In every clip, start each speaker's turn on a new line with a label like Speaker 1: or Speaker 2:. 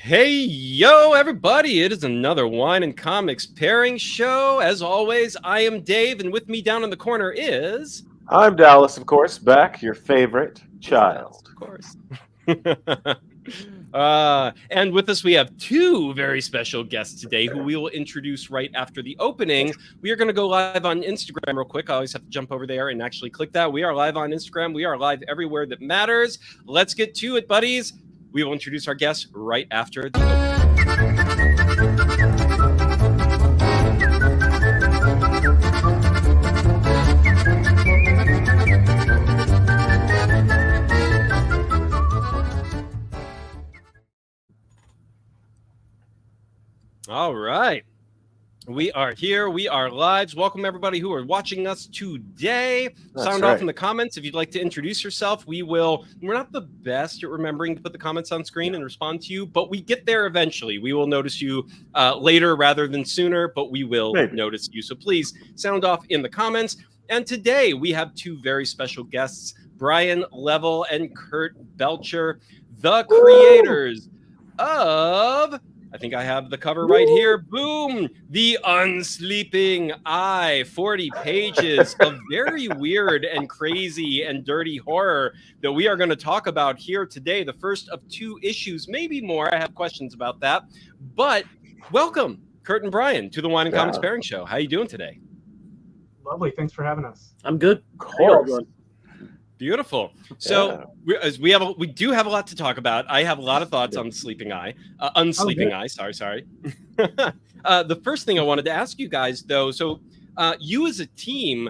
Speaker 1: Hey, yo, everybody. It is another Wine and Comics pairing show. As always, I am Dave, and with me down in the corner is...
Speaker 2: I'm Dallas, of course, back, your favorite child.
Speaker 1: Of course. And with us, we have two very special guests today who we will introduce right after the opening. We are going to go live on Instagram real quick. I always have to jump over there and actually click that. We are live on Instagram. We are live everywhere that matters. Let's get to it, buddies. We will introduce our guests right after the All right. We are here. We are live. Welcome, everybody who are watching us today. Sound off in the comments if you'd like to introduce yourself. We're not the best at remembering to put the comments on screen and respond to you, but we get there eventually. We will notice you later rather than sooner, but we will notice you. So please sound off in the comments. And today we have two very special guests, Brian Level and Kurt Belcher, the creators of... I think I have the cover right here. Boom! The Unsleeping Eye. 40 pages of very weird and crazy and dirty horror that we are going to talk about here today. The first of two issues, maybe more. I have questions about that. But welcome, Kurt and Brian, to the Wine and Comics Pairing Show. How are you doing today?
Speaker 3: Lovely. Thanks for having us.
Speaker 4: I'm good.
Speaker 2: Of course.
Speaker 1: Beautiful. So we do have a lot to talk about. I have a lot of thoughts on Unsleeping Eye. Sorry. The first thing I wanted to ask you guys, though, so you as a team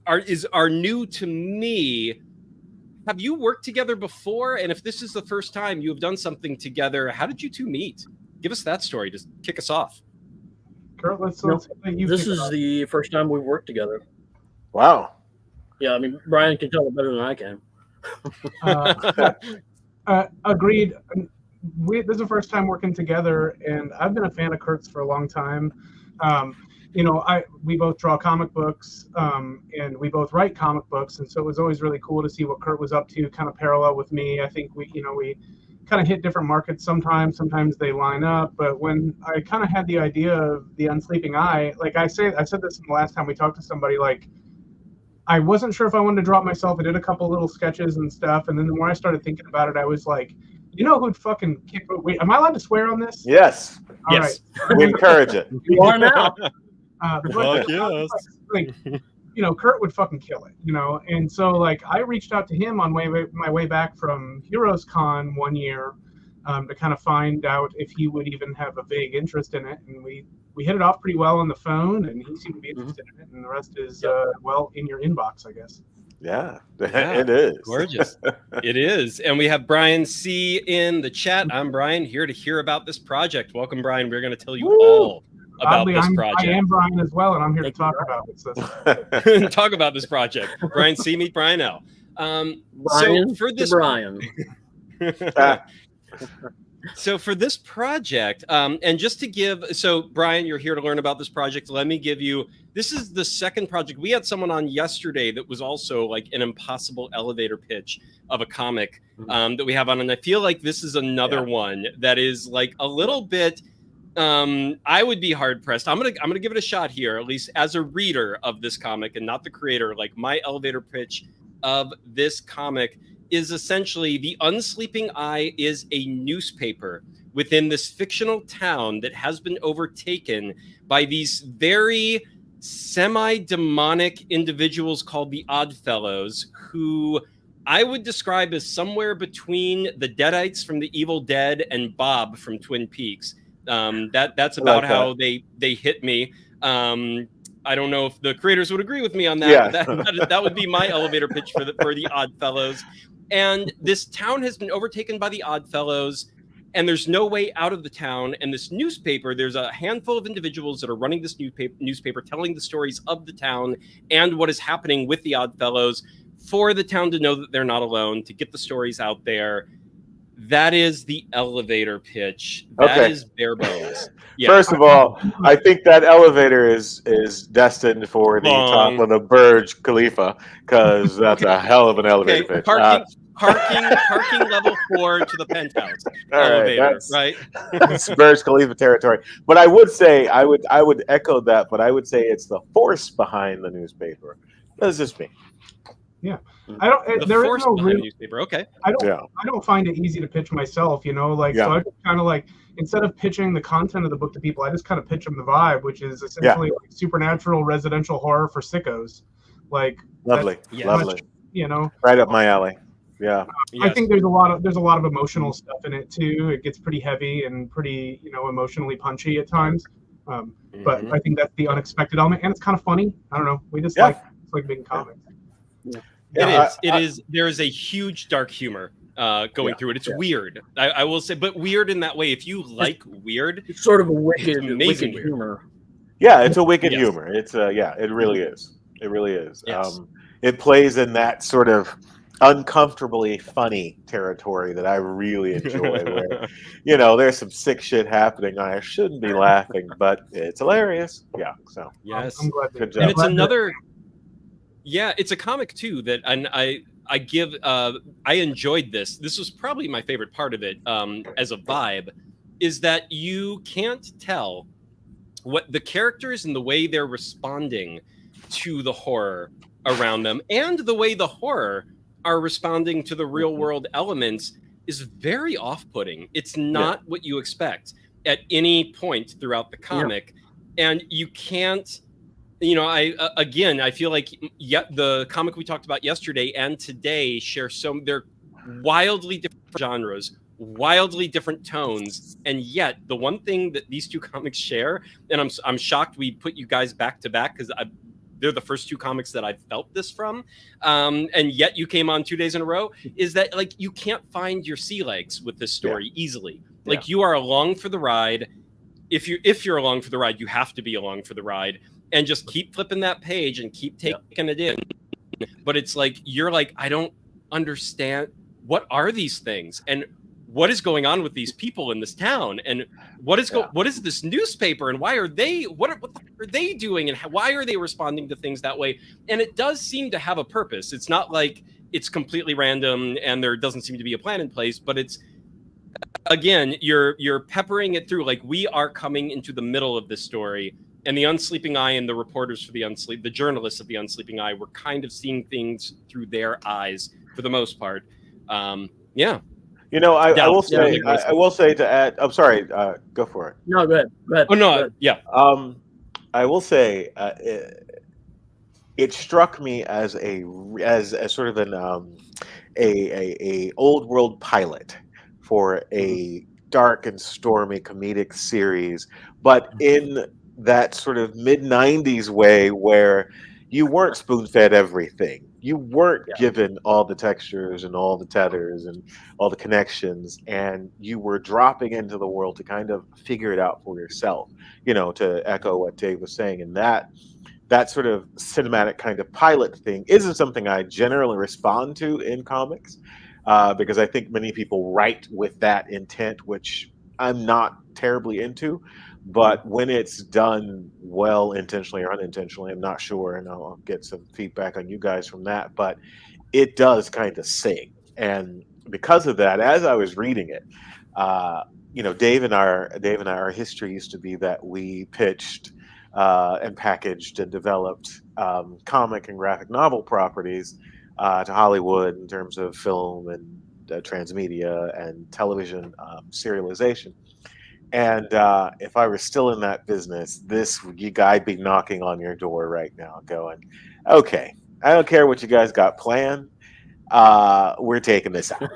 Speaker 1: are new to me. Have you worked together before? And if this is the first time you have done something together, how did you two meet? Give us that story. Just kick us off.
Speaker 3: Kurt,
Speaker 4: this is the first time we've worked together.
Speaker 2: Wow.
Speaker 4: Yeah, I mean, Brian can tell it better than I can.
Speaker 3: Agreed. This is the first time working together, and I've been a fan of Kurt's for a long time. We both draw comic books, and we both write comic books, and so it was always really cool to see what Kurt was up to, kind of parallel with me. I think we kind of hit different markets sometimes. Sometimes they line up, but when I kind of had the idea of the Unsleeping Eye, like I said this the last time we talked to somebody, like, I wasn't sure if I wanted to draw it myself. I did a couple little sketches and stuff, and then the more I started thinking about it, I was like, you know who'd fucking kick... Wait, am I allowed to swear on this?
Speaker 2: Yes.
Speaker 3: All right.
Speaker 2: We encourage it.
Speaker 4: You are now.
Speaker 3: Kurt would fucking kill it, and so, like, I reached out to him on my way back from Heroes Con one year to kind of find out if he would even have a vague interest in it, and we hit it off pretty well on the phone, and he seemed to be interested in it, and the rest is, in your inbox, I guess.
Speaker 2: Yeah, it is.
Speaker 1: Gorgeous. It is. And we have Brian C. in the chat. I'm Brian, here to hear about this project. Welcome, Brian. We're going to tell you all about this project.
Speaker 3: I am Brian as well, and I'm here to talk about it. So.
Speaker 1: Talk about this project. Brian C. Meet Brian L.
Speaker 4: Brian Brian.
Speaker 1: So for this project, and just to give, so Brian, you're here to learn about this project. Let me give you, this is the second project. We had someone on yesterday that was also like an impossible elevator pitch of a comic that we have on. And I feel like this is another one that is like a little bit, I would be hard pressed. I'm gonna give it a shot here, at least as a reader of this comic and not the creator. Like, my elevator pitch of this comic is essentially the Unsleeping Eye is a newspaper within this fictional town that has been overtaken by these very semi-demonic individuals called the Oddfellows, who I would describe as somewhere between the Deadites from The Evil Dead and Bob from Twin Peaks. That's about how they hit me. I don't know if the creators would agree with me on that.
Speaker 2: Yeah.
Speaker 1: But that would be my elevator pitch for the Oddfellows. And this town has been overtaken by the Oddfellows, and there's no way out of the town. And this newspaper, there's a handful of individuals that are running this newspaper, telling the stories of the town and what is happening with the Oddfellows for the town to know that they're not alone, to get the stories out there. That is the elevator pitch. That is bare bones. Yeah.
Speaker 2: First of all, I think that elevator is destined for the top of the Burj Khalifa, because that's a hell of an elevator pitch.
Speaker 1: parking level 4 to the penthouse
Speaker 2: All
Speaker 1: elevator,
Speaker 2: right,
Speaker 1: right?
Speaker 2: It's Burj Khalifa territory. But I would say I would echo that, but I would say it's the force behind the newspaper. That's just me.
Speaker 3: Yeah, I don't.
Speaker 1: The
Speaker 3: There is
Speaker 1: force
Speaker 3: no
Speaker 1: behind
Speaker 3: real.
Speaker 1: the newspaper. Okay.
Speaker 3: I don't.
Speaker 2: Yeah.
Speaker 3: I don't find it easy to pitch myself. Like
Speaker 2: Yeah.
Speaker 3: so. I just kind of like, instead of pitching the content of the book to people, I just kind of pitch them the vibe, which is essentially like supernatural residential horror for sickos. Like
Speaker 2: Lovely,
Speaker 1: Yes.
Speaker 2: lovely.
Speaker 3: much,
Speaker 2: Right up my alley. Yeah.
Speaker 3: I
Speaker 1: Yes.
Speaker 3: think there's a lot of emotional stuff in it too. It gets pretty heavy and pretty emotionally punchy at times. But
Speaker 1: Mhm.
Speaker 3: I think that's the unexpected element, and it's kind of funny. I don't know. We just
Speaker 2: Yeah.
Speaker 3: like making comics.
Speaker 1: It is. There is a huge dark humor going through it. It's weird. I will say, but weird in that way. If you like weird,
Speaker 4: It's sort of a wicked
Speaker 1: amazing weird.
Speaker 4: humor.
Speaker 2: Yeah, it's a wicked
Speaker 1: Yes.
Speaker 2: humor. It's it really is. It really is.
Speaker 1: Yes.
Speaker 2: It plays in that sort of uncomfortably funny territory that I really enjoy. Where there's some sick shit happening. I shouldn't be laughing, but it's hilarious. Yeah. So
Speaker 1: yes.
Speaker 3: I'm glad.
Speaker 2: Good
Speaker 1: And
Speaker 2: job.
Speaker 1: it's another. Yeah, it's a comic too that I give. I enjoyed this. This was probably my favorite part of it. As a vibe, is that you can't tell what the characters and the way they're responding to the horror around them, and the way the horror are responding to the real world elements is very off-putting. It's not what you expect at any point throughout the comic, and you can't. I feel like the comic we talked about yesterday and today share they're wildly different genres, wildly different tones, and yet the one thing that these two comics share, and I'm shocked we put you guys back to back because they're the first two comics that I've felt this from, and yet you came on 2 days in a row, is that like you can't find your sea legs with this story easily. Like you are along for the ride. If you're along for the ride, you have to be along for the ride. And just keep flipping that page and keep taking it in. But it's like, you're like, I don't understand. What are these things? And what is going on with these people in this town? And what is this newspaper? And why are they, what are they doing? And why are they responding to things that way? And it does seem to have a purpose. It's not like it's completely random and there doesn't seem to be a plan in place, but it's, again, you're peppering it through. Like, we are coming into the middle of this story. And the Unsleeping Eye and the reporters for the journalists of the Unsleeping Eye were kind of seeing things through their eyes for the most part. Yeah.
Speaker 2: I will say to add. I'm sorry. Go for it.
Speaker 4: No, go ahead. Go ahead.
Speaker 1: Oh no.
Speaker 4: Go ahead.
Speaker 1: Yeah.
Speaker 2: I will say it struck me as sort of an a old world pilot for a dark and stormy comedic series, but in that sort of mid-90s way where you weren't spoon-fed everything. You weren't given all the textures and all the tethers and all the connections, and you were dropping into the world to kind of figure it out for yourself, to echo what Dave was saying. And that sort of cinematic kind of pilot thing isn't something I generally respond to in comics, because I think many people write with that intent, which I'm not terribly into. But when it's done well, intentionally or unintentionally, I'm not sure, and I'll get some feedback on you guys from that. But it does kind of sing, and because of that, as I was reading it, Dave and I, our history used to be that we pitched and packaged and developed comic and graphic novel properties to Hollywood in terms of film and transmedia and television serialization. And if I were still in that business, I'd be knocking on your door right now going, okay, I don't care what you guys got planned. We're taking this out.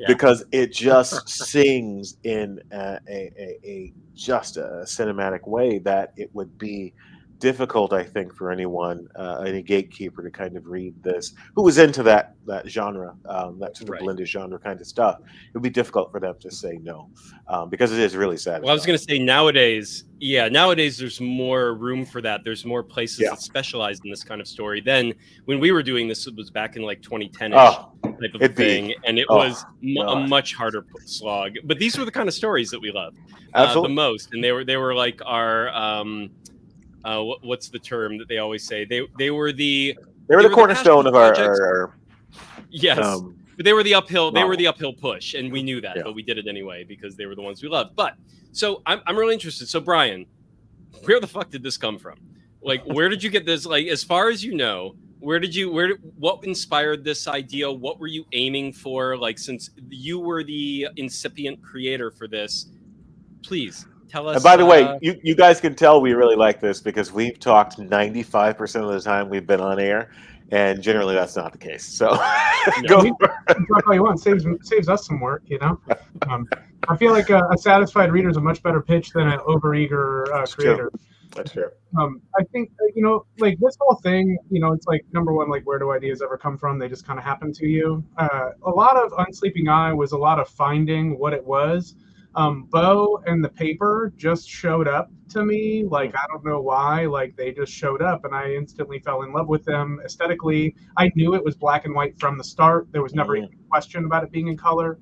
Speaker 2: Because it just sings in a cinematic way that it would be difficult, I think, for any gatekeeper to kind of read this, who was into that genre, that sort of blended genre kind of stuff. It would be difficult for them to say no, because it is really sad.
Speaker 1: Well, I was going to say nowadays there's more room for that. There's more places that specialize in this kind of story than when we were doing this. It was back in like 2010-ish type of thing, and it was a much harder slog. But these were the kind of stories that we loved the most, and they were like our what's the term that they always say? They were the
Speaker 2: cornerstone of our
Speaker 1: Yes. But they were the uphill. They
Speaker 2: Wow.
Speaker 1: were the uphill push, and we knew that,
Speaker 2: Yeah.
Speaker 1: but we did it anyway because they were the ones we loved. But so I'm really interested. So Brian, where the fuck did this come from? Like, where did you get this? Like, as far as you know, what inspired this idea? What were you aiming for? Like, since you were the incipient creator for this, please tell us.
Speaker 2: And by the way, you guys can tell we really like this because we've talked 95% of the time we've been on air, and generally that's not the case. So go for it.
Speaker 3: Talk all you want. Saves us some work, you know. I feel like a satisfied reader is a much better pitch than an overeager creator.
Speaker 2: That's true.
Speaker 3: I think like this whole thing, it's like, number one, like, where do ideas ever come from? They just kind of happen to you. A lot of Unsleeping Eye was a lot of finding what it was. Bo and the paper just showed up to me. Like, I don't know why. Like, they just showed up, and I instantly fell in love with them aesthetically. I knew it was black and white from the start. There was never even a question about it being in color.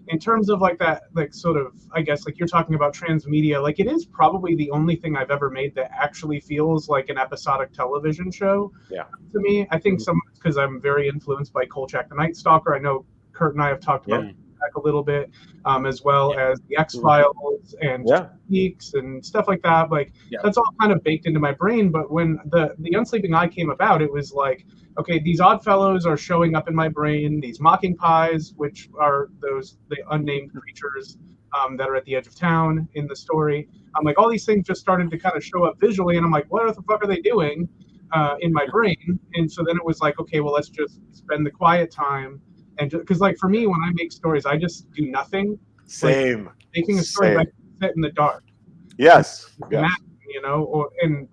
Speaker 3: In terms of like that, like sort of, I guess, like you're talking about transmedia, like it is probably the only thing I've ever made that actually feels like an episodic television show.
Speaker 2: Yeah.
Speaker 3: To me, I think some because I'm very influenced by Kolchak the Night Stalker. I know Kurt and I have talked about a little bit, as well as the X-Files and Geeks and stuff like that. Like that's all kind of baked into my brain. But when the Unsleeping Eye came about, it was like, okay, these Oddfellows are showing up in my brain. These Mocking Pies, which are the unnamed creatures that are at the edge of town in the story. Like all these things just started to kind of show up visually, and I'm like, what the fuck are they doing in my brain? And so then it was like, okay, well, let's just spend the quiet time. And because like for me, when I make stories, I just do nothing.
Speaker 2: Same.
Speaker 3: Like, making a story, I sit in the dark.
Speaker 2: Yes.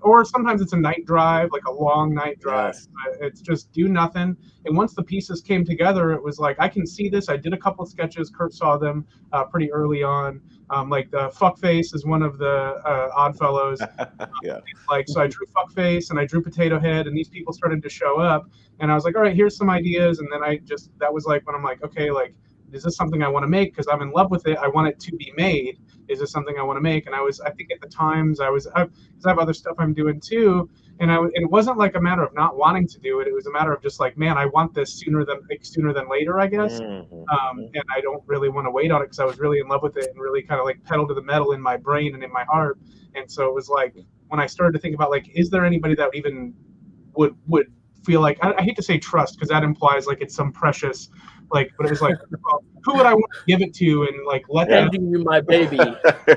Speaker 3: Or sometimes it's a night drive, like a long night drive.
Speaker 2: Yes.
Speaker 3: It's just do nothing. And once the pieces came together, it was like, I can see this. I did a couple of sketches. Kurt saw them pretty early on. Like the Fuckface is one of the Oddfellows. So I drew Fuckface and I drew Potato Head, and these people started to show up. And I was like, all right, here's some ideas. And then that was like when I'm like, okay, like, is this something I want to make? Because I'm in love with it. I want it to be made. Is this something I want to make? And I think at the times because I have other stuff I'm doing too. And it wasn't like a matter of not wanting to do it. It was a matter of just like, man, I want this sooner than later, I guess. And I don't really want to wait on it because I was really in love with it and really kind of like pedal to the metal in my brain and in my heart. And so it was like when I started to think about like, is there anybody that even would feel like, I hate to say trust because that implies like it's some precious, like, but it was like, well, who would I want to give it to and like let them
Speaker 4: handing you my baby.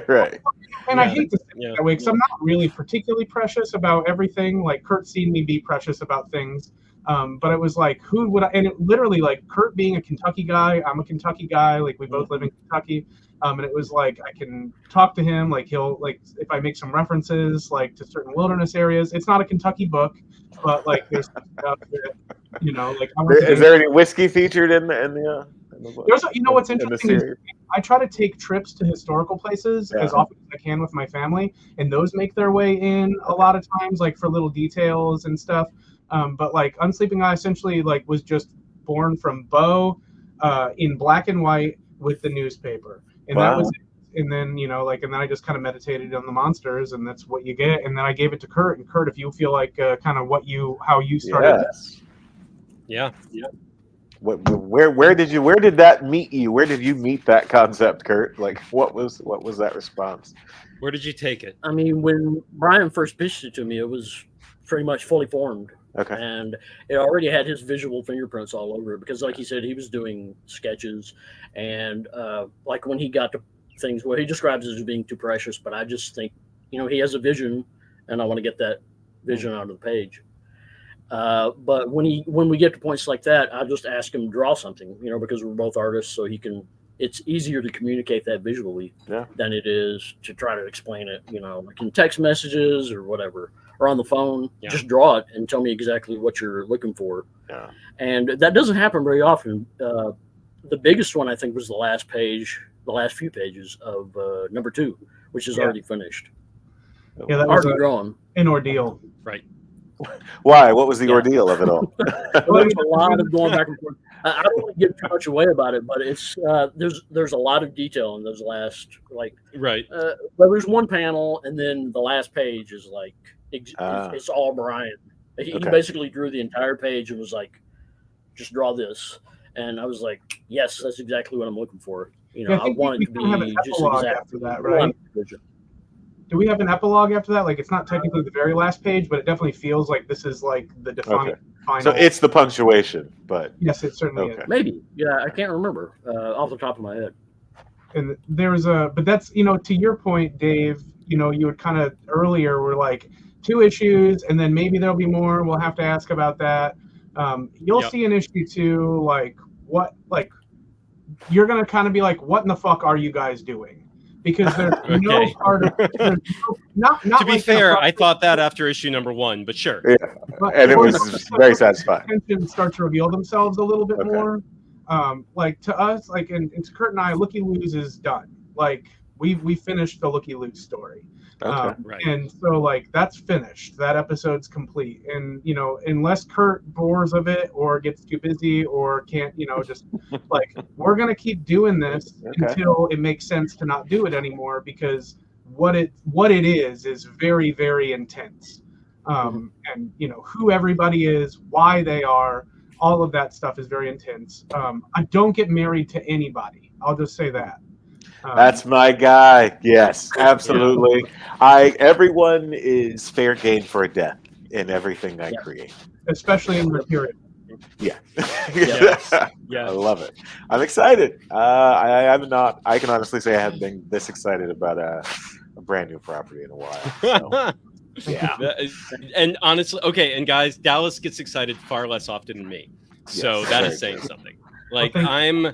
Speaker 2: Right.
Speaker 3: And I hate to say it that way because I'm not really particularly precious about everything. Like Kurt's seen me be precious about things. But it was like, who would I, and it literally like Kurt being a Kentucky guy, I'm a Kentucky guy, like we both live in Kentucky. And it was like, I can talk to him, like he'll, like if I make some references like to certain wilderness areas, it's not a Kentucky book, but like there's stuff that, like.
Speaker 2: Is there any whiskey featured in the book?
Speaker 3: There's what's interesting is I try to take trips to historical places as often as I can with my family, and those make their way in a lot of times, like for little details and stuff. But like Unsleeping Eye essentially like was just born from Bo in black and white with the newspaper, and that was it. And then and then I just kind of meditated on the monsters, and that's what you get. And then I gave it to Kurt, and Kurt, if you feel like kind of how you started.
Speaker 1: Yeah.
Speaker 2: Where did that meet you? Where did you meet that concept, Kurt? Like what was that response?
Speaker 1: Where did you take it?
Speaker 4: I mean, when Brian first pitched it to me, it was pretty much fully formed.
Speaker 2: Okay.
Speaker 4: And it already had his visual fingerprints all over it because, like he said, he was doing sketches, and like when he got to things where he describes it as being too precious, but I just think he has a vision, and I want to get that vision out of the page. But when we get to points like that, I just ask him to draw something, because we're both artists, so it's easier to communicate that visually than it is to try to explain it, like in text messages or whatever, or on the phone. Just draw it and tell me exactly what you're looking for. Yeah. And that doesn't happen very often. The biggest one I think was the last few pages of number 2, which is already finished.
Speaker 3: Yeah, that
Speaker 4: already
Speaker 3: was
Speaker 4: drawn.
Speaker 3: An ordeal.
Speaker 1: Right.
Speaker 2: Why? What was the ordeal of it all?
Speaker 4: There's a lot of going back and forth. I don't want to give too much away about it, but it's there's a lot of detail in those last
Speaker 1: right.
Speaker 4: But there's one panel, and then the last page is it's all Brian. He basically drew the entire page and was like, just draw this. And I was like, yes, that's exactly what I'm looking for. You know,
Speaker 3: Yeah, I
Speaker 4: I
Speaker 3: think
Speaker 4: want
Speaker 3: we
Speaker 4: it to
Speaker 3: kind of have
Speaker 4: be
Speaker 3: an
Speaker 4: just
Speaker 3: epilogue
Speaker 4: exactly
Speaker 3: after that,
Speaker 4: what I
Speaker 3: right?
Speaker 4: envisioned.
Speaker 3: Do we have an epilogue after that? Like, it's not technically the very last page, but it definitely feels like this is like the defining final.
Speaker 2: So it's the punctuation, but
Speaker 3: yes, it certainly is.
Speaker 4: Maybe. Yeah, I can't remember off the top of my head.
Speaker 3: And there's a, but that's, you know, to your point, Dave, you know, you would kind of earlier were like 2 issues, and then maybe there'll be more. We'll have to ask about that. You'll see in issue 2, like, what, like, you're going to kind of be like, what in the fuck are you guys doing? Because there's no part of there's not
Speaker 1: to be
Speaker 3: like
Speaker 1: fair, I thought that after issue number 1, but sure.
Speaker 2: Yeah, and it was very satisfying.
Speaker 3: Tensions start to reveal themselves a little bit more. Like to us, like and to Kurt and I, Looky Loos is done. Like we finished the Looky Loos story.
Speaker 1: Right.
Speaker 3: And so like that's finished. That episode's complete. And you know, unless Kurt bores of it or gets too busy or can't, you know, just like we're gonna keep doing this until it makes sense to not do it anymore, because what it is very, very intense. And you know, who everybody is, why they are, all of that stuff is very intense. I don't get married to anybody. I'll just say that.
Speaker 2: That's my guy. Yes, absolutely. Everyone is fair game for a death in everything I create,
Speaker 3: especially in Mercurial.
Speaker 2: Yeah.
Speaker 1: Yeah.
Speaker 2: I love it. I'm excited. I'm not. I can honestly say I haven't been this excited about a brand new property in a while. So, yeah.
Speaker 1: And honestly, okay, and guys, Dallas gets excited far less often than me, so that is saying something. Like I'm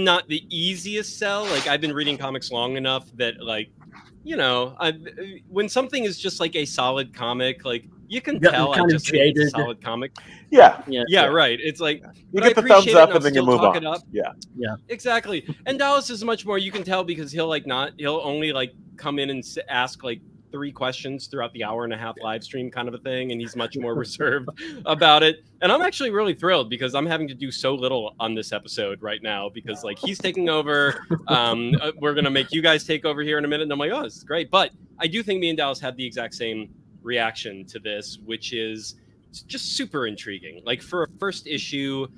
Speaker 1: not the easiest sell. Like I've been reading comics long enough that, like, you know, when something is just like a solid comic, like you can tell I just think it's a solid comic.
Speaker 2: Yeah,
Speaker 1: right. It's like
Speaker 2: you get the thumbs up and then you move on. Yeah,
Speaker 1: exactly. And Dallas is much more. You can tell because he'll only like come in and ask like 3 questions throughout the hour-and-a-half live stream kind of a thing, and he's much more reserved about it. And I'm actually really thrilled because I'm having to do so little on this episode right now because like he's taking over. We're gonna make you guys take over here in a minute, and I'm like, oh, this is great. But I do think me and Dallas had the exact same reaction to this, which is just super intriguing. Like for a first issue,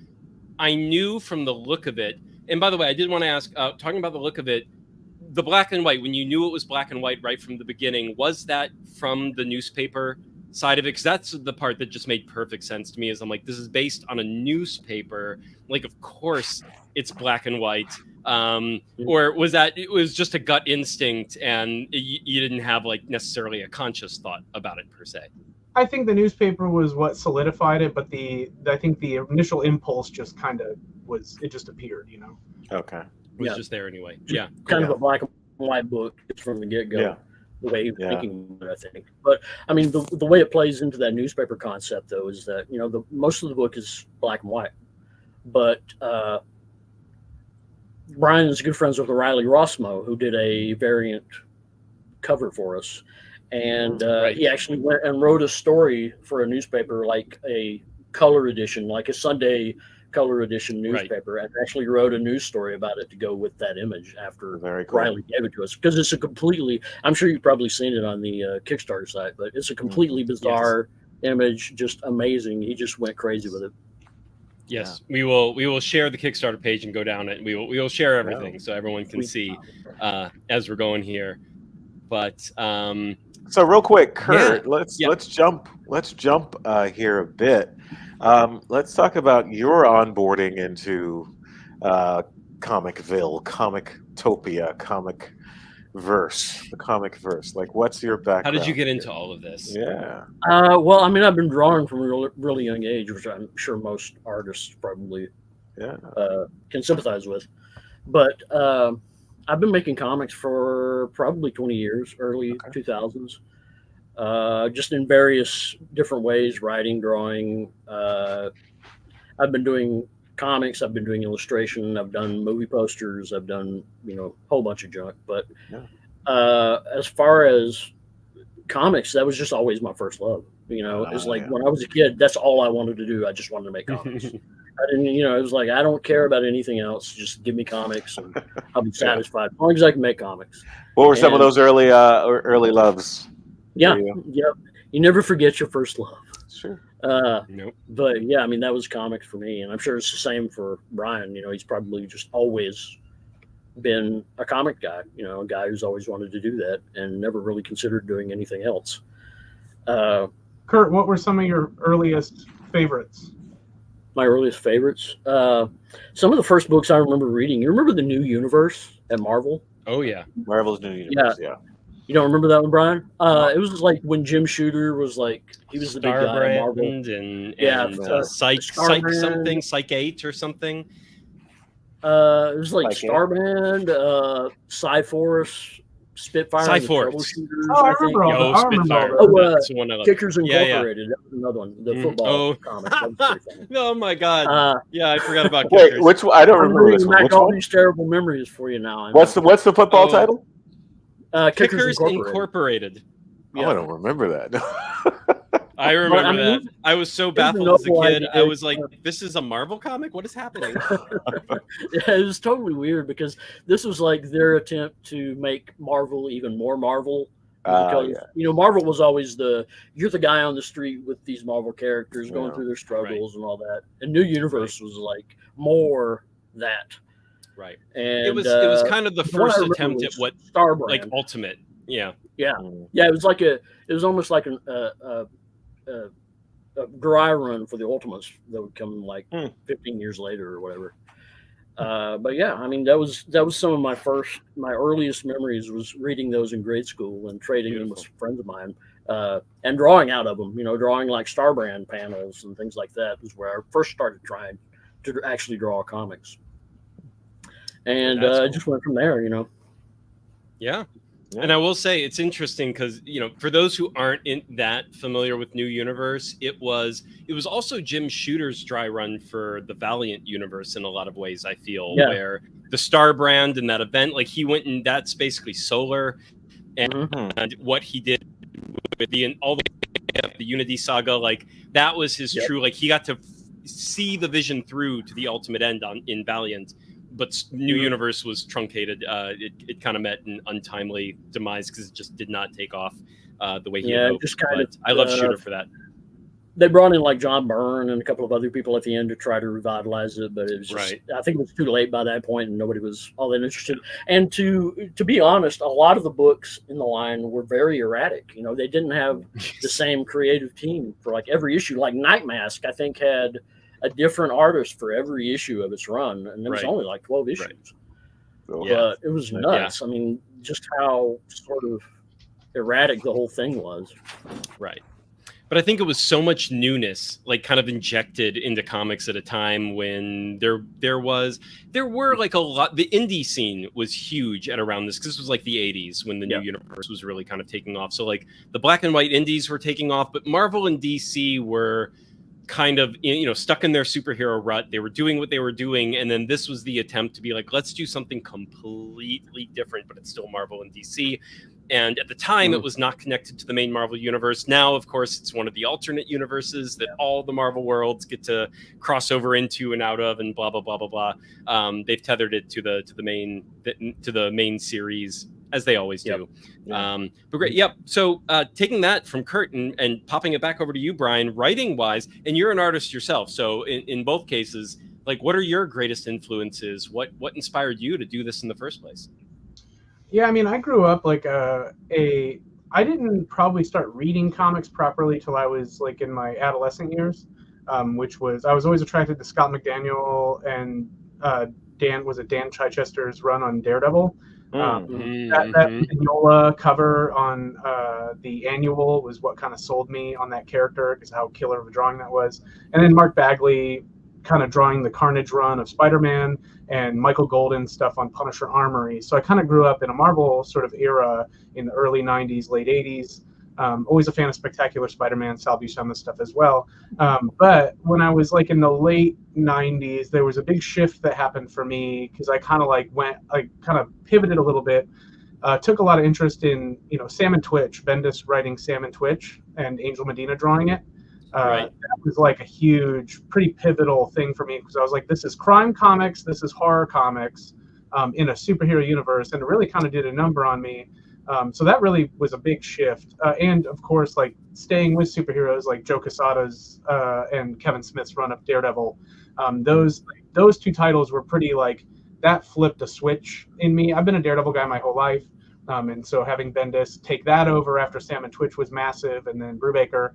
Speaker 1: I knew from the look of it. And by the way, I did want to ask, talking about the look of it, the black and white, when you knew it was black and white right from the beginning, was that from the newspaper side of it? Because that's the part that just made perfect sense to me. Is I'm like, this is based on a newspaper. Like, of course, it's black and white. Or was that it was just a gut instinct, and you didn't have like necessarily a conscious thought about it per se?
Speaker 3: I think the newspaper was what solidified it, but I think the initial impulse just kind of just appeared, you know.
Speaker 2: Okay.
Speaker 1: Was just there anyway. Yeah.
Speaker 4: Kind of a black and white book from the get-go.
Speaker 2: Yeah.
Speaker 4: The way he was thinking, I think. But I mean, the way it plays into that newspaper concept, though, is that, you know, most of the book is black and white, but Brian is good friends with Riley Rossmo, who did a variant cover for us, and he actually went and wrote a story for a newspaper, like a color edition, like a Sunday color edition newspaper, and actually wrote a news story about it to go with that image after Riley gave it to us, because it's a completely, I'm sure you've probably seen it on the Kickstarter site, but it's a completely bizarre image, just amazing. He just went crazy with it.
Speaker 1: Yes, we will share the Kickstarter page and go down it. We will share everything so everyone can see as we're going here. But
Speaker 2: so real quick, Kurt, let's jump here a bit. Let's talk about your onboarding into Comicville, Comictopia, the comic verse. Like, what's your background?
Speaker 1: How did you get into all of this?
Speaker 2: Yeah.
Speaker 4: Well, I mean, I've been drawing from a really young age, which I'm sure most artists probably can sympathize with. But I've been making comics for probably 20 years, early 2000s. Just in various different ways, writing, drawing. I've been doing comics, I've been doing illustration, I've done movie posters, I've done, you know, a whole bunch of junk. But as far as comics, that was just always my first love. You know, it's like when I was a kid, that's all I wanted to do. I just wanted to make comics. I didn't, you know, it was like, I don't care about anything else. Just give me comics and I'll be satisfied as long as I can make comics.
Speaker 2: What were some of those early loves?
Speaker 4: Yeah. You never forget your first love.
Speaker 2: Sure.
Speaker 1: Nope.
Speaker 4: But yeah, I mean, that was comics for me, and I'm sure it's the same for Brian. You know, he's probably just always been a comic guy. You know, a guy who's always wanted to do that and never really considered doing anything else.
Speaker 3: Kurt, what were some of your earliest favorites?
Speaker 4: My earliest favorites. Some of the first books I remember reading. You remember the New Universe at Marvel?
Speaker 1: Oh yeah.
Speaker 2: Marvel's New Universe. Yeah.
Speaker 4: You don't remember that one, Brian? It was like when Jim Shooter was like, he was the big guy at Marvel.
Speaker 1: And Psych something, Psych 8 or something.
Speaker 4: It was like Starbrand, Cyforce, Spitfire,
Speaker 1: Cyforce.
Speaker 3: Oh, I remember all that.
Speaker 1: Spitfire. That's the one I love.
Speaker 4: Kickers Incorporated. That was another one. The football comic. That was pretty funny.
Speaker 1: Oh my God. Yeah, I forgot about
Speaker 2: Wait,
Speaker 1: Kickers.
Speaker 2: which one? I don't remember this one.
Speaker 4: Which all these terrible memories for you now.
Speaker 2: What's the football title?
Speaker 4: Kickers
Speaker 1: Incorporated.
Speaker 2: Oh, I don't remember that.
Speaker 1: I remember that. I was so baffled as a kid. I was like, this is a Marvel comic? What is happening?
Speaker 4: Yeah, it was totally weird because this was like their attempt to make Marvel even more Marvel. Because, you know, Marvel was always you're the guy on the street with these Marvel characters going through their struggles and all that. And New Universe was like more that.
Speaker 1: Right.
Speaker 4: And
Speaker 1: it was kind of the first attempt at what
Speaker 4: Starbrand.
Speaker 1: Like Ultimate. Yeah.
Speaker 4: Yeah. Yeah. It was almost like a dry run for the Ultimates that would come like 15 years later or whatever. But yeah, I mean, that was some of my earliest memories was reading those in grade school and trading them with friends of mine, and drawing out of them, you know, drawing like Starbrand panels and things like that was where I first started trying to actually draw comics. And I just went from there, you know.
Speaker 1: Yeah. And I will say it's interesting because, you know, for those who aren't that familiar with New Universe, it was also Jim Shooter's dry run for the Valiant universe in a lot of ways, I feel, where the Starbrand and that event, like he went in, that's basically Solar, and what he did with all the way up the Unity saga, like that was his true, like he got to see the vision through to the ultimate end in Valiant. But New Universe was truncated. It kind of met an untimely demise because it just did not take off the way he had hoped. Just kind of, I love Shooter for that.
Speaker 4: They brought in like John Byrne and a couple of other people at the end to try to revitalize it, but it was just, I think it was too late by that point, and nobody was all that interested. And to be honest, a lot of the books in the line were very erratic. You know, they didn't have the same creative team for like every issue. Like Night Mask, I think, had a different artist for every issue of its run, and there was only like 12 issues. But it was nuts. I mean, just how sort of erratic the whole thing was.
Speaker 1: Right. But I think it was so much newness, like kind of injected into comics at a time when there were like a lot. The indie scene was huge at around this, because this was like the 80s when the New Universe was really kind of taking off. So like the black and white indies were taking off, but Marvel and DC were kind of, you know, stuck in their superhero rut. They were doing what they were doing, and then this was the attempt to be like, let's do something completely different, but it's still Marvel and DC. And at the time, it was not connected to the main Marvel universe. Now, of course, it's one of the alternate universes that all the Marvel worlds get to cross over into and out of, and blah blah blah blah blah. They've tethered it to the main series, as they always do. But great. So taking that from Kurt and popping it back over to you, Brian, writing wise, and you're an artist yourself. So in both cases, like, what are your greatest influences? What inspired you to do this in the first place?
Speaker 3: Yeah, I mean, I grew up like I didn't probably start reading comics properly till I was like in my adolescent years, which was, I was always attracted to Scott McDaniel and Dan Chichester's run on Daredevil. That Mignola cover on the annual was what kind of sold me on that character, because how killer of a drawing that was. And then Mark Bagley kind of drawing the Carnage run of Spider-Man, and Michael Golden's stuff on Punisher Armory. So I kind of grew up in a Marvel sort of era in the early 90s, late 80s. Always a fan of Spectacular Spider-Man, Sal Buscema stuff as well. But when I was like in the late 90s, there was a big shift that happened for me, because I kind of pivoted a little bit. Took a lot of interest in, you know, Sam and Twitch, Bendis writing Sam and Twitch and Angel Medina drawing it. That was like a huge, pretty pivotal thing for me, because I was like, this is crime comics, this is horror comics in a superhero universe, and it really kind of did a number on me. So that really was a big shift. And of course, like staying with superheroes like Joe Quesada's and Kevin Smith's run of Daredevil, those two titles were pretty like that flipped a switch in me. I've been a Daredevil guy my whole life. And so having Bendis take that over after Sam and Twitch was massive, and then Brubaker,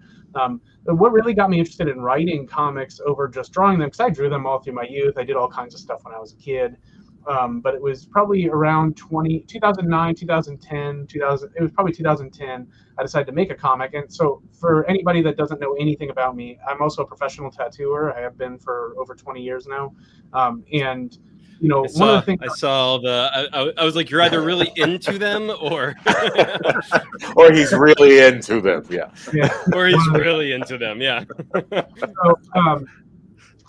Speaker 3: what really got me interested in writing comics over just drawing them, because I drew them all through my youth. I did all kinds of stuff when I was a kid. But it was probably around 2009, 2010, 2000. It was probably 2010. I decided to make a comic. And so for anybody that doesn't know anything about me, I'm also a professional tattooer. I have been for over 20 years now. And one of the things
Speaker 1: I was like, you're either really into them or
Speaker 2: or he's really into them. Yeah.
Speaker 1: Or he's really into them. Yeah.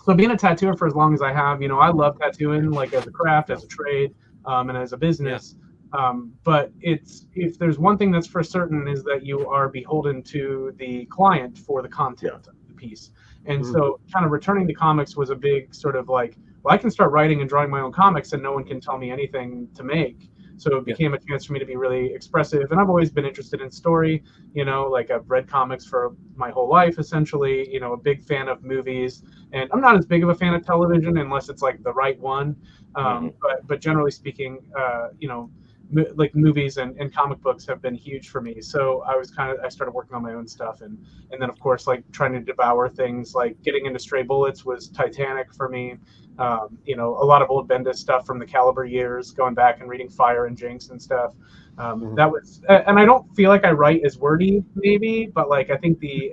Speaker 3: So being a tattooer for as long as I have, I love tattooing like as a craft, as a trade, and as a business. But if there's one thing that's for certain is that you are beholden to the client for the content of the piece. And so kind of returning to comics was a big sort of like, well, I can start writing and drawing my own comics and no one can tell me anything to make. So it became a chance for me to be really expressive. And I've always been interested in story, like I've read comics for my whole life, essentially, a big fan of movies. And I'm not as big of a fan of television unless it's like the right one. But generally speaking, like movies and comic books have been huge for me. So I started working on my own stuff. And then, of course, like trying to devour things, like getting into Stray Bullets was Titanic for me. A lot of old Bendis stuff from the Caliber years, going back and reading Fire and Jinx and stuff. That was, and I don't feel like I write as wordy, maybe, but like I think the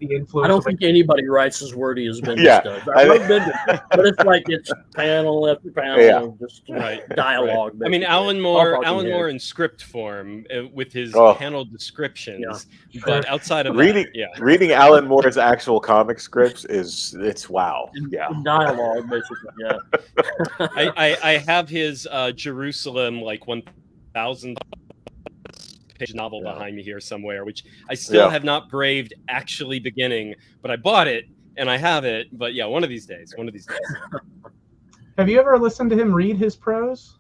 Speaker 3: influence.
Speaker 4: I don't think anybody writes as wordy as Bendis does. I love Bendis, but it's like it's panel after panel of just dialogue.
Speaker 1: Right. I mean, Alan Moore in script form with his panel descriptions, but outside of
Speaker 2: reading Alan Moore's actual comic scripts it's wow.
Speaker 4: Dialogue basically. Yeah.
Speaker 1: I have his Jerusalem like 1,000 page novel behind me here somewhere, which I still have not braved actually beginning, but I bought it and I have it. But one of these days.
Speaker 3: Have you ever listened to him read his prose?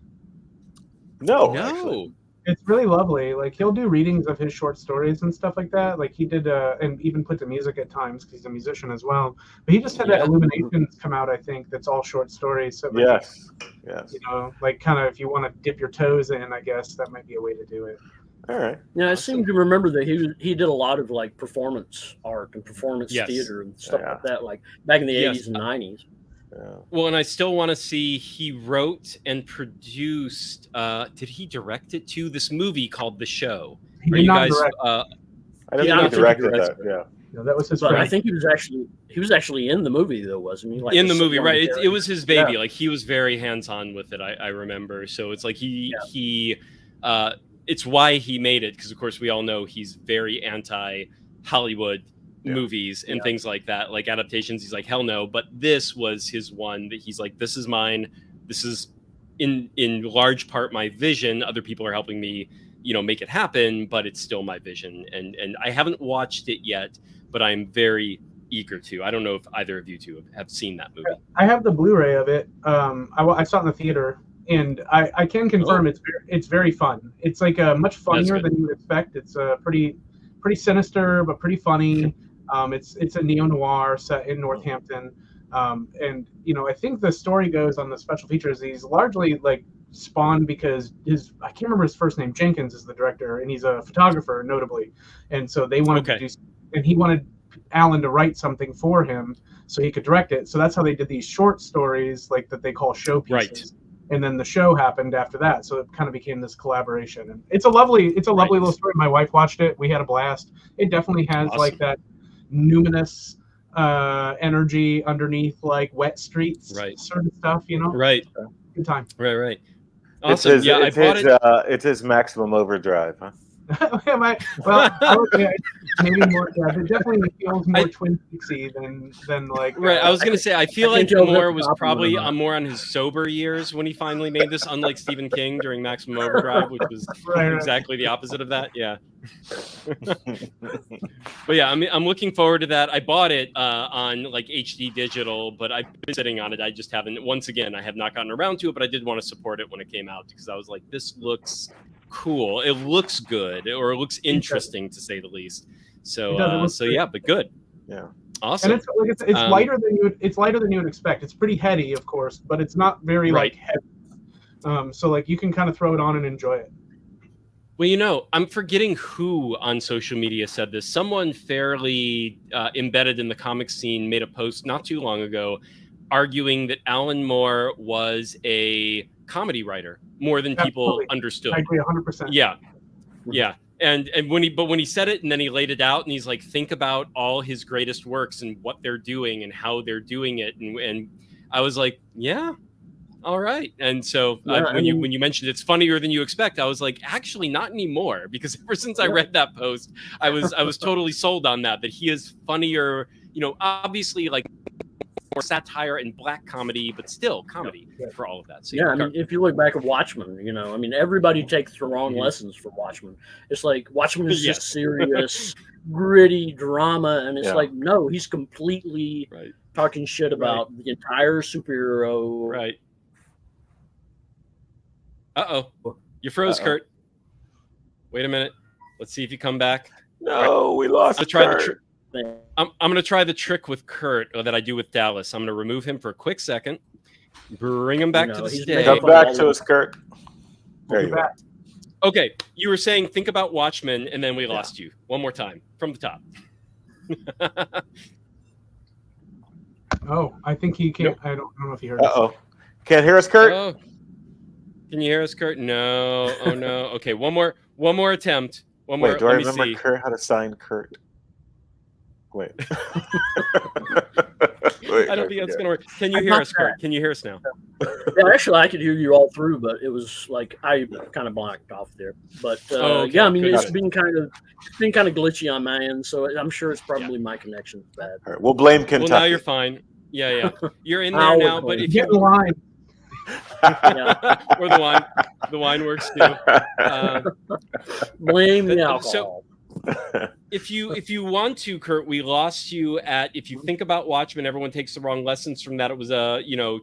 Speaker 2: No.
Speaker 3: Actually. It's really lovely. Like he'll do readings of his short stories and stuff like that. Like he did, and even put to music at times because he's a musician as well. But he just had that Illuminations come out, I think, that's all short stories. So
Speaker 2: yes.
Speaker 3: Like kind of if you want to dip your toes in, I guess that might be a way to do it.
Speaker 2: All right.
Speaker 4: Yeah, I seem to remember that he did a lot of like performance art and performance theater and stuff like that, like back in the 80s and 90s.
Speaker 1: Well, and I still want to see, he wrote and produced, did he direct it to this movie called The Show?
Speaker 3: He did not direct.
Speaker 2: I didn't think he directed that.
Speaker 3: No, that was his
Speaker 4: but I think he was actually in the movie though, wasn't he? Like
Speaker 1: in the movie, right? It was his baby. Yeah. Like he was very hands-on with it. I remember. So it's like it's why he made it, because of course we all know he's very anti-Hollywood movies and things like that, like adaptations. He's like, hell no. But this was his one that he's like, this is mine. This is in large part my vision. Other people are helping me, make it happen, but it's still my vision. And I haven't watched it yet, but I'm very eager to. I don't know if either of you two have seen that movie.
Speaker 3: I have the Blu-ray of it. I saw it in the theater, and I can confirm it's very fun. It's like much funnier than you would expect. It's pretty sinister, but pretty funny. It's a neo-noir set in Northampton. And I think the story goes on the special features. He's largely like spawned because I can't remember his first name. Jenkins is the director, and he's a photographer, notably. And so they wanted to do, and he wanted Alan to write something for him so he could direct it. So that's how they did these short stories, like that they call show pieces. Right. And then the show happened after that, so it kind of became this collaboration. And it's a lovely little story. My wife watched it. We had a blast. It definitely has like that numinous energy underneath, like Wet Streets sort of stuff,
Speaker 1: Right.
Speaker 3: Good time.
Speaker 1: Right. Awesome.
Speaker 2: It's his Maximum Overdrive, huh?
Speaker 3: I would say maybe more. It definitely feels more Twin Peaksy than like.
Speaker 1: Right. I was gonna say I feel like Moore was probably more on his sober years when he finally made this, unlike Stephen King during Maximum Overdrive, which was exactly the opposite of that. Yeah. But yeah, I'm looking forward to that. I bought it on like HD digital, but I've been sitting on it. I just haven't. Once again, I have not gotten around to it, but I did want to support it when it came out because I was like, this looks cool. It looks good, or it looks interesting to say the least. So, but good.
Speaker 2: Yeah.
Speaker 1: Awesome.
Speaker 3: And it's lighter than you would expect. It's pretty heady, of course, but it's not very like heavy. So like you can kind of throw it on and enjoy it.
Speaker 1: Well, I'm forgetting who on social media said this. Someone fairly embedded in the comic scene made a post not too long ago arguing that Alan Moore was a comedy writer more than people understood.
Speaker 3: I agree 100%.
Speaker 1: Yeah. Yeah. And when he said it and then he laid it out and he's like, think about all his greatest works and what they're doing and how they're doing it. And I was like, yeah, all right. And so when you mentioned it's funnier than you expect, I was like, actually not anymore, because ever since I read that post, I was totally sold on that he is funnier, obviously like more satire and black comedy, but still comedy for all of that. So,
Speaker 4: I mean, if you look back at Watchmen, everybody takes the wrong lessons from Watchmen. It's like Watchmen is just serious, gritty drama, and it's like, no, he's completely talking shit about the entire superhero.
Speaker 1: Right. Uh-oh. You froze, Kurt. Wait a minute. Let's see if you come back.
Speaker 2: No, we lost Kurt.
Speaker 1: I'm going to try the trick with Kurt that I do with Dallas. I'm going to remove him for a quick second. Bring him back to the stage.
Speaker 2: Come back to us, Kurt. There you go.
Speaker 1: Okay. You were saying, think about Watchmen, and then we lost you. One more time from the top.
Speaker 3: I think he can't. I don't know if he heard us.
Speaker 2: Uh-oh. Can't hear us, Kurt?
Speaker 1: Oh. Can you hear us, Kurt? No. Oh, no. Okay. One more attempt.
Speaker 2: Wait, do I remember Kurt, how to sign Kurt? Wait.
Speaker 1: I don't think that's going to work. Can you hear us, Kurt? Can you hear us now?
Speaker 4: Yeah, actually, I could hear you all through, but it was like I kind of blacked off there. But I mean, it's been kind of glitchy on my end, so I'm sure it's probably my connection's bad.
Speaker 2: All right, we'll blame Kentucky.
Speaker 1: Well, now you're fine. Yeah. You're in there now, but if
Speaker 3: get in line.
Speaker 1: Or the wine works too.
Speaker 4: Blame the alcohol.
Speaker 1: So, if you want to, Kurt, we lost you at, if you think about Watchmen, everyone takes the wrong lessons from that. It was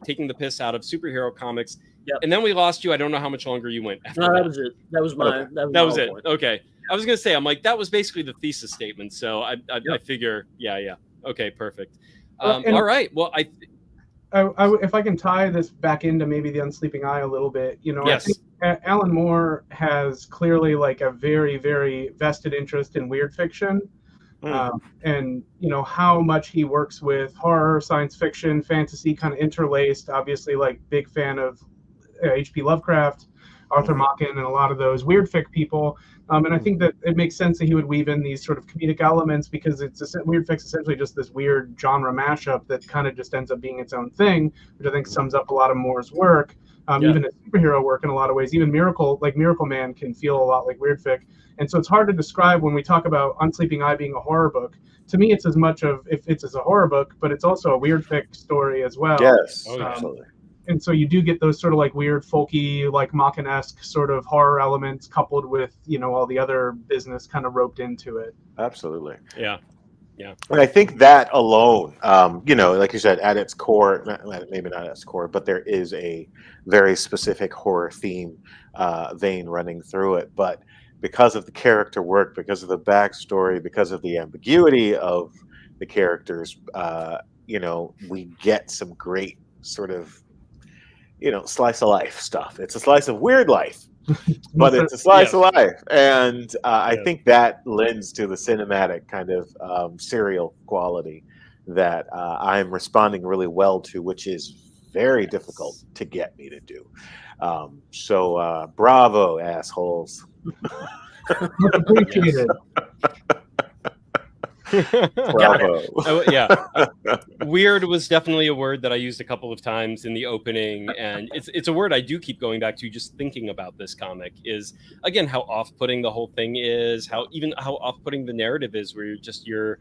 Speaker 1: taking the piss out of superhero comics.
Speaker 4: Yep.
Speaker 1: And then we lost you. I don't know how much longer you went.
Speaker 4: No, that was it. That was my.
Speaker 1: That was it. Point. Okay. I was gonna say, I'm like, that was basically the thesis statement. So I figure, yeah. Okay, perfect. All right. Well,
Speaker 3: if I can tie this back into maybe the Unsleeping Eye a little bit,
Speaker 1: yes.
Speaker 3: I think Alan Moore has clearly like a very, very vested interest in weird fiction, and how much he works with horror, science fiction, fantasy, kind of interlaced. Obviously, like big fan of H.P. Lovecraft, Arthur Machen, and a lot of those weird fic people. And I think that it makes sense that he would weave in these sort of comedic elements, because weird fic's essentially just this weird genre mashup that kind of just ends up being its own thing, which I think sums up a lot of Moore's work. Even his superhero work in a lot of ways. Even Miracle Man can feel a lot like weird fic. And so it's hard to describe when we talk about Unsleeping Eye being a horror book. To me, it's as much of, if it's as a horror book, but it's also a weird fic story as well.
Speaker 2: Yes, absolutely.
Speaker 3: And so you do get those sort of like weird, folky, like Machen-esque sort of horror elements coupled with, all the other business kind of roped into it.
Speaker 2: Absolutely.
Speaker 1: Yeah.
Speaker 2: And I think that alone, like you said, at its core, maybe not at its core, but there is a very specific horror theme vein running through it. But because of the character work, because of the backstory, because of the ambiguity of the characters, we get some great sort of slice of life stuff. It's a slice of weird life, but it's a slice of life. And I think that lends to the cinematic kind of serial quality that I'm responding really well to, which is very difficult to get me to do. So bravo, assholes.
Speaker 3: Appreciated.
Speaker 1: Weird was definitely a word that I used a couple of times in the opening, and it's a word I do keep going back to just thinking about this comic, is again how off-putting the whole thing is, how off-putting the narrative is, where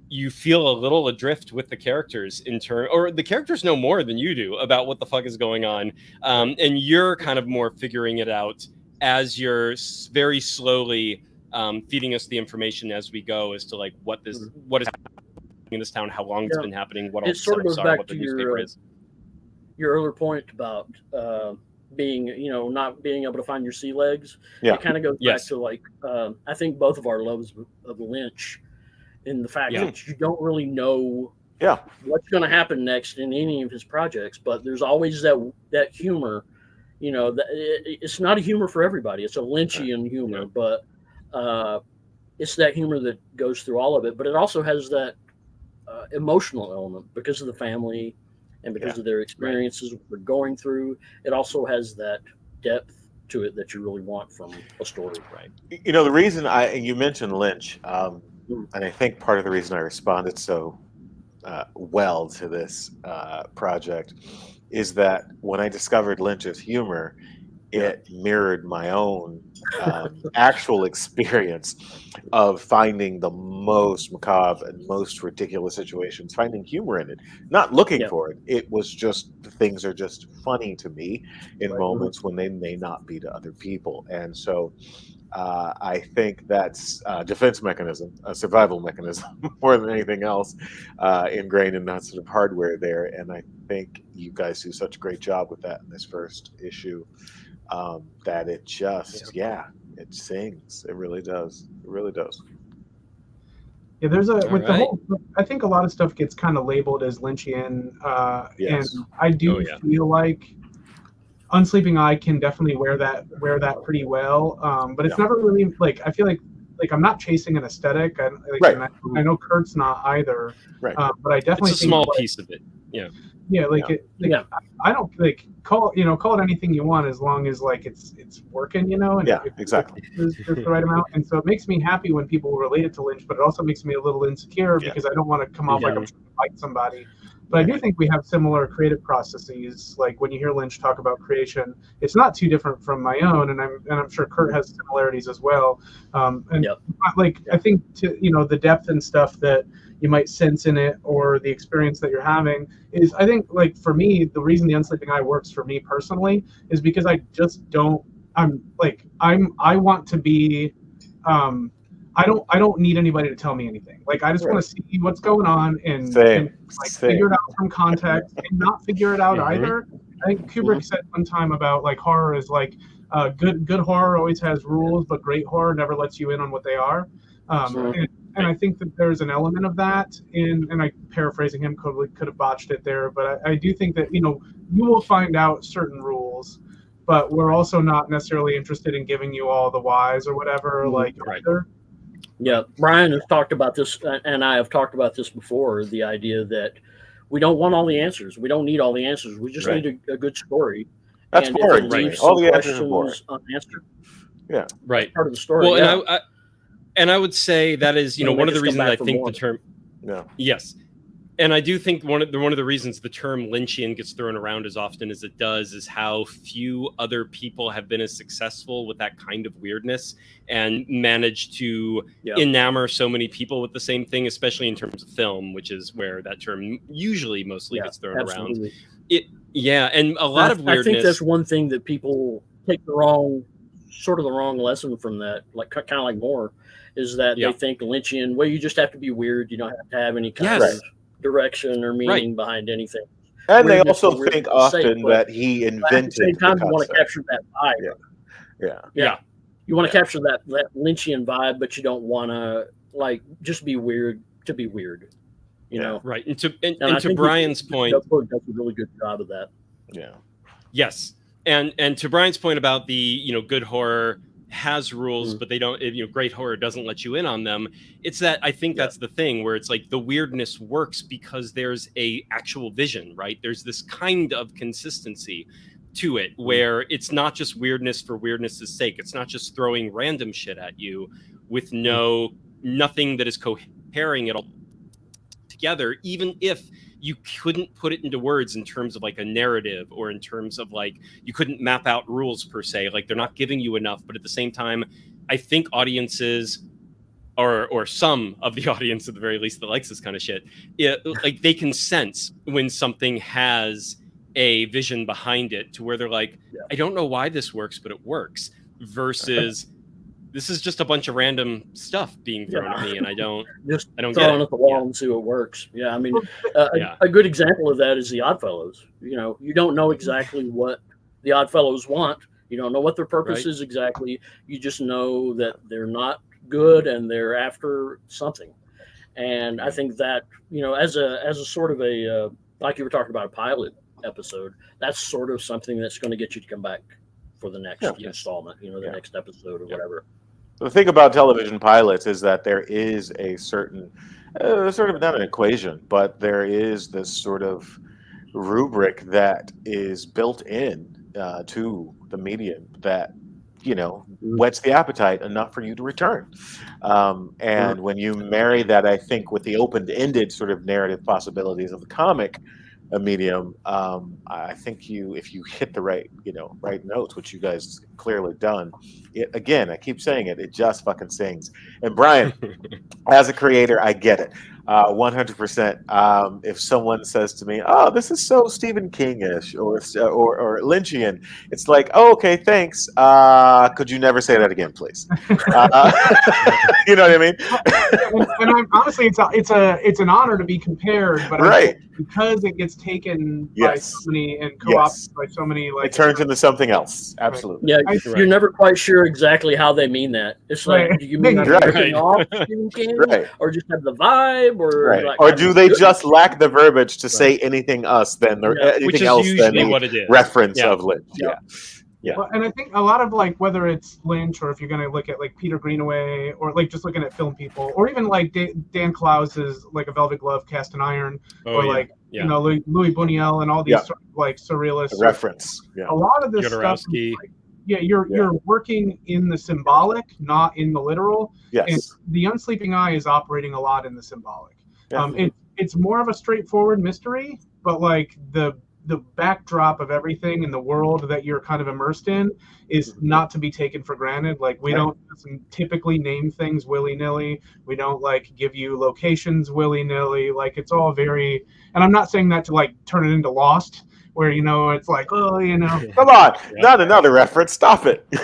Speaker 1: you feel a little adrift with the characters or the characters know more than you do about what the fuck is going on, and you're kind of more figuring it out as you're very slowly feeding us the information as we go as to like what is happening in this town, how long it's been happening, what all the
Speaker 4: sort of goes
Speaker 1: setups are,
Speaker 4: back
Speaker 1: what the
Speaker 4: to
Speaker 1: newspaper is.
Speaker 4: Your earlier point about being, not being able to find your sea legs.
Speaker 2: Yeah.
Speaker 4: It kind of goes
Speaker 1: Yes.
Speaker 4: back to like, I think both of our loves of Lynch, in the fact
Speaker 1: Yeah.
Speaker 4: that you don't really know
Speaker 2: Yeah.
Speaker 4: what's going to happen next in any of his projects, but there's always that humor. It's not a humor for everybody. It's a Lynchian humor, but it's that humor that goes through all of it. But it also has that emotional element because of the family and because of their experiences they're going through. It also has that depth to it that you really want from a story.
Speaker 1: Right.
Speaker 2: The reason you mentioned Lynch, and I think part of the reason I responded so well to this project is that when I discovered Lynch's humor, it mirrored my own actual experience of finding the most macabre and most ridiculous situations, finding humor in it, not looking for it. It was just, things are just funny to me in moments when they may not be to other people. And so I think that's a defense mechanism, a survival mechanism, more than anything else, ingrained in that sort of hardware there. And I think you guys do such a great job with that in this first issue, that it just, it sings. It really does. It really does.
Speaker 3: Yeah, there's
Speaker 1: All
Speaker 3: the
Speaker 1: right.
Speaker 3: whole. I think a lot of stuff gets kind of labeled as Lynchian,
Speaker 2: Yes.
Speaker 3: and I do feel like Unsleeping Eye can definitely wear that pretty well. But it's never really like, I feel like I'm not chasing an aesthetic. And I know Kurt's not either.
Speaker 2: Right.
Speaker 3: But I definitely
Speaker 1: It's a
Speaker 3: think
Speaker 1: small piece of it. Yeah.
Speaker 3: Yeah, I don't call it anything you want as long as like it's working, and
Speaker 2: exactly.
Speaker 3: There's the right amount, and so it makes me happy when people relate it to Lynch, but it also makes me a little insecure because I don't want to come off like I'm trying to fight somebody. But I do think we have similar creative processes. Like when you hear Lynch talk about creation, it's not too different from my own, and I'm sure Kurt has similarities as well. I think the depth and stuff that you might sense in it, or the experience that you're having, is, I think, like, for me, the reason the Unsleeping Eye works for me personally is because I just don't. I want to be. I don't need anybody to tell me anything. Like, I just want to see what's going on and figure it out from context and not figure it out either. I think Kubrick said one time about like horror is like good horror always has rules, but great horror never lets you in on what they are. And I think that there's an element of that, and I paraphrasing him could have botched it there, but I do think that you will find out certain rules, but we're also not necessarily interested in giving you all the whys or whatever. Either.
Speaker 4: Yeah, Brian has talked about this, and I have talked about this before. The idea that we don't want all the answers, we don't need all the answers. We just need a good story.
Speaker 2: That's boring.
Speaker 4: Right.
Speaker 2: All the answers are boring.
Speaker 4: Unanswered.
Speaker 2: Yeah,
Speaker 4: right. Part of the story.
Speaker 1: Well, and I would say that is, one of the reasons I think the term.
Speaker 2: Yeah.
Speaker 1: Yes, and I do think one of the reasons the term Lynchian gets thrown around as often as it does is how few other people have been as successful with that kind of weirdness and managed to enamor so many people with the same thing, especially in terms of film, which is where that term usually mostly gets thrown around. And a lot of weirdness.
Speaker 4: I think that's one thing that people take the wrong lesson from that, like kind of like Moore, is that they think Lynchian, well, you just have to be weird. You don't have to have any kind of direction or meaning behind anything.
Speaker 2: And they also think often that he invented.
Speaker 4: At the same time, you want to capture that vibe.
Speaker 2: Yeah.
Speaker 4: You want to capture that Lynchian vibe, but you don't want to just be weird to be weird.
Speaker 1: Right. And to Brian's point,
Speaker 4: does a really good job of that.
Speaker 2: Yeah.
Speaker 1: Yes. And to Brian's point about the good horror has rules, but they don't. Great horror doesn't let you in on them. It's that I think that's the thing where it's like the weirdness works because there's a actual vision, right? There's this kind of consistency to it where it's not just weirdness for weirdness' sake. It's not just throwing random shit at you with nothing that is cohering it all together, even if you couldn't put it into words in terms of like a narrative or in terms of like you couldn't map out rules per se. Like they're not giving you enough, but at the same time, I think audiences or some of the audience at the very least that likes this kind of shit, like they can sense when something has a vision behind it to where they're like, I don't know why this works, but it works, versus this is just a bunch of random stuff being thrown at me, and I don't
Speaker 4: throw
Speaker 1: get
Speaker 4: it at the wall and see what works. Yeah, I mean, a good example of that is the Oddfellows. You don't know exactly what the Oddfellows want. You don't know what their purpose
Speaker 1: Right.
Speaker 4: is exactly. You just know that they're not good and they're after something. And I think that, you know, as a sort of a like you were talking about, a pilot episode, that's sort of something that's going to get you to come back for the next installment, you know, the next episode or whatever.
Speaker 2: The thing about television pilots is that there is a certain sort of, not an equation, but there is this sort of rubric that is built in to the medium that, you know, whets the appetite enough for you to return. And when you marry that, I think, with the open-ended sort of narrative possibilities of the comic medium, I think if you hit the right notes, which you guys clearly done, again, I keep saying it just fucking sings. And Brian, as a creator, I get it 100%. If someone says to me, "Oh, this is so Stephen King-ish or Lynchian," it's like, "Oh, okay, thanks. Could you never say that again, please?" You know what I mean?
Speaker 3: And honestly, it's an honor to be compared, but
Speaker 2: right.
Speaker 3: because it gets taken by so many and co-opted by so many, like,
Speaker 2: it turns into something else. Absolutely.
Speaker 4: Yeah, you're never quite sure exactly how they mean that. It's like, do you mean that off Stephen King, or just have the vibe, or like,
Speaker 2: or do they just lack the verbiage to say anything else than anything else than the reference of Lynch? Yeah.
Speaker 3: Well, and I think a lot of, like, whether it's Lynch or if you're going to look at like Peter Greenaway or like just looking at film people, or even like Dan Klaus's like A Velvet Glove Cast in Iron, you know, Louis Buñuel and all these sort of like surrealists.
Speaker 2: Reference.
Speaker 3: A lot of this stuff. You're working in the symbolic, not in the literal.
Speaker 2: Yes.
Speaker 3: And the Unsleeping Eye is operating a lot in the symbolic. It's more of a straightforward mystery, but like the backdrop of everything in the world that you're kind of immersed in is not to be taken for granted. Like, we don't typically name things willy-nilly. We don't like give you locations willy-nilly. Like, it's all very, and I'm not saying that to like turn it into Lost, where, you know, it's like, oh, you know,
Speaker 2: come on, not another reference, stop it.
Speaker 3: But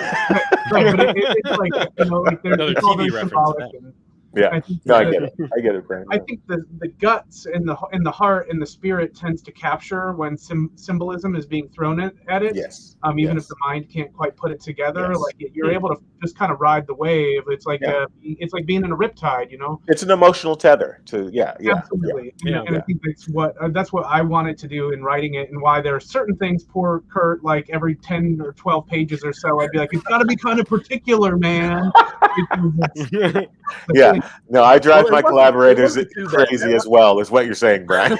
Speaker 3: it's like, you know, like there's all this symbolic.
Speaker 2: I get it, Brandon.
Speaker 3: I think the guts and the heart and the spirit tends to capture when symbolism is being thrown at it.
Speaker 2: Yes.
Speaker 3: Even if the mind can't quite put it together, like you're able to just kind of ride the wave. It's like it's like being in a riptide, you know.
Speaker 2: It's an emotional tether to
Speaker 3: absolutely. And I think that's what I wanted to do in writing it, and why there are certain things. Poor Kurt, like every 10 or 12 pages or so, I'd be like, it's got to be kind of particular, man.
Speaker 2: No, I drive my collaborators crazy as well, is what you're saying, Brian.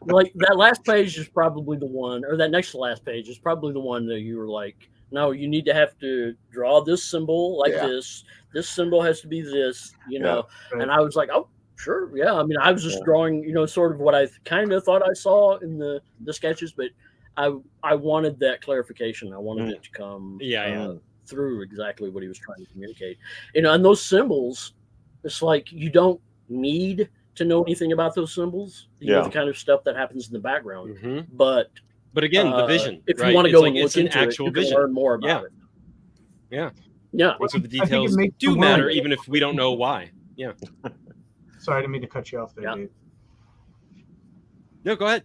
Speaker 4: Like that last page is probably the one, or that next to last page is probably the one that you were like, no, you need to have to draw this symbol like this. This symbol has to be this, you know. And I was like, oh, sure, yeah. I mean, I was just drawing, you know, sort of what I kind of thought I saw in the sketches, but I wanted that clarification. I wanted it to come through exactly what he was trying to communicate. You know, and those symbols, it's like you don't need to know anything about those symbols. You know, the kind of stuff that happens in the background. But
Speaker 1: again, the vision.
Speaker 4: If you want to go and look into it, you can learn more about it.
Speaker 1: Yeah.
Speaker 4: So
Speaker 1: the details do matter, even if we don't know why. Yeah.
Speaker 3: Sorry, I didn't mean to cut you off there, dude.
Speaker 1: No, go ahead.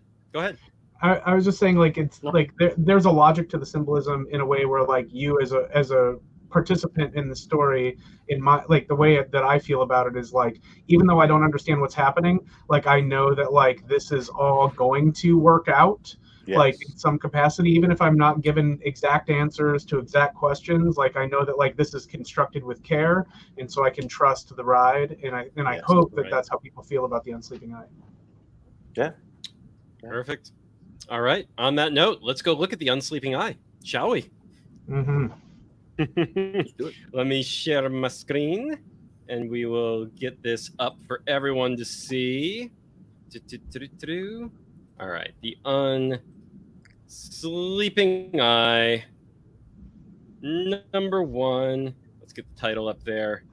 Speaker 3: I was just saying, like, it's like there's a logic to the symbolism in a way where, like, you as a participant in the story, in my, like, the way that I feel about it is, like, even though I don't understand what's happening, like, I know that, like, this is all going to work out, like, in some capacity, even if I'm not given exact answers to exact questions. Like, I know that, like, this is constructed with care, and so I can trust the ride, and I hope that that's how people feel about the Unsleeping Eye.
Speaker 2: Yeah.
Speaker 1: Perfect. All right. On that note, let's go look at the Unsleeping Eye, shall we? Let me share my screen, and we will get this up for everyone to see. All right. The Unsleeping Eye, number 1. Let's get the title up there.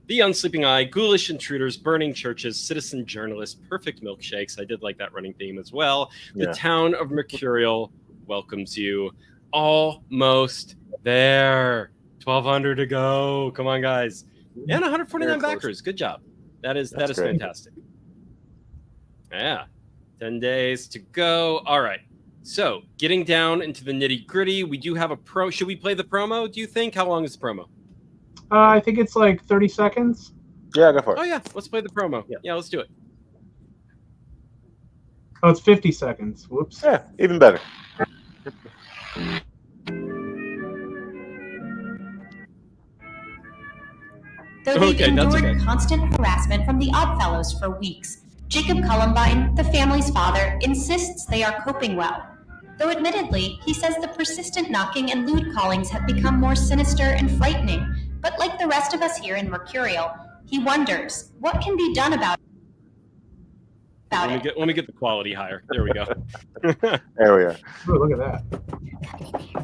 Speaker 1: The Unsleeping Eye, Ghoulish Intruders, Burning Churches, Citizen Journalists, Perfect Milkshakes. I did like that running theme as well. The town of Mercurial welcomes you. Almost there. 1,200 to go. Come on, guys. And 149 backers. Good job. That is fantastic. Yeah. 10 days to go. All right. So, getting down into the nitty gritty, we do have a pro. Should we play the promo? Do you think? How long is the promo?
Speaker 3: I think it's like 30 seconds.
Speaker 2: Yeah, go for it.
Speaker 1: Oh yeah, let's play the promo.
Speaker 4: Yeah.
Speaker 1: Yeah, let's do it.
Speaker 3: Oh, it's 50 seconds. Whoops.
Speaker 2: Yeah, even better.
Speaker 5: Though they've
Speaker 1: Okay, that's
Speaker 5: endured
Speaker 1: okay.
Speaker 5: constant harassment from the Oddfellows for weeks, Jacob Columbine, the family's father, insists they are coping well. Though admittedly, he says the persistent knocking and lewd callings have become more sinister and frightening. But like the rest of us here in Mercurial, he wonders, what can be done about it?
Speaker 1: Let me get the quality higher. There we go.
Speaker 2: There we are.
Speaker 3: Oh, look at that.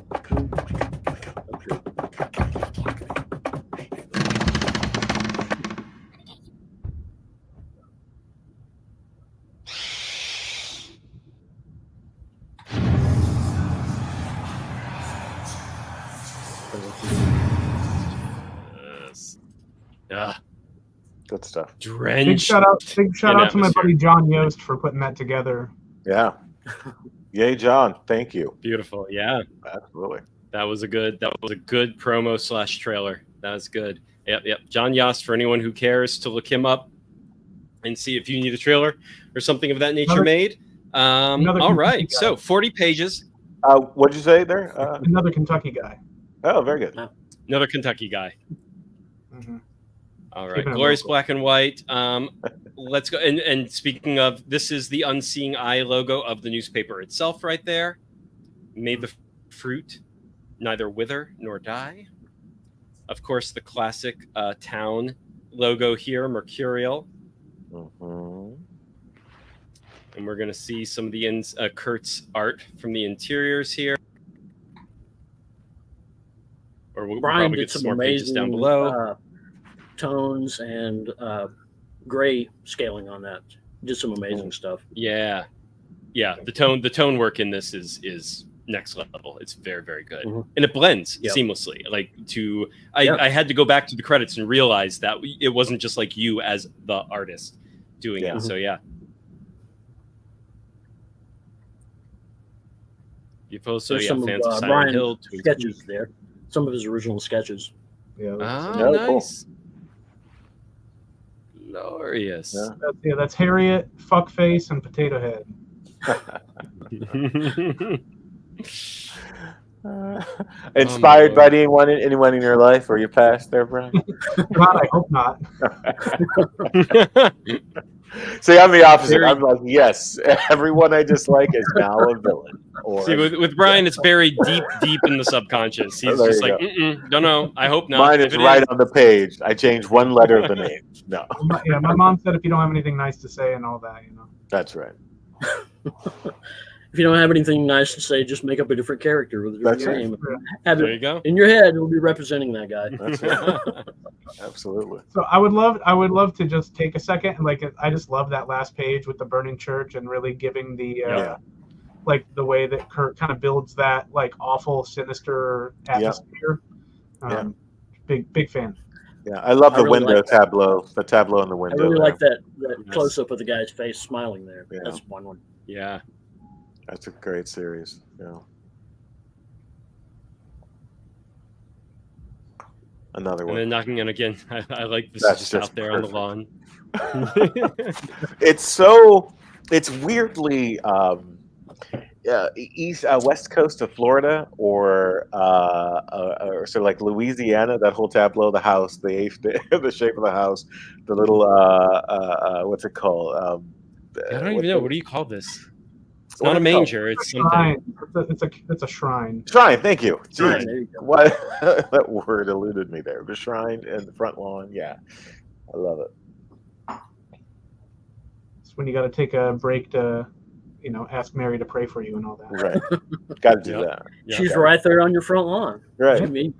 Speaker 1: Yes. Yeah.
Speaker 2: Good stuff.
Speaker 1: Drenched.
Speaker 3: Big shout out to my
Speaker 1: atmosphere.
Speaker 3: buddy John Yost for putting that together.
Speaker 2: Yeah. Yay, John. Thank you.
Speaker 1: Beautiful. Yeah.
Speaker 2: Absolutely.
Speaker 1: That was a good promo / trailer. That was good. Yep. John Yost, for anyone who cares to look him up and see if you need a trailer or something of that nature made. All right.
Speaker 3: guy.
Speaker 1: So 40 pages.
Speaker 2: What'd you say there?
Speaker 3: Another Kentucky guy.
Speaker 2: Oh, very good.
Speaker 1: Another Kentucky guy.
Speaker 3: Mm-hmm.
Speaker 1: All right.
Speaker 3: Keeping it
Speaker 1: Glorious
Speaker 3: local.
Speaker 1: black and white. Let's go. And speaking of, this is the Unseeing Eye logo of the newspaper itself right there. May the fruit neither wither nor die. Of course, the classic town logo here, Mercurial.
Speaker 2: Mm-hmm.
Speaker 1: And we're going to see some of the Kurt's art from the interiors here. Or we'll
Speaker 4: Brian
Speaker 1: probably
Speaker 4: did
Speaker 1: get
Speaker 4: some
Speaker 1: some more pages
Speaker 4: amazing
Speaker 1: down below.
Speaker 4: Tones and gray scaling on that. Did some amazing stuff.
Speaker 1: Yeah. The tone work in this is next level. It's very, very good.
Speaker 4: Mhm.
Speaker 1: And it blends
Speaker 4: Yep.
Speaker 1: seamlessly. I had to go back to the credits and realize that it wasn't just like you as the artist doing
Speaker 2: Yeah.
Speaker 1: it. So yeah. So
Speaker 4: There's
Speaker 1: yeah,
Speaker 4: some
Speaker 1: fans
Speaker 4: of
Speaker 1: of Silent
Speaker 4: Brian's
Speaker 1: Hill to
Speaker 4: sketches there. Some of his original sketches.
Speaker 3: Yeah,
Speaker 1: Oh,
Speaker 2: Yeah, cool.
Speaker 1: nice. Glorious.
Speaker 2: Yeah.
Speaker 3: that's Harriet, Fuckface, and Potato Head.
Speaker 2: Inspired
Speaker 1: Lord.
Speaker 2: by anyone in your life or your past there, Brian?
Speaker 3: God, I hope not.
Speaker 2: See, I'm the opposite.
Speaker 1: Very-
Speaker 2: I'm like, yes, everyone I dislike is now a villain. Or
Speaker 1: See, with Brian, it's buried deep in the subconscious. He's
Speaker 2: There
Speaker 1: just
Speaker 2: you
Speaker 1: like, don't know. I hope not.
Speaker 2: mine
Speaker 1: If
Speaker 2: is
Speaker 1: it
Speaker 2: right on the page. I changed one letter of the name. No,
Speaker 3: My mom said if you don't have anything nice to say and all that,
Speaker 2: that's right.
Speaker 4: If you don't have anything nice to say, just make up a different character with your
Speaker 2: That's right.
Speaker 4: name. Have
Speaker 1: There
Speaker 4: it
Speaker 1: you go.
Speaker 4: in your head. It'll be representing that guy.
Speaker 2: That's right. Absolutely.
Speaker 3: So I would love to just take a second and I just love that last page with the burning church and really giving the
Speaker 2: Yeah.
Speaker 3: like the way that Kurt kind of builds that like awful sinister atmosphere. Big fan.
Speaker 2: Yeah, I love
Speaker 4: I
Speaker 2: the
Speaker 4: really
Speaker 2: window
Speaker 4: like that.
Speaker 2: tableau. The tableau in the
Speaker 4: I
Speaker 2: window.
Speaker 4: really
Speaker 2: there.
Speaker 4: like that
Speaker 1: Yes.
Speaker 4: close up of the guy's face smiling there.
Speaker 2: Yeah.
Speaker 4: That's one.
Speaker 1: Yeah.
Speaker 2: That's a great series. Yeah. Another
Speaker 1: And
Speaker 2: one.
Speaker 1: then knocking on again. I like this
Speaker 2: That's
Speaker 1: just
Speaker 2: just
Speaker 1: out there on the lawn.
Speaker 2: It's weirdly west coast of Florida or sort of like Louisiana. That whole tableau, the house, the shape of the house, the little what's it called?
Speaker 1: I don't even know. What do you call this? It's
Speaker 2: What
Speaker 1: not a
Speaker 2: is it called?
Speaker 1: manger. It's something.
Speaker 3: Shrine. It's a shrine.
Speaker 2: Shrine. Thank you.
Speaker 4: Right,
Speaker 2: Jeez.
Speaker 4: there you go.
Speaker 2: What that word eluded me there. The shrine and the front lawn. Yeah, I love it.
Speaker 3: It's when you got to take a break to, ask Mary to pray for you and all that.
Speaker 2: Right. Got to do
Speaker 1: Yep.
Speaker 2: that.
Speaker 1: Yeah.
Speaker 4: She's right there on your front lawn.
Speaker 2: Right.
Speaker 4: I mean,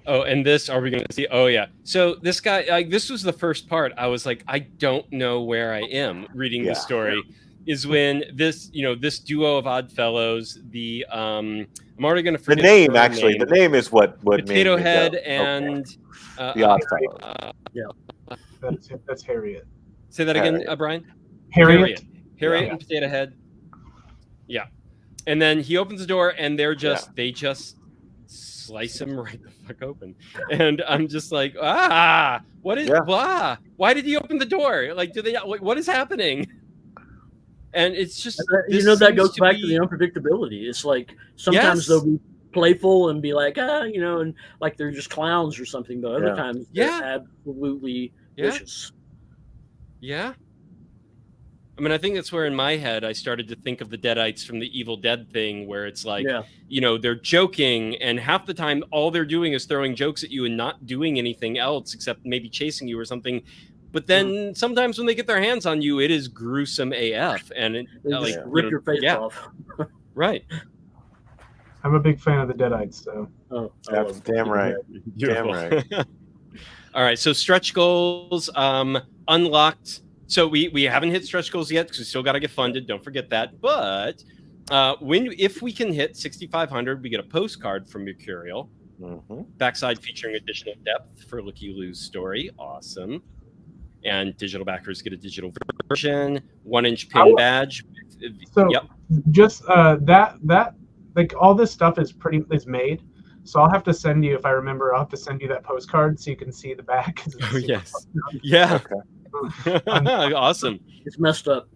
Speaker 1: Oh, and this, are we going to see? Oh, yeah. So this guy, this was the first part. I was like, I don't know where I am reading
Speaker 2: Yeah.
Speaker 1: the story. Is when this, this duo of odd fellows, I'm already going to
Speaker 2: The
Speaker 1: forget
Speaker 2: name
Speaker 1: her
Speaker 2: actually.
Speaker 1: name.
Speaker 2: The name is what
Speaker 1: Potato
Speaker 2: made me go,
Speaker 1: Head
Speaker 2: okay.
Speaker 1: and
Speaker 2: The Oddfellows.
Speaker 3: That's Harriet.
Speaker 1: say that again,
Speaker 2: Harriet.
Speaker 1: Brian.
Speaker 3: Harriet.
Speaker 1: Harriet
Speaker 3: Yeah.
Speaker 1: and Potato Head. Yeah. And then he opens the door, and they just slice him right the fuck open. And I'm just like, what is why did he open the door? Like, what is happening? And it's just
Speaker 4: that goes back to the unpredictability. It's like sometimes they'll be playful and be like, and like they're just clowns or something, but other times they're absolutely vicious.
Speaker 1: Yeah. I mean, I think that's where in my head I started to think of the Deadites from the Evil Dead thing, where it's like, they're joking, and half the time all they're doing is throwing jokes at you and not doing anything else except maybe chasing you or something. But then sometimes when they get their hands on you, it is gruesome AF, and
Speaker 4: they rip your face off.
Speaker 1: Right.
Speaker 3: I'm a big fan of the Deadites, so.
Speaker 2: Oh, that's damn right. Damn right.
Speaker 1: All right, so stretch goals unlocked. So we haven't hit stretch goals yet because we still got to get funded. Don't forget that. But if we can hit 6,500, we get a postcard from Mercurial. Backside featuring additional depth for Looky Lou's story. Awesome. And digital backers get a digital version. 1-inch pin badge.
Speaker 3: So just that like all this stuff is made. So I'll have to send you, if I remember, I'll have to send you that postcard so you can see the back.
Speaker 1: Oh, yes. Yeah.
Speaker 2: Okay.
Speaker 1: Awesome.
Speaker 4: It's messed up.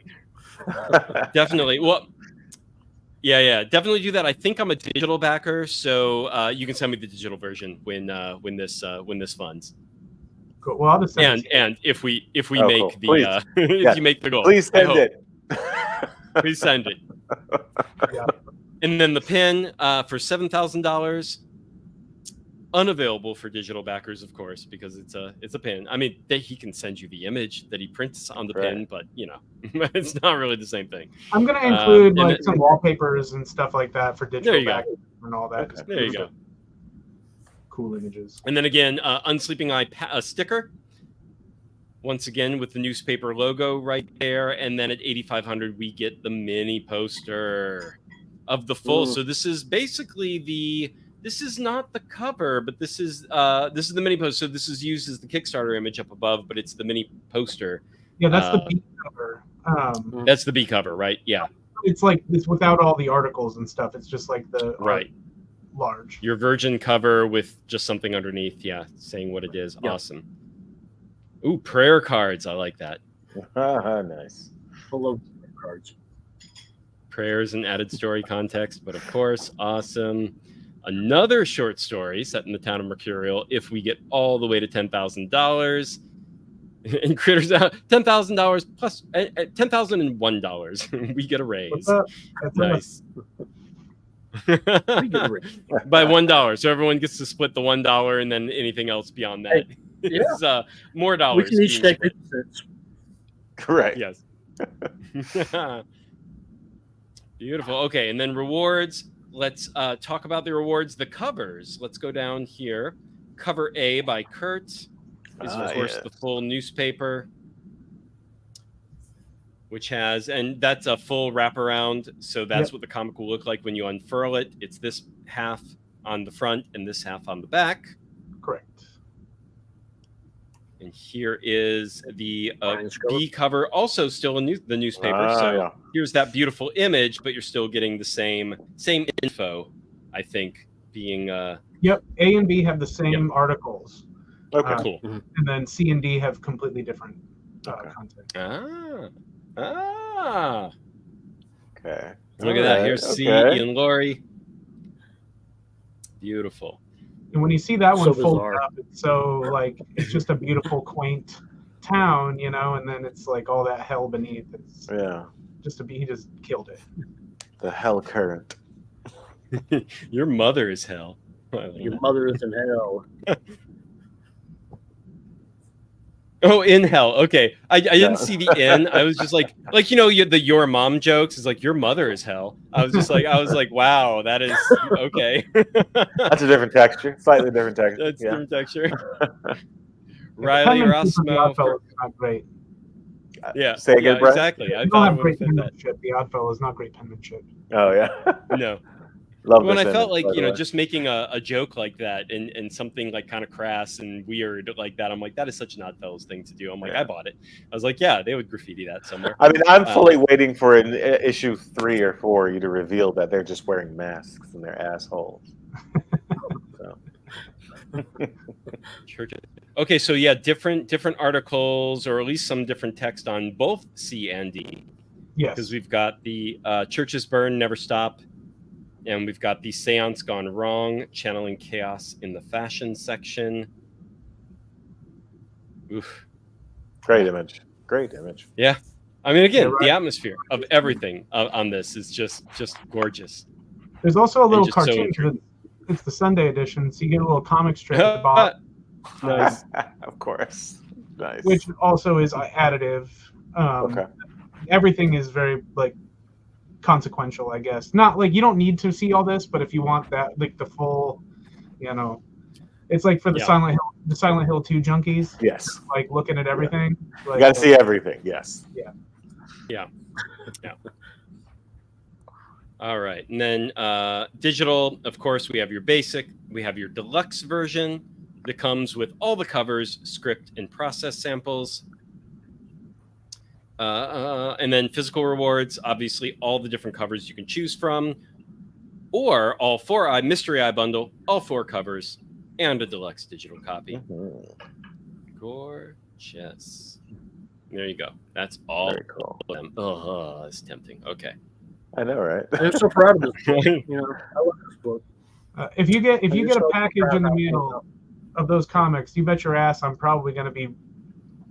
Speaker 1: Definitely. Well, definitely do that. I think I'm a digital backer, so you can send me the digital version when this funds.
Speaker 3: Cool. Well, I'll just send
Speaker 1: and if we make the if you make the goal,
Speaker 2: please send it.
Speaker 1: Please send it. And then the pin for $7,000. Unavailable for digital backers, of course, because it's a pin. I mean, he can send you the image that he prints on the pin, but it's not really the same thing.
Speaker 3: I'm going to include some wallpapers and stuff like that for digital backers and all that.
Speaker 1: Okay. There you go.
Speaker 3: Cool images.
Speaker 1: And then again, Unsleeping Eye sticker. Once again with the newspaper logo right there, and then at 8,500 we get the mini poster of the full. So this is basically this is not the cover, but this is the mini poster. So this is used as the Kickstarter image up above, but it's the mini poster.
Speaker 3: Yeah, that's the B cover.
Speaker 1: That's the B cover, right? Yeah.
Speaker 3: It's without all the articles and stuff. It's just like the large.
Speaker 1: Your virgin cover with just something underneath, saying what it is. Yep. Awesome. Ooh, prayer cards. I like that.
Speaker 2: Nice.
Speaker 4: Full of cards.
Speaker 1: Prayers and added story context, but of course, awesome. Another short story set in the town of Mercurial. If we get all the way to $10,000, and critters $10,000 plus $10,001, we get a raise. Nice. By $1, so everyone gets to split the $1, and then anything else beyond that is more dollars.
Speaker 4: We can each take 50 cents.
Speaker 2: Correct.
Speaker 1: Yes. Beautiful. Okay, and then rewards. Let's talk about the rewards. The covers. Let's go down here. Cover A by Kurt is, of course, the full newspaper, which has, and that's a full wraparound. So that's what the comic will look like when you unfurl it. It's this half on the front and this half on the back.
Speaker 3: Correct.
Speaker 1: And here is the B cover, also still in the newspaper. Here's that beautiful image, but you're still getting the same info, I think, being...
Speaker 3: Yep, A and B have the same articles.
Speaker 1: Okay, cool.
Speaker 3: And then C and D have completely different content.
Speaker 2: Okay.
Speaker 1: Look at that. Here's C and Lori. Beautiful.
Speaker 3: And when you see that one fold up, it's it's just a beautiful, quaint town, and then it's like all that hell beneath. It's he just killed it.
Speaker 2: The hell current.
Speaker 1: Your mother is hell.
Speaker 4: Your mother is in hell.
Speaker 1: Oh, in hell. Okay. I didn't see the in. I was just the your mom jokes is like your mother is hell. I was like, wow, that is okay.
Speaker 2: That's a different texture. Slightly different texture.
Speaker 1: That's a different texture. Riley Rossmo.
Speaker 3: Not great.
Speaker 2: Yeah. Say again, Brett.
Speaker 1: Exactly. I
Speaker 3: don't have great penmanship. The Oddfellow is not great penmanship.
Speaker 2: Oh yeah.
Speaker 1: No.
Speaker 2: Love
Speaker 1: when
Speaker 2: this
Speaker 1: I felt
Speaker 2: image,
Speaker 1: like,
Speaker 2: by the way.
Speaker 1: just making a joke like that and something like kind of crass and weird like that, I'm like, that is such an Oddfellows thing to do. I'm like,
Speaker 2: Yeah.
Speaker 1: I bought it. I was like, yeah, they would graffiti that somewhere.
Speaker 2: I mean, I'm fully waiting for an issue 3 or 4 you to reveal that they're just wearing masks and they're assholes. So.
Speaker 1: Okay, so yeah, different articles, or at least some different text on both C and D.
Speaker 3: Yes.
Speaker 1: Because we've got the Churches Burn, Never Stop, and we've got the Seance Gone Wrong, Channeling Chaos in the Fashion section. Oof.
Speaker 2: Great image. Great image.
Speaker 1: Yeah. I mean, again,
Speaker 3: Yeah, right.
Speaker 1: the atmosphere of everything on this is just gorgeous.
Speaker 3: There's also a little
Speaker 1: just so
Speaker 3: cartoon. It's the Sunday edition, so you get a little comic strip at the bottom,
Speaker 1: Nice.
Speaker 2: Of course. Nice.
Speaker 3: which also is additive.
Speaker 2: Okay.
Speaker 3: Everything is very like consequential, I guess. Not like you don't need to see all this, but if you want that, like the full, it's like for the
Speaker 1: Yeah.
Speaker 3: Silent Hill 2 junkies,
Speaker 2: Yes.
Speaker 3: like looking at everything.
Speaker 2: You
Speaker 3: Like,
Speaker 2: got to see everything. Yes.
Speaker 1: Yeah. All right. And then digital, of course, we have your basic, we have your deluxe version that comes with all the covers, script, and process samples. And then physical rewards, obviously all the different covers you can choose from, or all 4 mystery eye bundle, all 4 covers, and a deluxe digital copy. Gorgeous. There you go. That's all
Speaker 2: Very cool.
Speaker 1: of them. Oh, it's tempting. Okay.
Speaker 2: I know, right?
Speaker 4: I'm so proud of this book. I love this book.
Speaker 3: if you get
Speaker 4: I'm
Speaker 3: a
Speaker 4: so
Speaker 3: package
Speaker 4: proud
Speaker 3: in the
Speaker 4: of
Speaker 3: mail of those comics, you bet your ass I'm probably going to be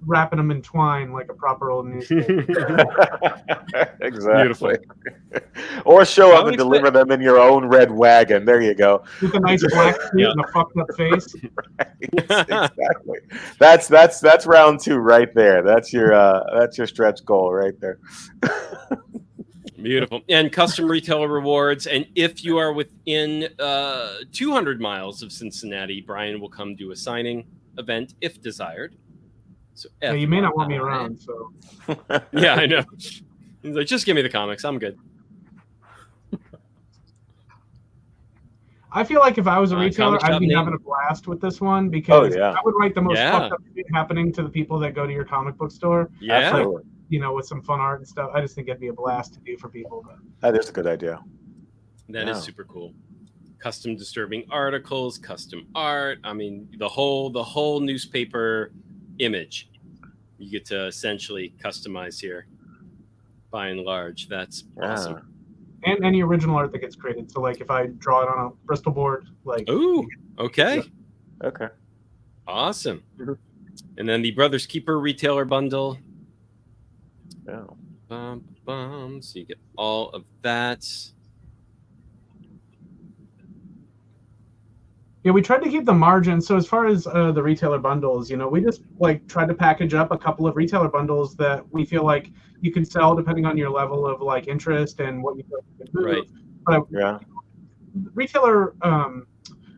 Speaker 3: wrapping them in twine like a proper old newspaper.
Speaker 2: Exactly.
Speaker 1: Beautiful.
Speaker 2: Or show up
Speaker 1: would
Speaker 2: and deliver them in your own red wagon. There you go.
Speaker 3: With a nice black suit and a fucked up face.
Speaker 2: Exactly. That's round 2 right there. That's your stretch goal right there.
Speaker 1: Beautiful. And custom retailer rewards. And if you are within 200 miles of Cincinnati, Brian will come do a signing event if desired. So
Speaker 3: Yeah, you may not want me around, so
Speaker 1: Yeah, I know. He's like, just give me the comics. I'm good.
Speaker 3: I feel like if I was a retailer,
Speaker 1: comic shop
Speaker 3: I'd be
Speaker 1: name?
Speaker 3: having a blast with this one because
Speaker 2: Oh, yeah.
Speaker 3: I would write the most
Speaker 1: Yeah.
Speaker 3: fucked up shit happening to the people that go to your comic book store.
Speaker 1: Yeah.
Speaker 2: Absolutely.
Speaker 3: With some fun art and stuff. I just think it'd be a blast to do for people. But
Speaker 2: That is a good idea.
Speaker 1: That is
Speaker 2: Yeah.
Speaker 1: super cool. Custom disturbing articles, custom art. I mean, the whole newspaper image you get to essentially customize here by and large. That's awesome.
Speaker 3: and any original art that gets created. So like if I draw it on a Bristol board, like
Speaker 1: Ooh, okay.
Speaker 2: Okay.
Speaker 1: Awesome.
Speaker 4: Mhm.
Speaker 1: And then the Brothers Keeper retailer bundle.
Speaker 2: Yeah.
Speaker 1: So you get all of that.
Speaker 3: Yeah, we tried to keep the margin. So as far as the retailer bundles, we just like tried to package up a couple of retailer bundles that we feel like you can sell depending on your level of like interest and what you feel you can move.
Speaker 1: Right.
Speaker 3: But
Speaker 2: Yeah.
Speaker 3: retailer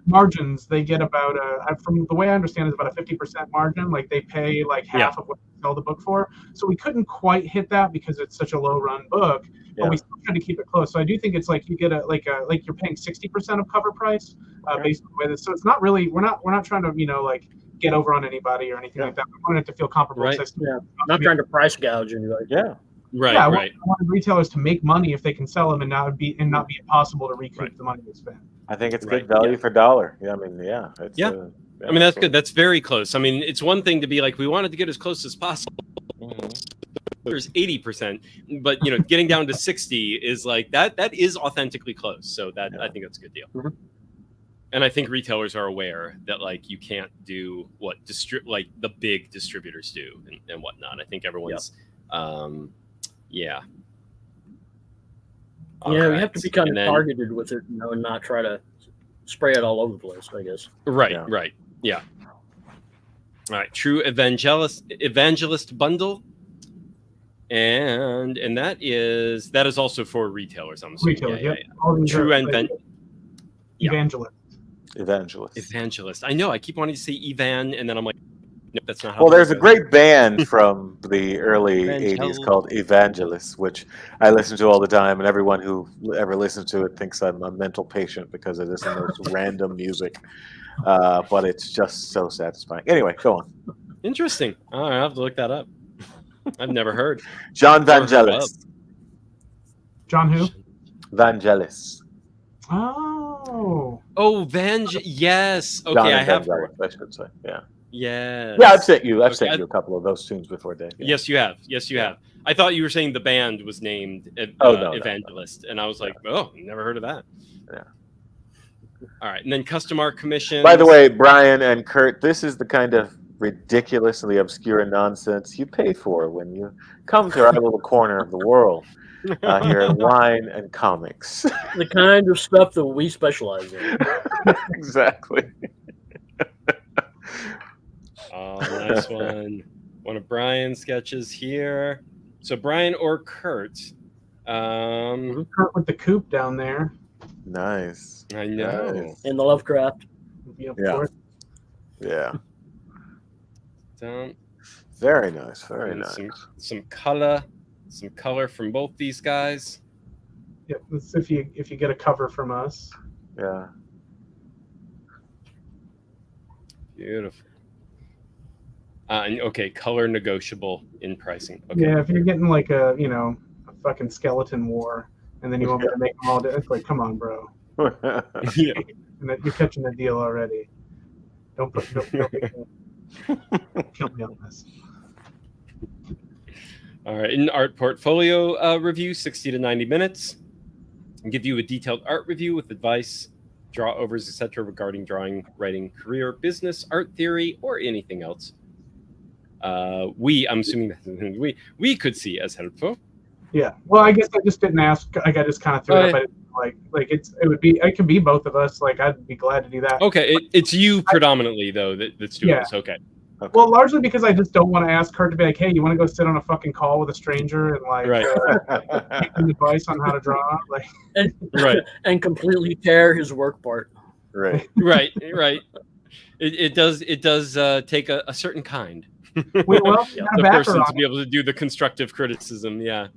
Speaker 3: margins, they get about from the way I understand, is about a 50% margin. Like they pay like half of what they sell the book for. So we couldn't quite hit that because it's such a low run book.
Speaker 2: Yeah.
Speaker 3: But we still tried to keep it close. So I do think it's like you get like you're paying 60% of cover price based on the way this. So it's not really we're not trying to like get over on anybody or anything like that. We wanted it to feel comparable.
Speaker 1: Right.
Speaker 3: So
Speaker 4: Yeah. Not trying to price gouge anybody.
Speaker 2: Yeah.
Speaker 1: Right,
Speaker 3: yeah, I
Speaker 1: right.
Speaker 3: wanted retailers to make money if they can sell them and not be impossible to recoup
Speaker 1: Right.
Speaker 3: the money they spent.
Speaker 2: I think it's
Speaker 1: Right,
Speaker 2: good value
Speaker 1: yeah.
Speaker 2: for dollar. Yeah. I mean, yeah. It's,
Speaker 1: Yeah. I mean, that's good. That's very close. I mean, it's one thing to be like, we wanted to get as close as possible. There's 80%, but getting down to 60 is like that is authentically close. So that I think that's a good deal.
Speaker 4: Mhm.
Speaker 1: And I think retailers are aware that like you can't do what like the big distributors do and whatnot. I think everyone's yeah.
Speaker 4: Yeah, we
Speaker 1: Alright.
Speaker 4: have to be kind of
Speaker 1: And then-
Speaker 4: targeted with it, and not try to spray it all over the place, I guess.
Speaker 1: Right,
Speaker 2: Yeah.
Speaker 1: right. Yeah. All right. True Evangelist bundle. And that is also for retailers, I'm assuming.
Speaker 3: Retailers,
Speaker 1: Yeah,
Speaker 3: yep. All these
Speaker 1: True
Speaker 3: are, like,
Speaker 1: Yeah.
Speaker 3: evangelist.
Speaker 2: Evangelist.
Speaker 1: Evangelist. I know. I keep wanting to say Evan, and then I'm like, Nope, that's not how.
Speaker 2: Well,
Speaker 1: the
Speaker 2: there's a
Speaker 1: word goes.
Speaker 2: great band from the early
Speaker 1: Evangel-
Speaker 2: 80s called Evangelists, which I listen to all the time, and everyone who ever listens to it thinks I'm a mental patient because it is the most random music. But it's just so satisfying. Anyway, go on.
Speaker 1: Interesting. All right, I'll have to look that up. I've never heard.
Speaker 2: John
Speaker 1: Never heard
Speaker 2: Vangelis.
Speaker 3: John who?
Speaker 2: Vangelis.
Speaker 3: Oh.
Speaker 1: Oh, yes. Okay,
Speaker 2: John
Speaker 1: I have
Speaker 2: Vangelis,
Speaker 1: heard.
Speaker 2: I should say. Yeah.
Speaker 1: Yes.
Speaker 2: Yeah, I've sent you
Speaker 1: Okay,
Speaker 2: a couple of those tunes before, Dave. Yeah.
Speaker 1: Yes, you have. Yes, you have. I thought you were saying the band was named
Speaker 2: No.
Speaker 1: Evangelist, and I was like, oh, never heard of that.
Speaker 2: Yeah.
Speaker 1: All right, and then custom art commissions.
Speaker 2: By the way, Brian and Kurt, this is the kind of ridiculously obscure nonsense you pay for when you come to our little corner of the world here at Wine and Comics.
Speaker 4: The kind of stuff that we specialize in.
Speaker 2: Exactly.
Speaker 1: Oh, nice one. One of Brian's sketches here. So Brian or Kurt?
Speaker 3: Kurt with the coop down there.
Speaker 2: Nice.
Speaker 1: I know.
Speaker 2: Nice.
Speaker 4: In the Lovecraft.
Speaker 3: Yeah, of
Speaker 2: Yeah.
Speaker 3: course.
Speaker 2: Yeah.
Speaker 1: Down.
Speaker 2: Very nice. Very
Speaker 1: And
Speaker 2: nice.
Speaker 1: some color from both these guys.
Speaker 3: Yeah, let's see if you get a cover from us.
Speaker 2: Yeah.
Speaker 1: Beautiful. And okay, color negotiable in pricing. Okay.
Speaker 3: Yeah, if you're getting like a fucking skeleton war, and then you want me to make them all, it's like, come on, bro.
Speaker 1: Yeah.
Speaker 3: And that you're catching the deal already. Don't kill me on this.
Speaker 1: All right. In art portfolio review, 60 to 90 minutes. And give you a detailed art review with advice, draw overs, etc. regarding drawing, writing, career, business, art theory, or anything else. I'm assuming that we could see as helpful.
Speaker 3: Yeah. Well, I guess I just didn't ask. Like, I just kind of threw it up. It can be both of us. Like, I'd be glad to do that.
Speaker 1: Okay, it's you predominantly though that's doing this. Okay.
Speaker 3: Well, largely because I just don't want to ask Kurt to be like, hey, you want to go sit on a fucking call with a stranger and like take some advice on how to draw, like,
Speaker 4: and completely tear his work part.
Speaker 2: Right.
Speaker 1: Right. It does take a certain kind.
Speaker 3: The
Speaker 1: person to be able to do the constructive criticism. Yeah.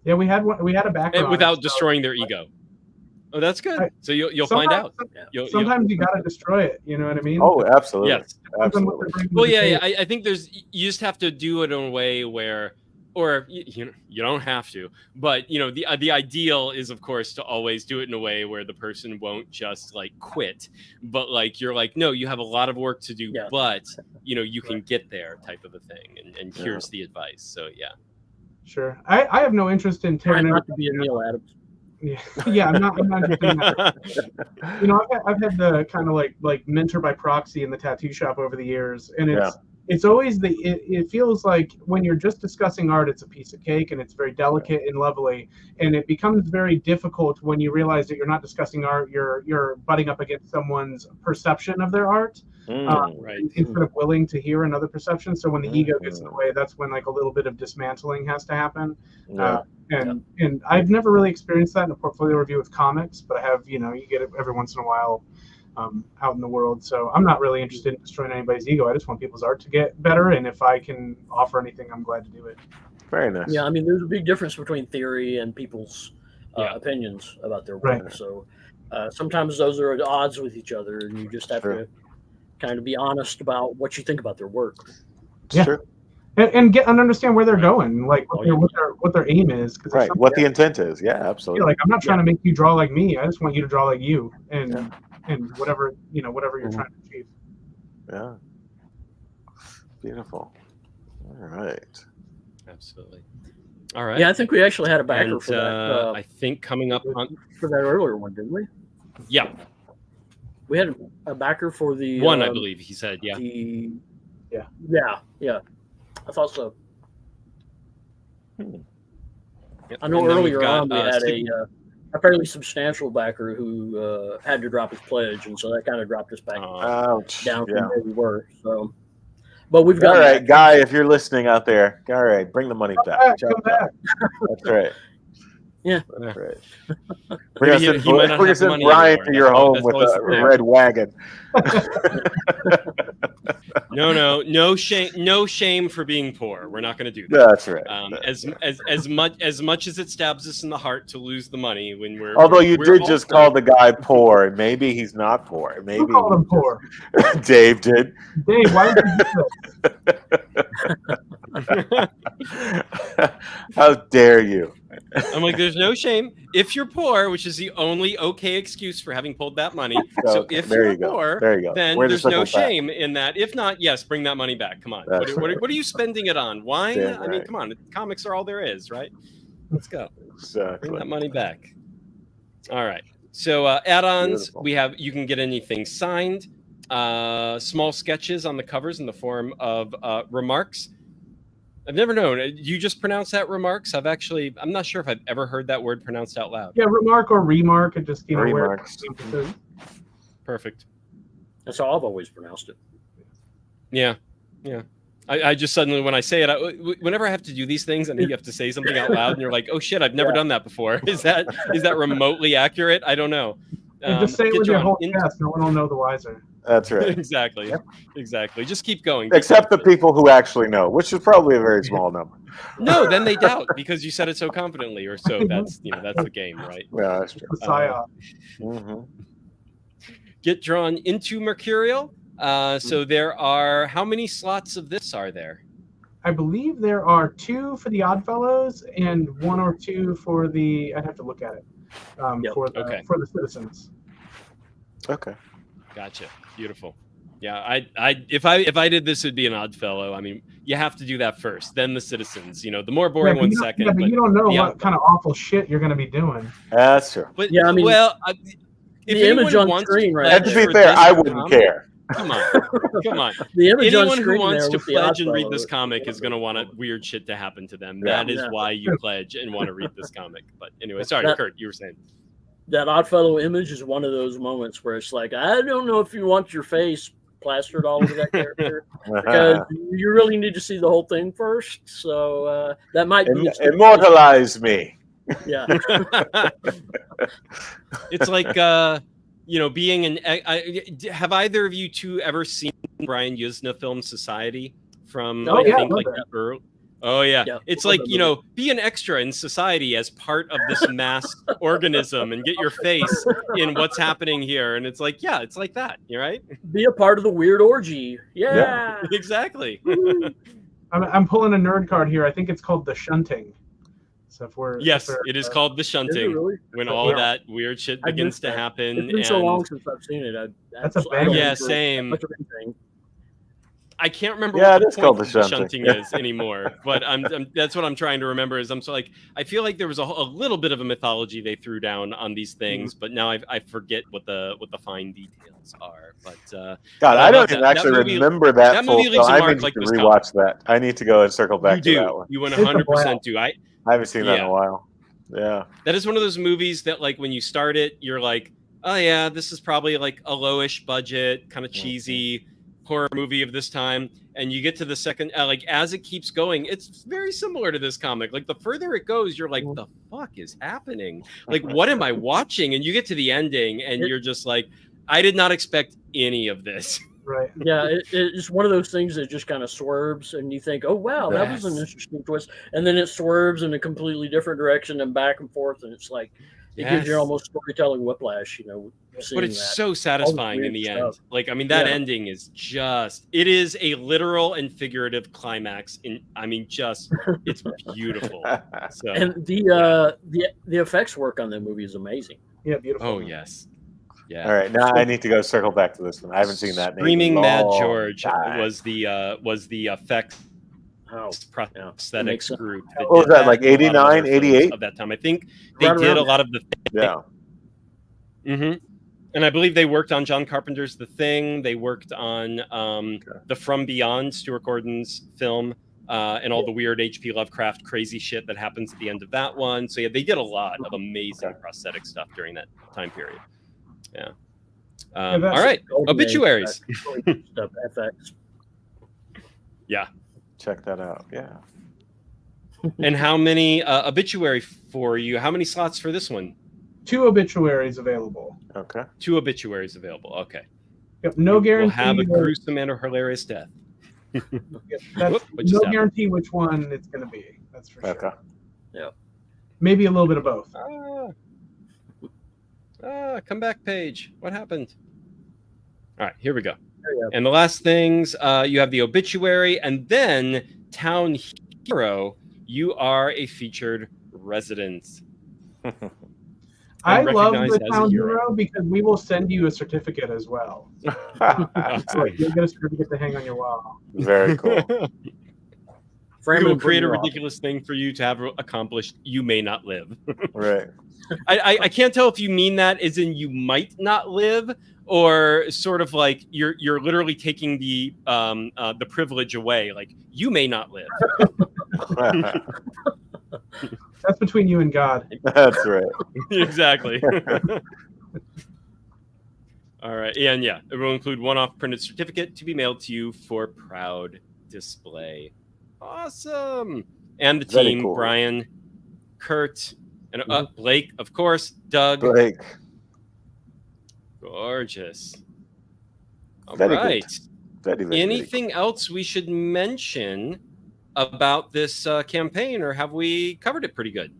Speaker 3: Yeah, we had a backer
Speaker 1: without destroying their ego. Oh, that's good. So you'll find out.
Speaker 3: Sometimes you gotta destroy it. You know what I mean?
Speaker 2: Oh, absolutely.
Speaker 1: Yes.
Speaker 2: Absolutely.
Speaker 1: Well, yeah. I think you just have to do it in a way where, or you don't have to, but the ideal is of course to always do it in a way where the person won't just like quit, but like you're like, no, you have a lot of work to do, but you can get there type of a thing, and here's the advice. So yeah.
Speaker 3: Sure. I have no interest in tearing
Speaker 4: not to be a Neil Adams.
Speaker 3: Yeah, I'm not interested in that. I've had the kind of like mentor by proxy in the tattoo shop over the years, and it's always it feels like when you're just discussing art, it's a piece of cake and it's very delicate and lovely, and it becomes very difficult when you realize that you're not discussing art, you're butting up against someone's perception of their art. Instead of willing to hear another perception. So when the ego gets in the way, that's when like a little bit of dismantling has to happen. And I've never really experienced that in a portfolio review with comics, but I have, you get it every once in a while out in the world. So I'm not really interested in destroying anybody's ego. I just want people's art to get better, and if I can offer anything, I'm glad to do it.
Speaker 2: Very nice.
Speaker 4: Yeah, I mean, there's a big difference between theory and people's opinions about their work. Right. So sometimes those are at odds with each other, and you just have to kind of be honest about what you think about their work.
Speaker 2: Sure.
Speaker 3: And understand where they're going, like what their aim is.
Speaker 2: Right. What the intent is. Yeah, absolutely.
Speaker 3: Like, I'm not trying to make you draw like me. I just want you to draw like you, and whatever you're trying to achieve.
Speaker 2: Yeah. Beautiful. All right.
Speaker 1: Absolutely. All right.
Speaker 4: Yeah, I think we actually had a backer for that.
Speaker 1: I think coming up
Speaker 4: for that earlier one, didn't we?
Speaker 1: Yeah.
Speaker 4: We had a backer for the
Speaker 1: one, I believe he said. Yeah.
Speaker 4: Yeah. I thought so.
Speaker 1: Yep.
Speaker 4: I know earlier on we had a fairly substantial backer who had to drop his pledge, and so that kind of dropped us back down from where we were. So, but we've got
Speaker 2: all right, Guy. If you're listening out there, all right, bring the money back.
Speaker 3: Come back.
Speaker 2: That's right.
Speaker 4: Yeah.
Speaker 2: That's right. We're gonna send Brian to your home with a red wagon.
Speaker 1: No shame for being poor. We're not going to do that.
Speaker 2: That's right.
Speaker 1: As much as it stabs us in the heart to lose the money when we're.
Speaker 2: Although you
Speaker 1: we're
Speaker 2: did just call the guy poor, and maybe he's not poor. Maybe
Speaker 3: Who called him poor?
Speaker 2: Dave did.
Speaker 3: Dave, why did you do this?
Speaker 2: How dare you?
Speaker 1: I'm like, there's no shame if you're poor, which is the only okay excuse for having pulled that money. So
Speaker 2: Okay,
Speaker 1: if
Speaker 2: there
Speaker 1: you're
Speaker 2: you go.
Speaker 1: poor,
Speaker 2: There you go.
Speaker 1: then
Speaker 2: Where's the
Speaker 1: there's no
Speaker 2: circle back?
Speaker 1: shame in that. If not, yes, bring that money back. Come on. What
Speaker 2: That's
Speaker 1: are
Speaker 2: right.
Speaker 1: you spending it on? Wine?
Speaker 2: Damn
Speaker 1: I mean,
Speaker 2: right.
Speaker 1: come on. Comics are all there is, right? Let's go. Bring
Speaker 2: Exactly.
Speaker 1: that money back. All right. So add-ons,
Speaker 2: Beautiful.
Speaker 1: you can get anything signed, small sketches on the covers in the form of remarks. I've never known. You just pronounce that remarks? I'm not sure if I've ever heard that word pronounced out loud.
Speaker 3: Yeah, remark or remark. It just,
Speaker 2: Remarks.
Speaker 3: where
Speaker 1: Perfect.
Speaker 4: That's how I've always pronounced it.
Speaker 1: Yeah. I just suddenly, when I say it, whenever I have to do these things, and then you have to say something out loud, and you're like, "Oh shit, I've never done that before." Is that remotely accurate? I don't know.
Speaker 3: And just say it
Speaker 1: get
Speaker 3: with your
Speaker 1: John
Speaker 3: whole
Speaker 1: into-
Speaker 3: chest. No one will know the wiser.
Speaker 2: That's right.
Speaker 1: Exactly. Just keep going.
Speaker 2: Except the people who actually know, which is probably a very small number.
Speaker 1: No, then they doubt because you said it so confidently, or so. That's the game, right?
Speaker 2: Yeah, that's true.
Speaker 3: The psyop.
Speaker 2: Mm-hmm.
Speaker 1: Get drawn into Mercurial. So there are, how many slots of this are there?
Speaker 3: I believe there are 2 for the Oddfellows and 1 or 2 for the. I'd have to look at it.
Speaker 4: Yep.
Speaker 3: For the citizens.
Speaker 2: Okay.
Speaker 1: Gotcha. Beautiful. Yeah, if I did this, it'd be an odd fellow. I mean, you have to do that first, then the citizens. The more boring one second.
Speaker 3: Yeah, but you don't know
Speaker 1: the
Speaker 3: what kind of awful shit you're going to be doing.
Speaker 2: That's true.
Speaker 1: But
Speaker 4: Yeah, I mean,
Speaker 1: if
Speaker 4: the image
Speaker 1: anyone
Speaker 4: on
Speaker 1: wants
Speaker 4: screen,
Speaker 1: to
Speaker 4: right?
Speaker 2: And
Speaker 1: pledge
Speaker 2: to be
Speaker 1: for
Speaker 2: fair,
Speaker 1: this
Speaker 2: I wouldn't
Speaker 1: comic-
Speaker 2: care.
Speaker 1: Come on.
Speaker 4: The image on
Speaker 1: Anyone who
Speaker 4: screen
Speaker 1: wants
Speaker 4: there
Speaker 1: to
Speaker 4: with the
Speaker 1: pledge and read
Speaker 4: Oddfellow
Speaker 1: this
Speaker 4: is-
Speaker 1: comic is going to want weird shit to happen to them.
Speaker 2: Yeah.
Speaker 1: That is
Speaker 4: Yeah.
Speaker 1: why you pledge and want to read this comic. But anyway, sorry,
Speaker 4: That-
Speaker 1: Kurt, you were saying.
Speaker 4: That Oddfellow image is one of those moments where it's like, I don't know if you want your face plastered all over that character because you really need to see the whole thing first. So that might be
Speaker 2: Immortalize me.
Speaker 4: Yeah.
Speaker 1: It's like being have either of you two ever seen Brian Yuzna film Society from
Speaker 3: Oh,
Speaker 1: I
Speaker 3: yeah,
Speaker 1: think
Speaker 3: love
Speaker 1: like
Speaker 3: that.
Speaker 1: the early. Oh yeah,
Speaker 4: Yeah,
Speaker 1: it's
Speaker 4: love
Speaker 1: like
Speaker 4: that
Speaker 1: be an extra in society as part of this mass organism and get your face in what's happening here, and it's like it's like that. You're right.
Speaker 4: Be a part of the weird orgy. Yeah.
Speaker 1: Exactly.
Speaker 3: I'm pulling a nerd card here. I think it's called the shunting. So if we're
Speaker 1: Yes, it is called the
Speaker 4: Is it
Speaker 1: shunting
Speaker 4: really?
Speaker 1: when
Speaker 3: So,
Speaker 1: all
Speaker 3: yeah.
Speaker 1: that weird shit
Speaker 4: I
Speaker 1: begins
Speaker 4: missed
Speaker 1: to
Speaker 4: that.
Speaker 1: happen.
Speaker 4: It's been
Speaker 1: and
Speaker 4: so long since I've seen it.
Speaker 3: That's a
Speaker 4: I don't
Speaker 3: banger.
Speaker 1: yeah,
Speaker 4: remember
Speaker 1: same.
Speaker 4: much of anything.
Speaker 1: I can't remember
Speaker 2: Yeah,
Speaker 1: what
Speaker 2: it is
Speaker 1: the
Speaker 2: called
Speaker 1: point
Speaker 2: the
Speaker 1: of
Speaker 2: shunting.
Speaker 1: is anymore, but that's what I'm trying to remember. Is I'm so like I feel like there was a little bit of a mythology they threw down on these things, but now I forget what the fine details are. But
Speaker 2: God,
Speaker 1: I
Speaker 2: I
Speaker 1: love
Speaker 2: don't even
Speaker 1: that
Speaker 2: actually
Speaker 1: movie-
Speaker 2: remember that
Speaker 1: that
Speaker 2: full
Speaker 1: movie leaves
Speaker 2: film.
Speaker 1: a
Speaker 2: I
Speaker 1: mark
Speaker 2: need
Speaker 1: like
Speaker 2: to
Speaker 1: this
Speaker 2: rewatch that. I need to go and circle back to that one.
Speaker 1: you 100% do.
Speaker 2: I haven't seen that in
Speaker 1: Yeah.
Speaker 2: a while. Yeah.
Speaker 1: That is one of those movies that like when you start it, you're like, oh yeah, this is probably like a lowish budget, kind of cheesy horror movie of this time. And you get to the second, like as it keeps going, it's very similar to this comic. Like the further it goes, you're like, the fuck is happening? Like, what am I watching? And you get to the ending, and you're just like, I did not expect any of this.
Speaker 3: Right.
Speaker 4: Yeah, it's one of those things that just kind of swerves, and you think, "Oh wow, that was an
Speaker 1: Yes.
Speaker 4: interesting twist," and then it swerves in a completely different direction and back and forth, and it's like it gives you
Speaker 1: Yes.
Speaker 4: almost storytelling whiplash, seeing
Speaker 1: But it's
Speaker 4: that.
Speaker 1: so satisfying in
Speaker 4: weird
Speaker 1: the
Speaker 4: stuff.
Speaker 1: end. Like, I mean, that
Speaker 4: Yeah.
Speaker 1: ending is it is a literal and figurative climax. It's beautiful. So,
Speaker 4: And the effects work on that movie is amazing.
Speaker 3: Yeah, beautiful.
Speaker 1: oh yes. Yeah.
Speaker 2: All right, now I need to go circle back to this one. I haven't seen that. in a
Speaker 1: Screaming Mad
Speaker 2: long
Speaker 1: George
Speaker 2: time.
Speaker 1: was the effects
Speaker 4: Oh,
Speaker 1: prosthetics
Speaker 4: makes sense.
Speaker 1: group.
Speaker 2: What was
Speaker 1: did
Speaker 2: that, like
Speaker 1: in a lot of
Speaker 2: 89,
Speaker 1: other films
Speaker 2: 88?
Speaker 1: of that time? I think they
Speaker 4: Right
Speaker 1: did
Speaker 4: around
Speaker 1: a lot of the.
Speaker 2: Yeah.
Speaker 1: And I believe they worked on John Carpenter's The Thing. They worked on the From Beyond, Stuart Gordon's film, and all the weird H.P. Lovecraft crazy shit that happens at the end of that one. So yeah, they did a lot of amazing prosthetic stuff during that time period. Yeah. All right, obituaries.
Speaker 4: Stuff, FX.
Speaker 1: Yeah.
Speaker 2: Check that out. Yeah.
Speaker 1: And how many obituary for you? How many slots for this one?
Speaker 3: 2 obituaries available.
Speaker 2: Okay.
Speaker 1: 2 obituaries available. Okay.
Speaker 3: Yep, no
Speaker 1: We'll
Speaker 3: guarantee.
Speaker 1: have a
Speaker 3: that-
Speaker 1: gruesome and a hilarious death.
Speaker 3: That's
Speaker 1: Whoop, what just
Speaker 3: no
Speaker 1: happened?
Speaker 3: guarantee which one it's going to be. That's for
Speaker 2: Okay.
Speaker 3: sure.
Speaker 4: Yeah.
Speaker 3: Maybe a little bit of both.
Speaker 1: Come back page. What happened? All right, here we go.
Speaker 4: There you go.
Speaker 1: And the last things, you have the obituary, and then Town Hero. You are a featured resident.
Speaker 3: I love
Speaker 1: recognized
Speaker 3: the
Speaker 1: as a
Speaker 3: Town
Speaker 1: hero.
Speaker 3: Hero because we will send you a certificate as well. So you'll get a certificate to hang on your wall.
Speaker 2: Very cool.
Speaker 1: We will create a ridiculous thing for you to have accomplished. You may not live.
Speaker 2: Right.
Speaker 1: I can't tell if you mean that as in you might not live, or sort of like you're literally taking the privilege away. Like you may not live.
Speaker 3: That's between you and God.
Speaker 2: That's right.
Speaker 1: Exactly. All right, and yeah, it will include one-off printed certificate to be mailed to you for proud display. Awesome. And the
Speaker 2: Very
Speaker 1: team:
Speaker 2: cool.
Speaker 1: Brian, Kurt, and Blake, of course. Doug.
Speaker 2: Blake.
Speaker 1: Gorgeous. All
Speaker 2: Very
Speaker 1: right.
Speaker 2: good. Very, very,
Speaker 1: Anything else we should mention about this campaign, or have we covered it pretty good?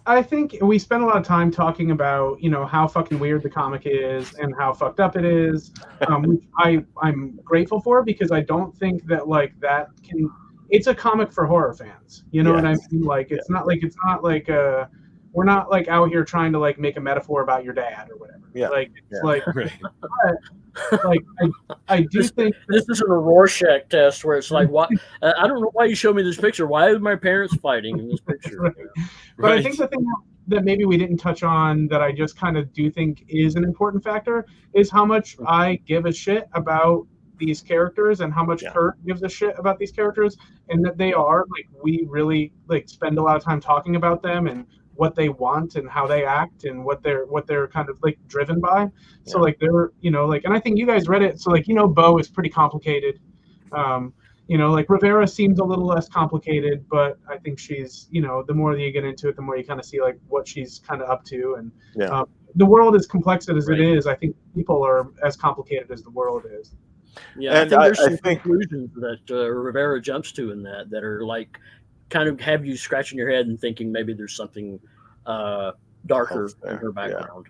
Speaker 3: I think we spent a lot of time talking about, how fucking weird the comic is and how fucked up it is. Which I'm grateful for, because I don't think that it's a comic for horror fans. You know what I mean? Like it's not like we're not like out here trying to like make a metaphor about your dad or whatever.
Speaker 2: Yeah.
Speaker 3: Like it's
Speaker 1: Right.
Speaker 3: but, like I do think
Speaker 4: This isn't a Rorschach test where it's like, what? I don't know why you showed me this picture. Why are my parents fighting in this picture?
Speaker 3: Right. But I think the thing that maybe we didn't touch on that I just kind of do think is an important factor is how much I give a shit about these characters and how much Kurt gives a shit about these characters, and that they are like, we really like spend a lot of time talking about them and what they want and how they act and what they're kind of like driven by. So like they're, and I think you guys read it. So like, Bo is pretty complicated. Like Rivera seems a little less complicated, but I think she's, the more that you get into it, the more you kind of see like what she's kind of up to. And the world is complex as it is. I think people are as complicated as the world is.
Speaker 4: Yeah,
Speaker 2: And
Speaker 4: I think there's some
Speaker 2: I think
Speaker 4: conclusions that Rivera jumps to in that are like kind of have you scratching your head and thinking maybe there's something darker in her background.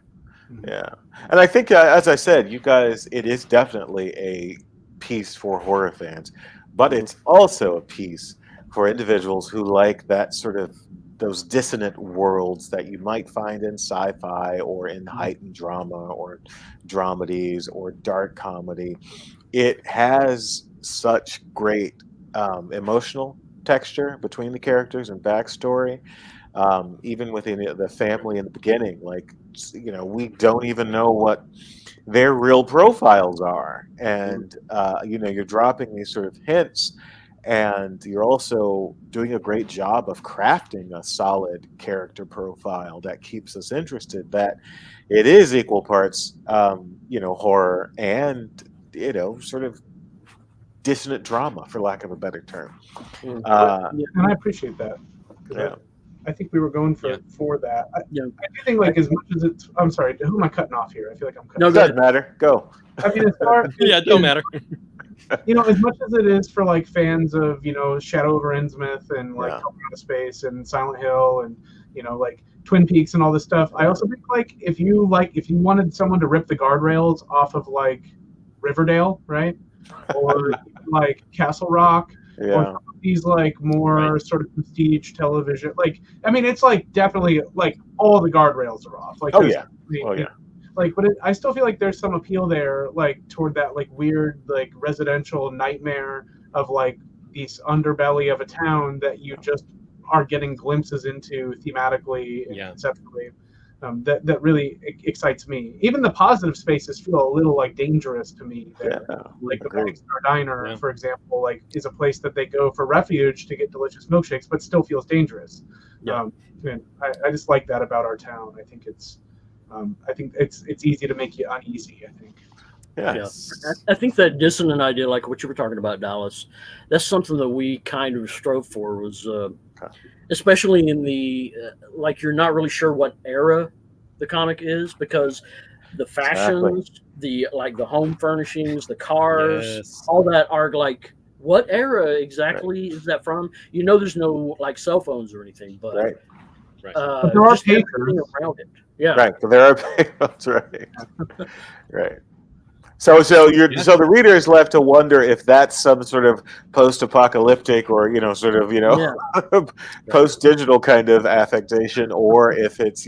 Speaker 2: Yeah. And I think, as I said, you guys, it is definitely a piece for horror fans, but it's also a piece for individuals who like that sort of those dissonant worlds that you might find in sci-fi or in heightened drama or dramedies or dark comedy. It has such great emotional texture between the characters and backstory, even within the family in the beginning. Like, we don't even know what their real profiles are, and you're dropping these sort of hints, and you're also doing a great job of crafting a solid character profile that keeps us interested, that it is equal parts horror and sort of dissonant drama, for lack of a better term.
Speaker 3: And I appreciate that.
Speaker 2: Yeah.
Speaker 3: I think we were going for that. I do think, like, as much as it's... I'm sorry, who am I cutting off here? I feel like I'm cutting
Speaker 4: No,
Speaker 3: off.
Speaker 2: It doesn't matter. Go.
Speaker 3: I mean, as far
Speaker 1: It don't matter.
Speaker 3: As much as it is for, like, fans of, Shadow over Innsmouth and, like, Coming Out of Space and Silent Hill and, like, Twin Peaks and all this stuff, I also think, like, if you wanted someone to rip the guardrails off of, like, Riverdale, right? Or, like, Castle Rock, or these like more sort of prestige television, like, I mean, it's like definitely like all the guardrails are off. Like, like, but I still feel like there's some appeal there, like toward that like weird like residential nightmare of like this underbelly of a town that you just are getting glimpses into thematically and conceptually. That really excites me. Even the positive spaces feel a little like dangerous to me. Like the Morning Star Diner, for example, like is a place that they go for refuge to get delicious milkshakes, but still feels dangerous. And I just like that about our town. I think it's easy to make you uneasy. I think.
Speaker 4: I think that dissonant idea, like what you were talking about, Dallas, that's something that we kind of strove for. Was especially in the like, you're not really sure what era the comic is, because the fashions, the home furnishings, the cars,
Speaker 1: Yes.
Speaker 4: all that are like, what era exactly is that from? You know, there's no like cell phones or anything, but
Speaker 2: Right.
Speaker 3: But there are
Speaker 4: just everything
Speaker 3: papers.
Speaker 4: around it. Yeah.
Speaker 2: Right. So there are papers, right. Right. So the reader is left to wonder if that's some sort of post-apocalyptic or post-digital kind of affectation, or if it's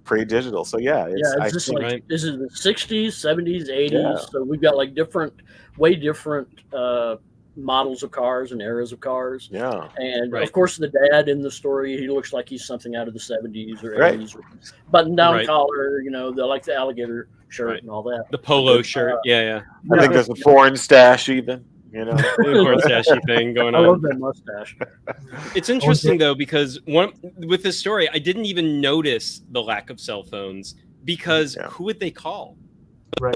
Speaker 2: pre-digital. So
Speaker 4: It's just like this is the 60s, 70s, 80s. So we've got like way different models of cars and eras of cars.
Speaker 2: Yeah.
Speaker 4: And of course, the dad in the story, he looks like he's something out of the 70s or 80s, button-down collar, the alligator shirt and all that.
Speaker 1: The polo shirt.
Speaker 2: I think there's a foreign stash even.
Speaker 1: Foreign stashy thing going on.
Speaker 4: I love that mustache.
Speaker 1: It's interesting though, because with this story, I didn't even notice the lack of cell phones because who would they call?
Speaker 3: Right.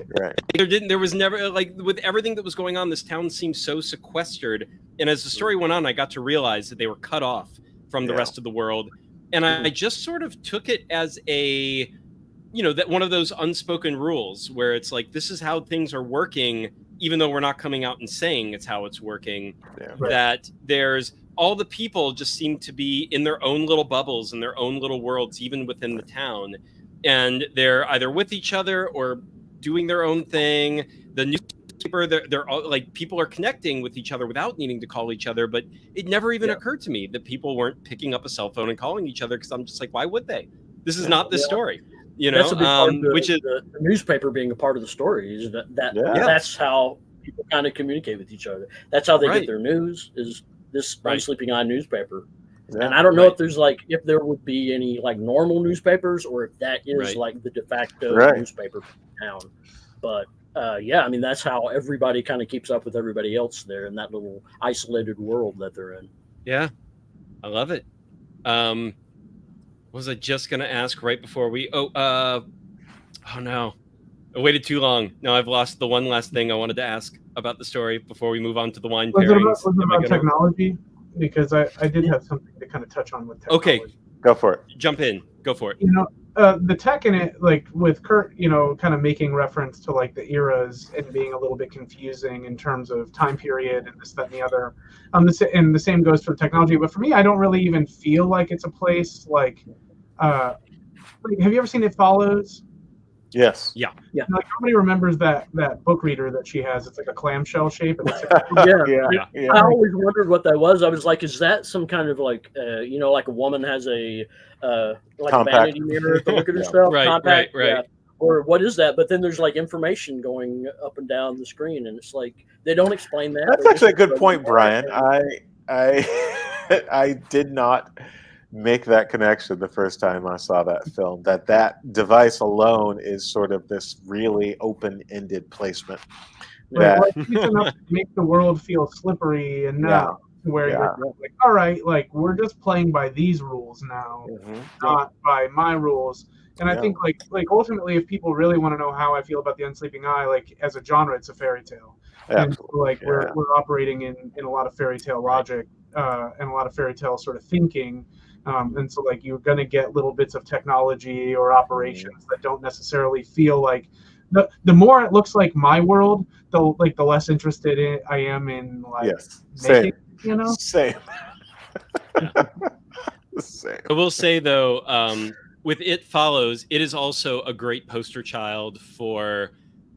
Speaker 1: There was never, like, with everything that was going on, this town seemed so sequestered. And as the story went on, I got to realize that they were cut off from the rest of the world. And I just sort of took it as that one of those unspoken rules where it's like, this is how things are working, even though we're not coming out and saying it's how it's working, that there's all the people just seem to be in their own little bubbles, in their own little worlds, even within the town. And they're either with each other or doing their own thing. The newspaper, they're all, like, people are connecting with each other without needing to call each other. But it never even occurred to me that people weren't picking up a cell phone and calling each other, because I'm just like, why would they? This is not this story.
Speaker 4: That's a big part of the newspaper being a part of the story, is that's how people kind of communicate with each other. That's how they get their news, is this Unsleeping Eye newspaper. And I don't know if there would be any like normal newspapers, or if that is like the de facto newspaper in town. But that's how everybody kind of keeps up with everybody else there in that little isolated world that they're in.
Speaker 1: Yeah, I love it. Was I just gonna ask right before we? Oh no, I waited too long. Now I've lost the one last thing I wanted to ask about the story before we move on to the wine pairings.
Speaker 3: Was it about technology? Because I did have something to kind of touch on with technology.
Speaker 1: Okay,
Speaker 2: go for it.
Speaker 1: Jump in. Go for it.
Speaker 3: The tech in it, like with Kurt, kind of making reference to like the eras and being a little bit confusing in terms of time period and this, that, and the other. And the same goes for technology. But for me, I don't really even feel like it's a place like. Have you ever seen It Follows?
Speaker 2: Yes.
Speaker 1: Yeah.
Speaker 3: Like, nobody remembers that book reader that she has. It's like a clamshell shape. And it's
Speaker 4: I always wondered what that was. I was like, is that some kind of like, like a woman has a like a vanity mirror to look at herself?
Speaker 1: Right.
Speaker 4: Yeah. Or what is that? But then there's like information going up and down the screen, and it's like they don't explain that.
Speaker 2: That's actually a good point, Brian. I did not make that connection the first time I saw that film, that device alone is sort of this really open-ended placement.
Speaker 3: It's enough to make the world feel slippery and where you're like, all right, like we're just playing by these rules now, not by my rules. And I think like ultimately, if people really want to know how I feel about the Unsleeping Eye, like as a genre, it's a fairy tale. And so, like we're operating in a lot of fairy tale logic and a lot of fairy tale sort of thinking. And so like you're going to get little bits of technology or operations that don't necessarily feel like the more it looks like my world, the less interested I am in like
Speaker 2: same.
Speaker 3: Same.
Speaker 2: Same.
Speaker 1: I will say though, with It Follows, it is also a great poster child for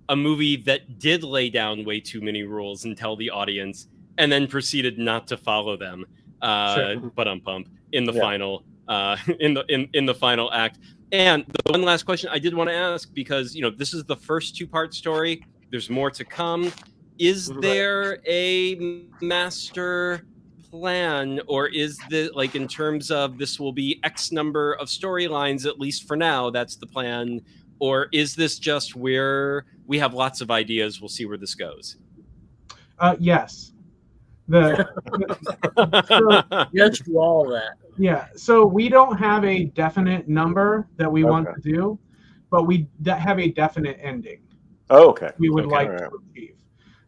Speaker 1: a movie that did lay down way too many rules and tell the audience, and then proceeded not to follow them. In the final in the final act. And the one last question I did want to ask, because this is the first two-part story, there's more to come. Is there a master plan, or is the in terms of this will be X number of storylines, at least for now, that's the plan, or is this just where we have lots of ideas, we'll see where this goes?
Speaker 3: Yes.
Speaker 4: Yes to all that.
Speaker 3: Yeah, so we don't have a definite number that we want to do, but we have a definite ending.
Speaker 2: Oh, okay.
Speaker 3: We would like to achieve.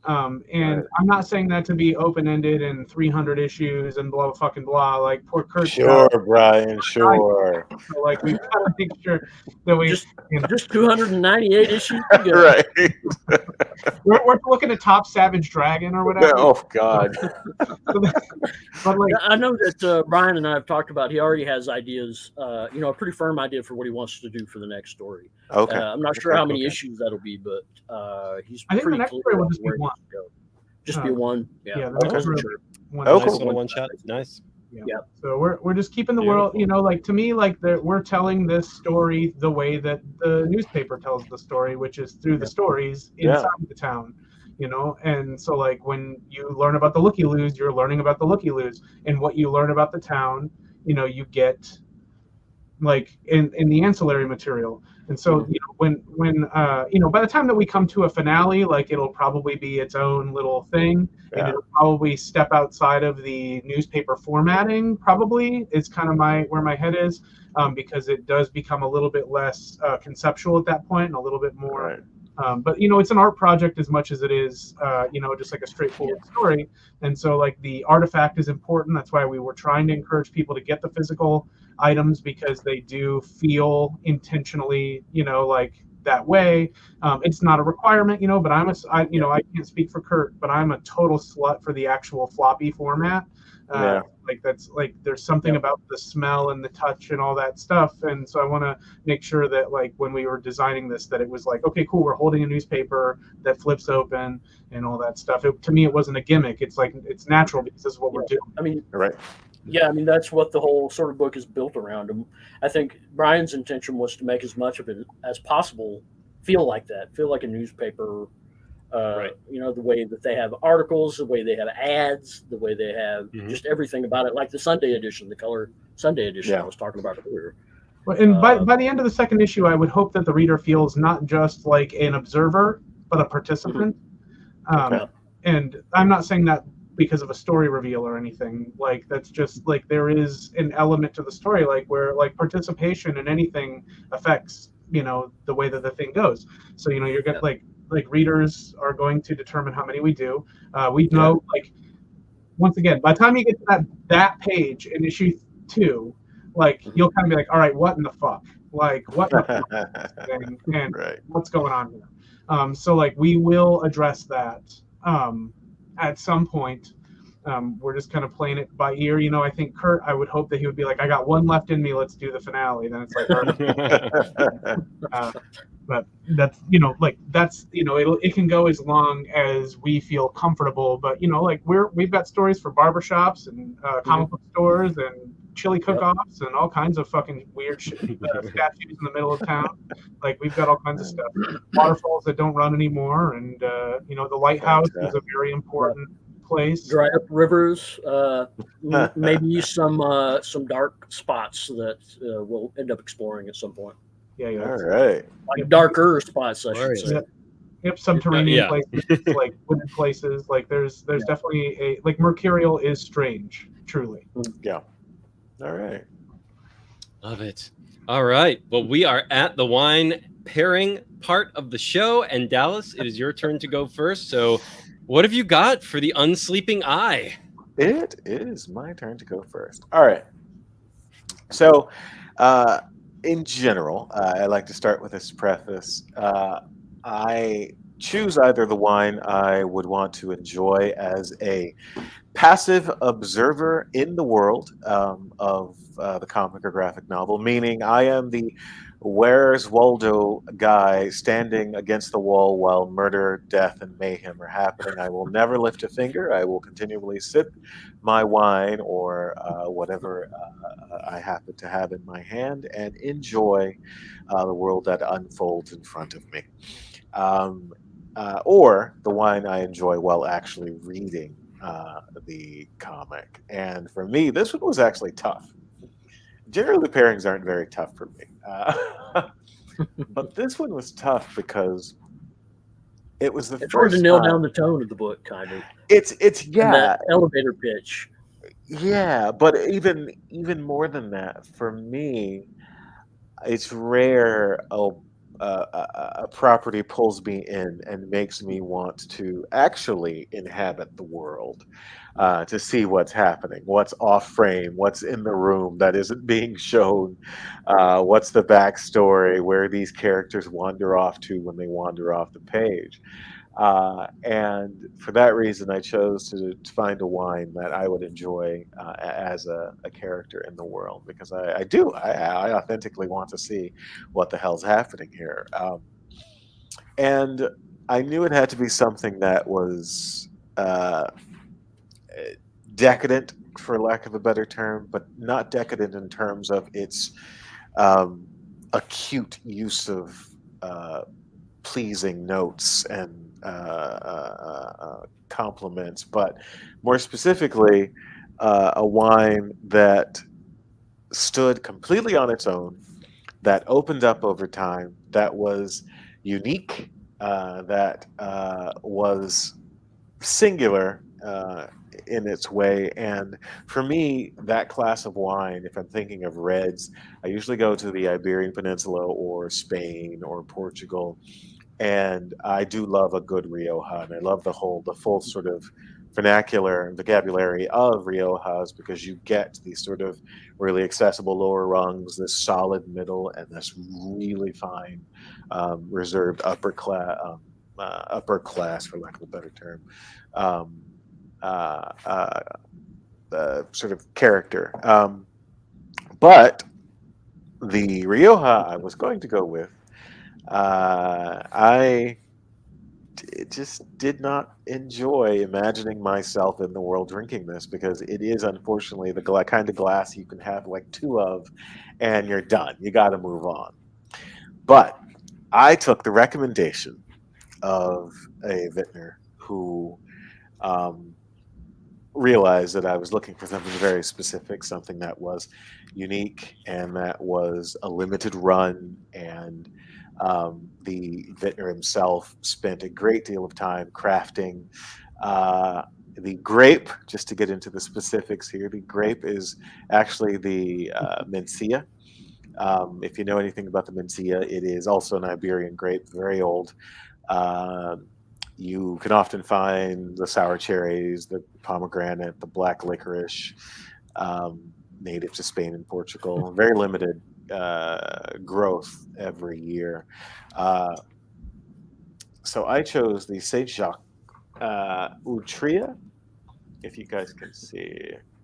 Speaker 3: And I'm not saying that to be open-ended and 300 issues and blah fucking blah. Like poor Kurt.
Speaker 2: Sure, Brian. Sure.
Speaker 3: So, like we've got to make sure that we
Speaker 4: just 298 issues to go.
Speaker 2: Right.
Speaker 3: We're looking at Top Savage Dragon or whatever.
Speaker 2: Oh God.
Speaker 3: But like,
Speaker 4: I know that Brian and I have talked about. He already has ideas. A pretty firm idea for what he wants to do for the next story.
Speaker 2: Okay.
Speaker 4: I'm not sure how many issues that'll be, but he's
Speaker 3: I think
Speaker 4: pretty
Speaker 3: the next
Speaker 4: clear
Speaker 3: story will
Speaker 4: on
Speaker 3: just be
Speaker 4: where
Speaker 3: one.
Speaker 4: to go. Just be one. Yeah.
Speaker 3: Yeah,
Speaker 4: I
Speaker 3: that's
Speaker 4: wasn't
Speaker 3: really-
Speaker 4: sure.
Speaker 2: Oh,
Speaker 1: Nice
Speaker 2: cool.
Speaker 1: little one shot. Nice.
Speaker 3: Yeah. So we're just keeping the world, like to me, like we're telling this story the way that the newspaper tells the story, which is through the stories inside the town, and so like when you learn about the looky-loos, you're learning about the looky-loos, and what you learn about the town, you get like in the ancillary material. And so when by the time that we come to a finale, like it'll probably be its own little thing, and it'll probably step outside of the newspaper formatting. Probably is kind of where my head is, because it does become a little bit less conceptual at that point and a little bit more.
Speaker 2: Right.
Speaker 3: But it's an art project as much as it is just like a straightforward story. And so like the artifact is important. That's why we were trying to encourage people to get the physical items, because they do feel intentionally like that way. It's not a requirement, but I can't speak for Kurt, but I'm a total slut for the actual floppy format. Like that's like there's something about the smell and the touch and all that stuff, and so I want to make sure that like when we were designing this, that it was like, okay, cool, we're holding a newspaper that flips open and all that stuff. To me, it wasn't a gimmick. It's like it's natural because this is what we're doing.
Speaker 4: I mean,
Speaker 2: Right.
Speaker 4: Yeah, I mean that's what the whole sort of book is built around. And I think Brian's intention was to make as much of it as possible feel like that, feel like a newspaper.
Speaker 1: Right.
Speaker 4: The way that they have articles, the way they have ads, the way they have just everything about it, like the Sunday edition, the color Sunday edition I was talking about earlier.
Speaker 3: And by the end of the second issue, I would hope that the reader feels not just like an observer, but a participant. And I'm not saying that because of a story reveal or anything. Like that's just like there is an element to the story, like where like participation in anything affects the way that the thing goes. So you're gonna like readers are going to determine how many we do. We know like once again, by the time you get to that page in issue 2, like you'll kind of be like, all right, what in the fuck? Like what the fuck is this thing? And what's going on here? So like we will address that at some point. We're just kind of playing it by ear. I think Kurt, I would hope that he would be like, I got one left in me, let's do the finale. Then it's like, all right. But that's it can go as long as we feel comfortable. But like we've got stories for barbershops and comic book stores and chili cook-offs and all kinds of fucking weird shit, statues in the middle of town. Like we've got all kinds of stuff. Waterfalls that don't run anymore, and the lighthouse is a very important place.
Speaker 4: Dry up rivers, maybe some dark spots that we'll end up exploring at some point.
Speaker 3: Yeah.
Speaker 2: All right.
Speaker 4: Like darker spots, I should say.
Speaker 3: Yep, subterranean places, like wooded places. Like there's definitely like Mercurial is strange, truly.
Speaker 2: Yeah. All right.
Speaker 1: Love it. All right. Well, we are at the wine pairing part of the show, and Dallas, it is your turn to go first. So, what have you got for the unsleeping eye?
Speaker 2: It is my turn to go first. All right. So, in general, I like to start with this preface. I choose either the wine I would want to enjoy as a passive observer in the world of the comic or graphic novel, meaning I am the Where's Waldo guy standing against the wall while murder, death, and mayhem are happening. I will never lift a finger. I will continually sip my wine or whatever I happen to have in my hand and enjoy the world that unfolds in front of me. Or the wine I enjoy while actually reading the comic. And for me, this one was actually tough. Generally, the pairings aren't very tough for me. But this one was tough because it was the
Speaker 4: it's
Speaker 2: first
Speaker 4: hard to nail
Speaker 2: time.
Speaker 4: down the tone of the book, kind of.
Speaker 2: It's
Speaker 4: And that elevator pitch.
Speaker 2: Yeah, but even more than that, for me, it's rare a property pulls me in and makes me want to actually inhabit the world, to see what's happening, what's off frame, what's in the room that isn't being shown, what's the backstory, where these characters wander off to when they wander off the page. And for that reason, I chose to find a wine that I would enjoy as a character in the world, because I authentically want to see what the hell's happening here. And I knew it had to be something that was decadent, for lack of a better term, but not decadent in terms of its acute use of pleasing notes and compliments, but more specifically, a wine that stood completely on its own, that opened up over time, that was unique, that was singular in its way. And for me, that class of wine, if I'm thinking of reds, I usually go to the Iberian Peninsula or Spain or Portugal. And I do love a good Rioja, and I love the full sort of vernacular and vocabulary of Riojas, because you get these sort of really accessible lower rungs, this solid middle, and this really fine, reserved upper class, for lack of a better term, sort of character. But the Rioja I was going to go with, I just did not enjoy imagining myself in the world drinking this, because it is unfortunately the kind of glass you can have like two of and you're done. You got to move on. But I took the recommendation of a vintner who realized that I was looking for something very specific, something that was unique and that was a limited run. And the vintner himself spent a great deal of time crafting the grape. Just to get into the specifics here, the grape is actually the Mencia. If you know anything about the Mencia, it is also an Iberian grape, very old. You can often find the sour cherries, the pomegranate, the black licorice, native to Spain and Portugal. Very limited growth every year. So I chose the Saint Jacques Utria. If you guys can see,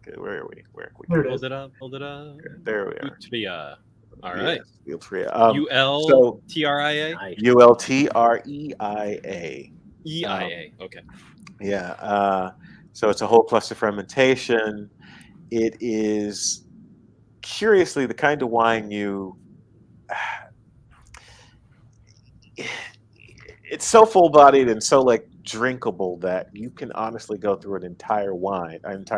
Speaker 2: okay, where are we?
Speaker 3: There it is.
Speaker 1: Hold it up. Hold it up.
Speaker 2: There we are.
Speaker 1: Utria. All right.
Speaker 2: Yes, Utria.
Speaker 1: ULTRIA?
Speaker 4: Nice.
Speaker 2: ULTREIA.
Speaker 1: EIA. Okay.
Speaker 2: Yeah. So it's a whole cluster fermentation. It is curiously the kind of wine it's so full-bodied and so like drinkable that you can honestly go through an entire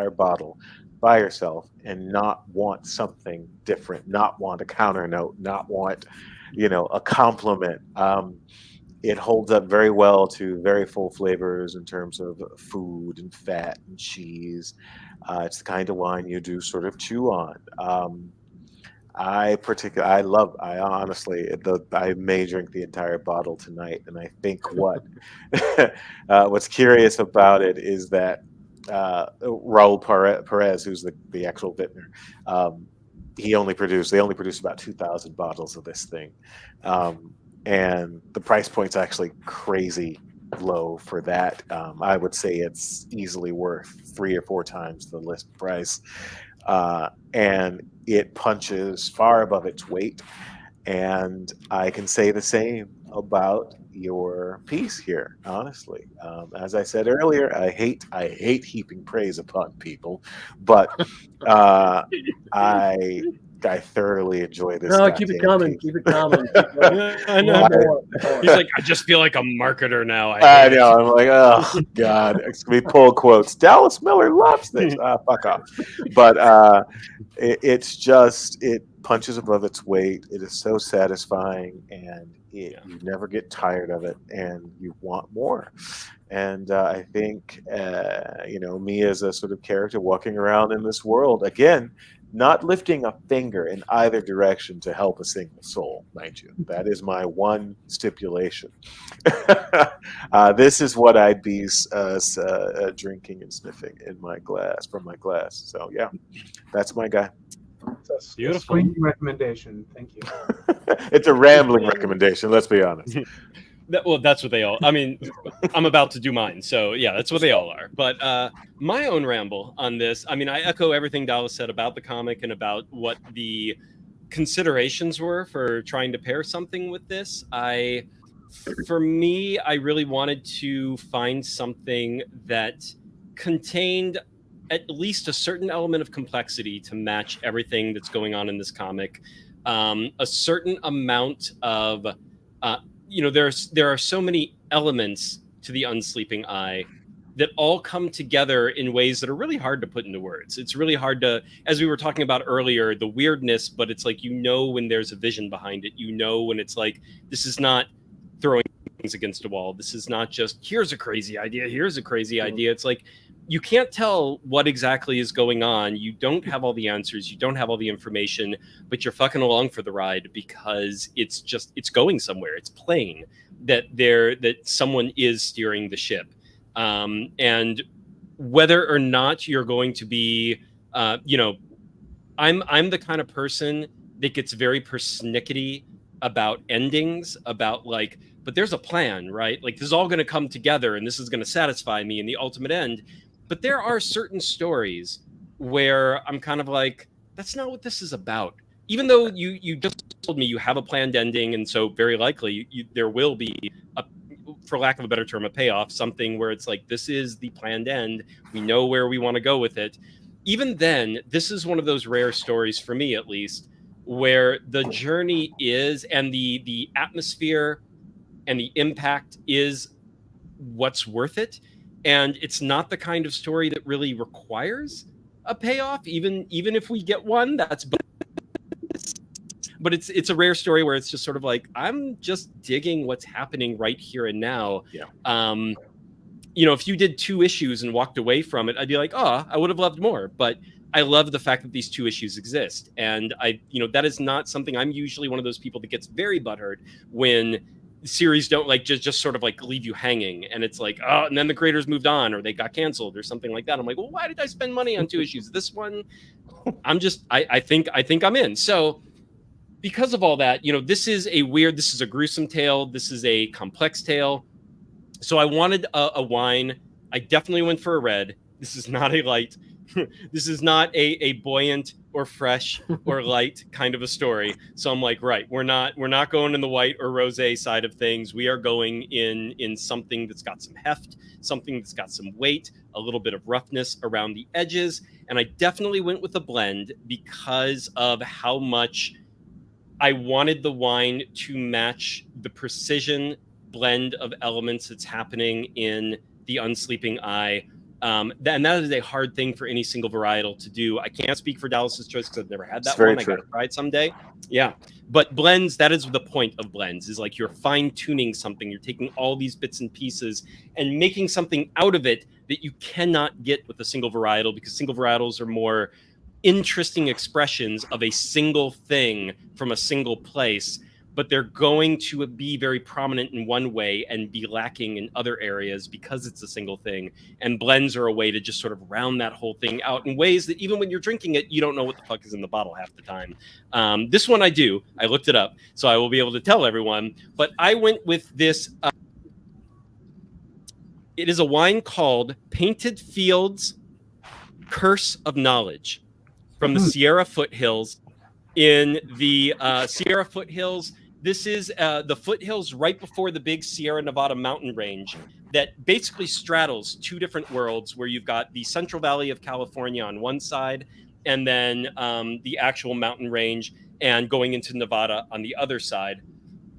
Speaker 2: bottle by yourself and not want something different, not want a counter note, not want, a compliment. It holds up very well to very full flavors in terms of food and fat and cheese. It's the kind of wine you do sort of chew on. I may drink the entire bottle tonight. And I think what's curious about it is that Raul Perez, who's the actual vintner, they only produced about 2,000 bottles of this thing. And the price point's actually crazy low for that. I would say it's easily worth 3 or 4 times the list price. And it punches far above its weight. And I can say the same about your piece here, honestly. As I said earlier, I hate heaping praise upon people, but I thoroughly enjoy this.
Speaker 4: No, keep it coming. Keep it coming.
Speaker 1: I know. He's like, I just feel like a marketer now.
Speaker 2: I know. I'm like, oh God, it's gonna be pull quotes. Dallas Miller loves this. Fuck off. But it punches above its weight. It is so satisfying, and you never get tired of it, and you want more. And I think me as a sort of character walking around in this world again, not lifting a finger in either direction to help a single soul, mind you. That is my one stipulation. This is what I'd be drinking and sniffing in my glass, from my glass. So yeah, that's my guy.
Speaker 3: That's a
Speaker 1: Beautiful.
Speaker 3: sweet recommendation. Thank you.
Speaker 2: It's a rambling recommendation, let's be honest.
Speaker 1: Well, that's what they all. I mean, I'm about to do mine, so yeah, that's what they all are. But my own ramble on this. I mean, I echo everything Dallas said about the comic and about what the considerations were for trying to pair something with this. For me, I really wanted to find something that contained at least a certain element of complexity to match everything that's going on in this comic. A certain amount of there are so many elements to the Unsleeping Eye that all come together in ways that are really hard to put into words. It's really hard to, as we were talking about earlier, the weirdness, but it's like, when there's a vision behind it, when it's like, this is not throwing things against a wall. This is not just, here's a crazy idea. It's like, you can't tell what exactly is going on. You don't have all the answers. You don't have all the information, but you're fucking along for the ride because it's going somewhere. It's plain that someone is steering the ship. And whether or not you're going to be, I'm the kind of person that gets very persnickety about endings, about like, but there's a plan, right? Like, this is all going to come together and this is going to satisfy me in the ultimate end. But there are certain stories where I'm kind of like, that's not what this is about. Even though you just told me you have a planned ending, and so very likely there will be, for lack of a better term, a payoff, something where it's like, this is the planned end. We know where we want to go with it. Even then, this is one of those rare stories, for me at least, where the journey is, and the atmosphere and the impact is what's worth it. And it's not the kind of story that really requires a payoff, even if we get one. But it's a rare story where it's just sort of like, I'm just digging what's happening right here and now.
Speaker 2: Yeah.
Speaker 1: If you did 2 issues and walked away from it, I'd be like, oh, I would have loved more. But I love the fact that these 2 issues exist, and that is not something. I'm usually one of those people that gets very butthurt when series don't like just sort of like leave you hanging, and it's like, oh, and then the creators moved on or they got canceled or something like that. I'm like, well, why did I spend money on 2 issues? This one, I think I'm in. So because of all that, this is a gruesome tale. This is a complex tale. So I wanted a wine. I definitely went for a red. This is not a light. This is not a buoyant or fresh or light kind of a story. So I'm like, right, we're not going in the white or rosé side of things. We are going in something that's got some heft, something that's got some weight, a little bit of roughness around the edges. And I definitely went with a blend because of how much I wanted the wine to match the precision blend of elements that's happening in the Unsleeping Eye. And that is a hard thing for any single varietal to do. I can't speak for Dallas's choice because I've never had that one. I got to try it someday. Yeah. But blends, that is the point of blends, is like you're fine tuning something. You're taking all these bits and pieces and making something out of it that you cannot get with a single varietal, because single varietals are more interesting expressions of a single thing from a single place, but they're going to be very prominent in one way and be lacking in other areas because it's a single thing. And blends are a way to just sort of round that whole thing out in ways that even when you're drinking it, you don't know what the fuck is in the bottle half the time. This one I do. I looked it up, so I will be able to tell everyone. But I went with this. It is a wine called Painted Fields Curse of Knowledge from the Sierra Foothills. In the Sierra Foothills, this is the foothills right before the big Sierra Nevada mountain range that basically straddles 2 different worlds, where you've got the Central Valley of California on one side, and then the actual mountain range and going into Nevada on the other side.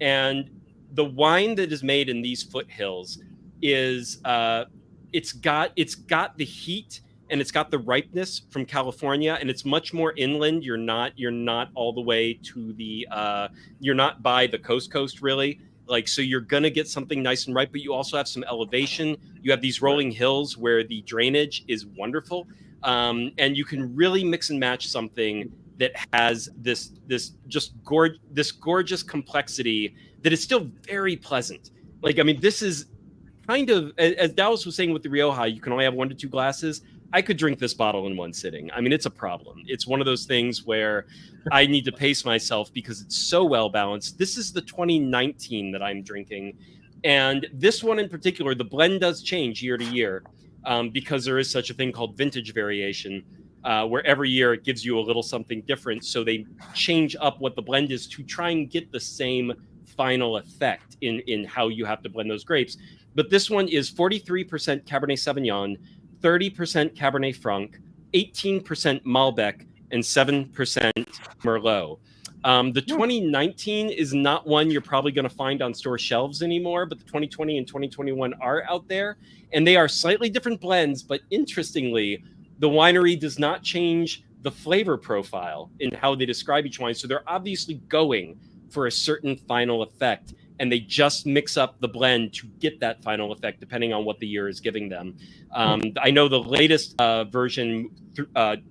Speaker 1: And the wine that is made in these foothills is it's got the heat and it's got the ripeness from California, and it's much more inland. You're not all the way to the you're not by the coast really. Like, so you're gonna get something nice and ripe, but you also have some elevation. You have these rolling hills where the drainage is wonderful. and you can really mix and match something that has this gorgeous complexity that is still very pleasant. Like, I mean, this is kind of, as Dallas was saying with the Rioja, you can only have 1 to 2 glasses. I could drink this bottle in one sitting. I mean, it's a problem. It's one of those things where I need to pace myself because it's so well balanced. This is the 2019 that I'm drinking. And this one in particular, the blend does change year to year because there is such a thing called vintage variation, where every year it gives you a little something different. So they change up what the blend is to try and get the same final effect in how you have to blend those grapes. But this one is 43% Cabernet Sauvignon, 30% Cabernet Franc, 18% Malbec, and 7% Merlot. The 2019 is not one you're probably going to find on store shelves anymore, but the 2020 and 2021 are out there, and they are slightly different blends. But interestingly, the winery does not change the flavor profile in how they describe each wine. So they're obviously going for a certain final effect, and they just mix up the blend to get that final effect depending on what the year is giving them. I know the latest version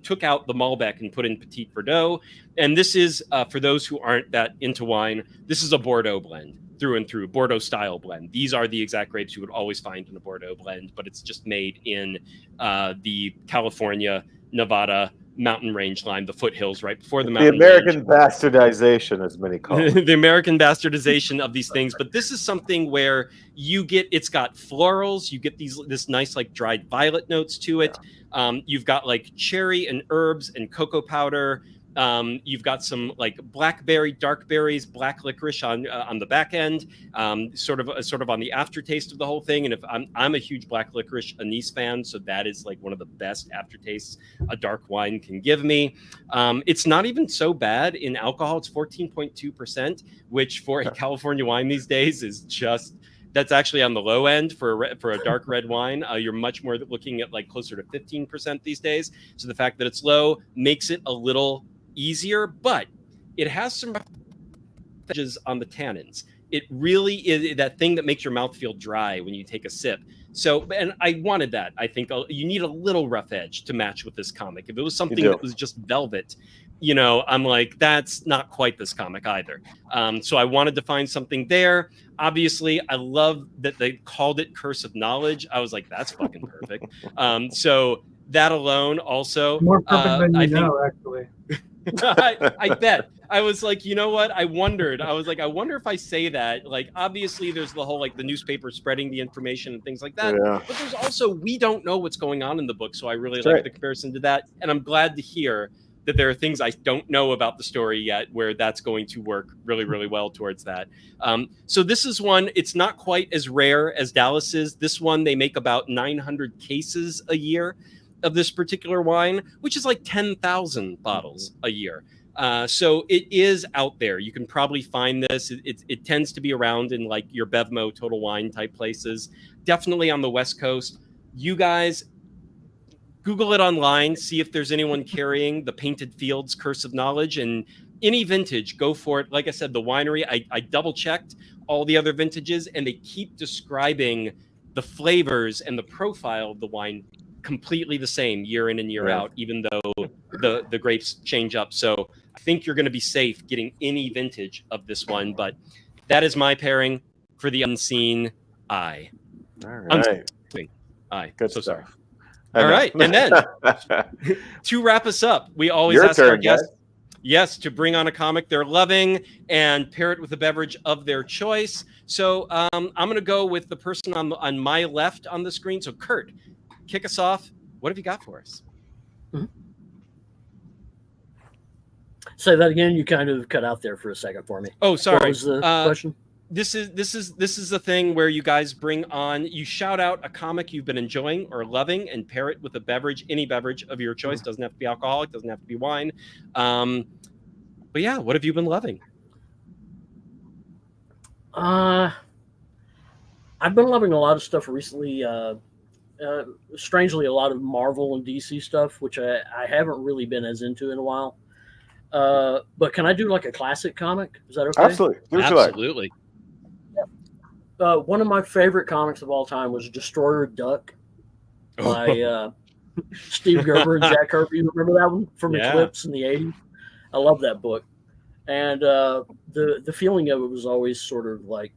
Speaker 1: took out the Malbec and put in Petit Verdot, and this is, for those who aren't that into wine, this is a Bordeaux blend through and through, Bordeaux style blend. These are the exact grapes you would always find in a Bordeaux blend, but it's just made in the California, Nevada, mountain range line, the foothills right before the mountain
Speaker 2: American
Speaker 1: range.
Speaker 2: Bastardization, as many call it.
Speaker 1: The American bastardization of these things. But this is something where you get, it's got florals, you get this nice like dried violet notes to it. You've got like cherry and herbs and cocoa powder. You've got some like blackberry, dark berries, black licorice on the back end, sort of on the aftertaste of the whole thing. And if I'm a huge black licorice anise fan, so that is like one of the best aftertastes a dark wine can give me. It's not even so bad in alcohol. It's 14.2%, which for a California wine these days is just, that's actually on the low end for a dark red wine. You're much more looking at like closer to 15% these days. So the fact that it's low makes it a little easier, but it has some edges on the tannins. It really is that thing that makes your mouth feel dry when you take a sip. So, and I wanted that. I think you need a little rough edge to match with this comic. If it was something that was just velvet, you know, I'm like, that's not quite this comic either. So I wanted to find something there. Obviously, I love that they called it Curse of Knowledge. I was like, that's fucking perfect. So that alone also.
Speaker 3: More perfect than you know, actually.
Speaker 1: I bet. I was like, you know what? I wonder if I say that. Like, obviously, there's the whole like the newspaper spreading the information and things like that. Yeah. But there's also, we don't know what's going on in the book. So I really like the comparison to that. And I'm glad to hear that there are things I don't know about the story yet where that's going to work really, really well towards that. So this is one, it's not quite as rare as Dallas is. This one, they make about 900 cases a year of this particular wine, which is like 10,000 bottles a year. So it is out there. You can probably find this. It tends to be around in like your Bevmo Total Wine type places. Definitely on the West Coast. You guys, Google it online, see if there's anyone carrying the Painted Fields Curse of Knowledge, and any vintage, go for it. Like I said, the winery, I double checked all the other vintages, and they keep describing the flavors and the profile of the wine completely the same year in and year out, even though the grapes change up. So I think you're going to be safe getting any vintage of this one. But that is my pairing for the Unseen Eye.
Speaker 2: All right.
Speaker 1: Eye.
Speaker 2: Good
Speaker 1: so
Speaker 2: stuff.
Speaker 1: Sorry. All right. And then to wrap us up, we always ask our guests, yes, to bring on a comic they're loving and pair it with a beverage of their choice. So I'm going to go with the person on my left on the screen. So Kurt, kick us off. What have you got for us?
Speaker 4: Say that again. You kind of cut out there for a second for me.
Speaker 1: Oh, sorry.
Speaker 4: What was the question?
Speaker 1: This is the thing where you guys bring on, you shout out a comic you've been enjoying or loving and pair it with a beverage, any beverage of your choice. Doesn't have to be alcoholic, doesn't have to be wine. But yeah, what have you been loving?
Speaker 4: I've been loving a lot of stuff recently. Strangely, a lot of Marvel and DC stuff, which I haven't really been as into in a while. But can I do like a classic comic? Is that okay?
Speaker 2: Absolutely.
Speaker 1: Absolutely.
Speaker 4: One of my favorite comics of all time was Destroyer Duck by Steve Gerber and Jack Kirby. Remember that one from
Speaker 1: Yeah.
Speaker 4: Eclipse in the 80s? I love that book. And the feeling of it was always sort of like,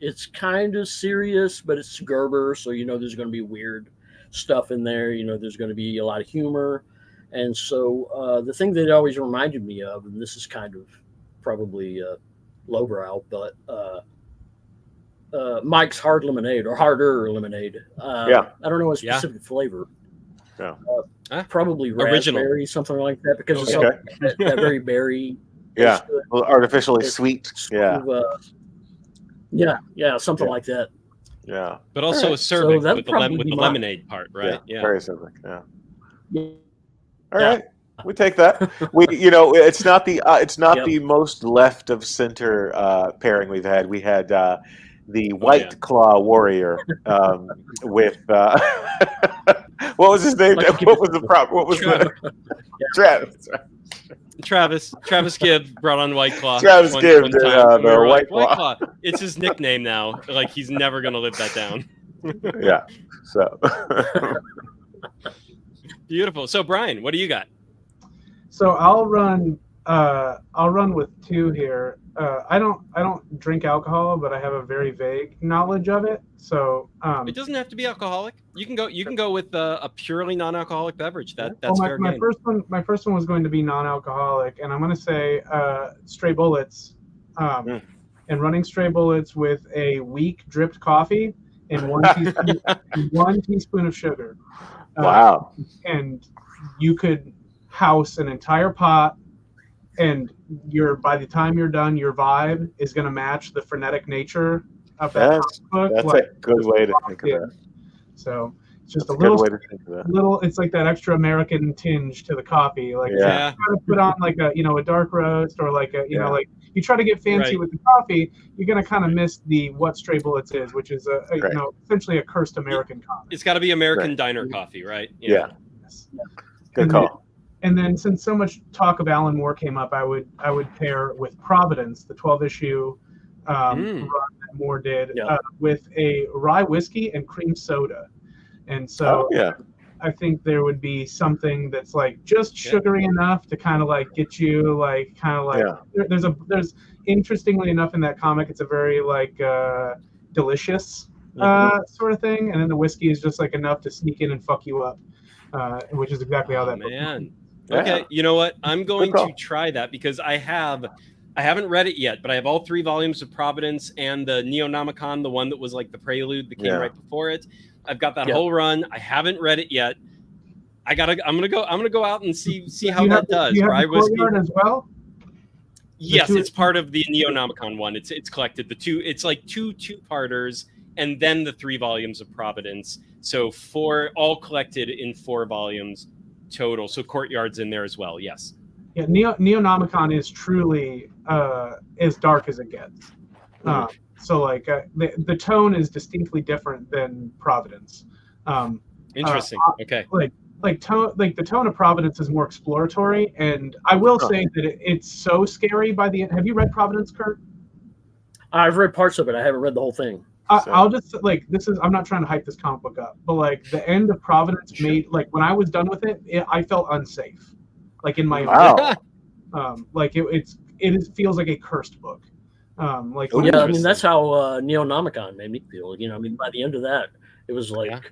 Speaker 4: it's kind of serious, but it's Gerber, so there's going to be weird stuff in there. There's going to be a lot of humor. And so the thing that it always reminded me of, and this is kind of probably lowbrow, but Mike's Hard Lemonade or Harder Lemonade. I don't know a specific flavor.
Speaker 2: Yeah.
Speaker 4: Probably
Speaker 1: Original.
Speaker 4: raspberry, something like that, because it's
Speaker 2: Okay.
Speaker 4: that very berry.
Speaker 2: Yeah.
Speaker 4: taste to it.
Speaker 2: A little artificially sweet.
Speaker 4: Sort
Speaker 2: Yeah.
Speaker 4: of, something like that.
Speaker 2: Yeah.
Speaker 1: But also
Speaker 2: All
Speaker 1: a serving
Speaker 4: that
Speaker 1: with
Speaker 4: would probably
Speaker 1: with
Speaker 4: be
Speaker 1: the
Speaker 4: mine.
Speaker 1: lemonade part, right?
Speaker 2: Yeah. Very similar. Yeah.
Speaker 4: Yeah.
Speaker 2: All right. We take that. It's not the
Speaker 4: Yep.
Speaker 2: the most left of center pairing we've had. We had the White Claw Warrior with what was his name?
Speaker 4: Like,
Speaker 2: What was the prop? What was the Travis?
Speaker 1: Travis Gibb brought on White Claw.
Speaker 2: Travis Gibb did,
Speaker 1: time.
Speaker 2: the
Speaker 1: We were
Speaker 2: White
Speaker 1: like,
Speaker 2: Claw.
Speaker 1: It's his nickname now. Like he's never gonna live that down.
Speaker 2: Yeah. So
Speaker 1: Beautiful. So Brian, what do you got?
Speaker 3: So I'll run with two here. I don't drink alcohol, but I have a very vague knowledge of it. So
Speaker 1: It doesn't have to be alcoholic. You can go with a purely non-alcoholic beverage. That's fair
Speaker 3: my
Speaker 1: game.
Speaker 3: my first one was going to be non-alcoholic, and I'm going to say Stray Bullets, and running Stray Bullets with a weak dripped coffee and one teaspoon of sugar.
Speaker 2: wow.
Speaker 3: And you could house an entire pot, and by the time you're done, your vibe is going to match the frenetic nature of that book.
Speaker 2: That's a good way to think of that.
Speaker 3: So it's just
Speaker 2: That's
Speaker 3: a little,
Speaker 2: good way to think of that.
Speaker 3: little. It's like that extra American tinge to the coffee. Like
Speaker 1: Yeah.
Speaker 3: you try to put on like a dark roast, or like like you try to get fancy
Speaker 1: Right.
Speaker 3: with the coffee, you're going to kind of miss what Stray Bullets is, which is
Speaker 2: Right.
Speaker 3: essentially a cursed American coffee.
Speaker 1: It's got to be American
Speaker 2: Right.
Speaker 1: diner coffee, right?
Speaker 2: Yeah.
Speaker 3: Yes.
Speaker 2: Good
Speaker 3: And
Speaker 2: call.
Speaker 3: And then, since so much talk of Alan Moore came up, I would pair with Providence, the 12-issue run that Moore did, with a rye whiskey and cream soda. And so I think there would be something that's like just sugary enough to kind of like get you like there's interestingly enough in that comic, it's a very like delicious sort of thing, and then the whiskey is just like enough to sneak in and fuck you up, which is exactly how that book
Speaker 1: Man.
Speaker 2: Yeah.
Speaker 1: Okay, you know what? I'm going
Speaker 2: call.
Speaker 1: to try that because I haven't read it yet, but I have all 3 volumes of Providence and the Neonomicon, the one that was like the prelude that came right before it. I've got that whole run. I haven't read it yet. I'm gonna go out and see how that does.
Speaker 3: Do you have
Speaker 1: Rye
Speaker 3: the
Speaker 1: whiskey.
Speaker 3: Courtyard as well?
Speaker 1: Yes,
Speaker 3: two-
Speaker 1: it's part of the Neonomicon one. It's collected. It's like two-parters, and then the 3 volumes of Providence. So 4, all collected in 4 volumes total. So Courtyard's in there as well. Yes.
Speaker 3: Yeah, Neonomicon is truly as dark as it gets. So like the tone is distinctly different than Providence.
Speaker 1: Interesting. Okay.
Speaker 3: Like the tone of Providence is more exploratory, and I will say that it's so scary by the end. Have you read Providence, Kurt?
Speaker 4: I've read parts of it. I haven't read the whole thing.
Speaker 3: I'll just like I'm not trying to hype this comic book up, but like the end of Providence made like when I was done with it, I felt unsafe, like in my like it feels like a cursed book. Like
Speaker 4: I mean that's how Neonomicon made me feel. I mean by the end of that, it was like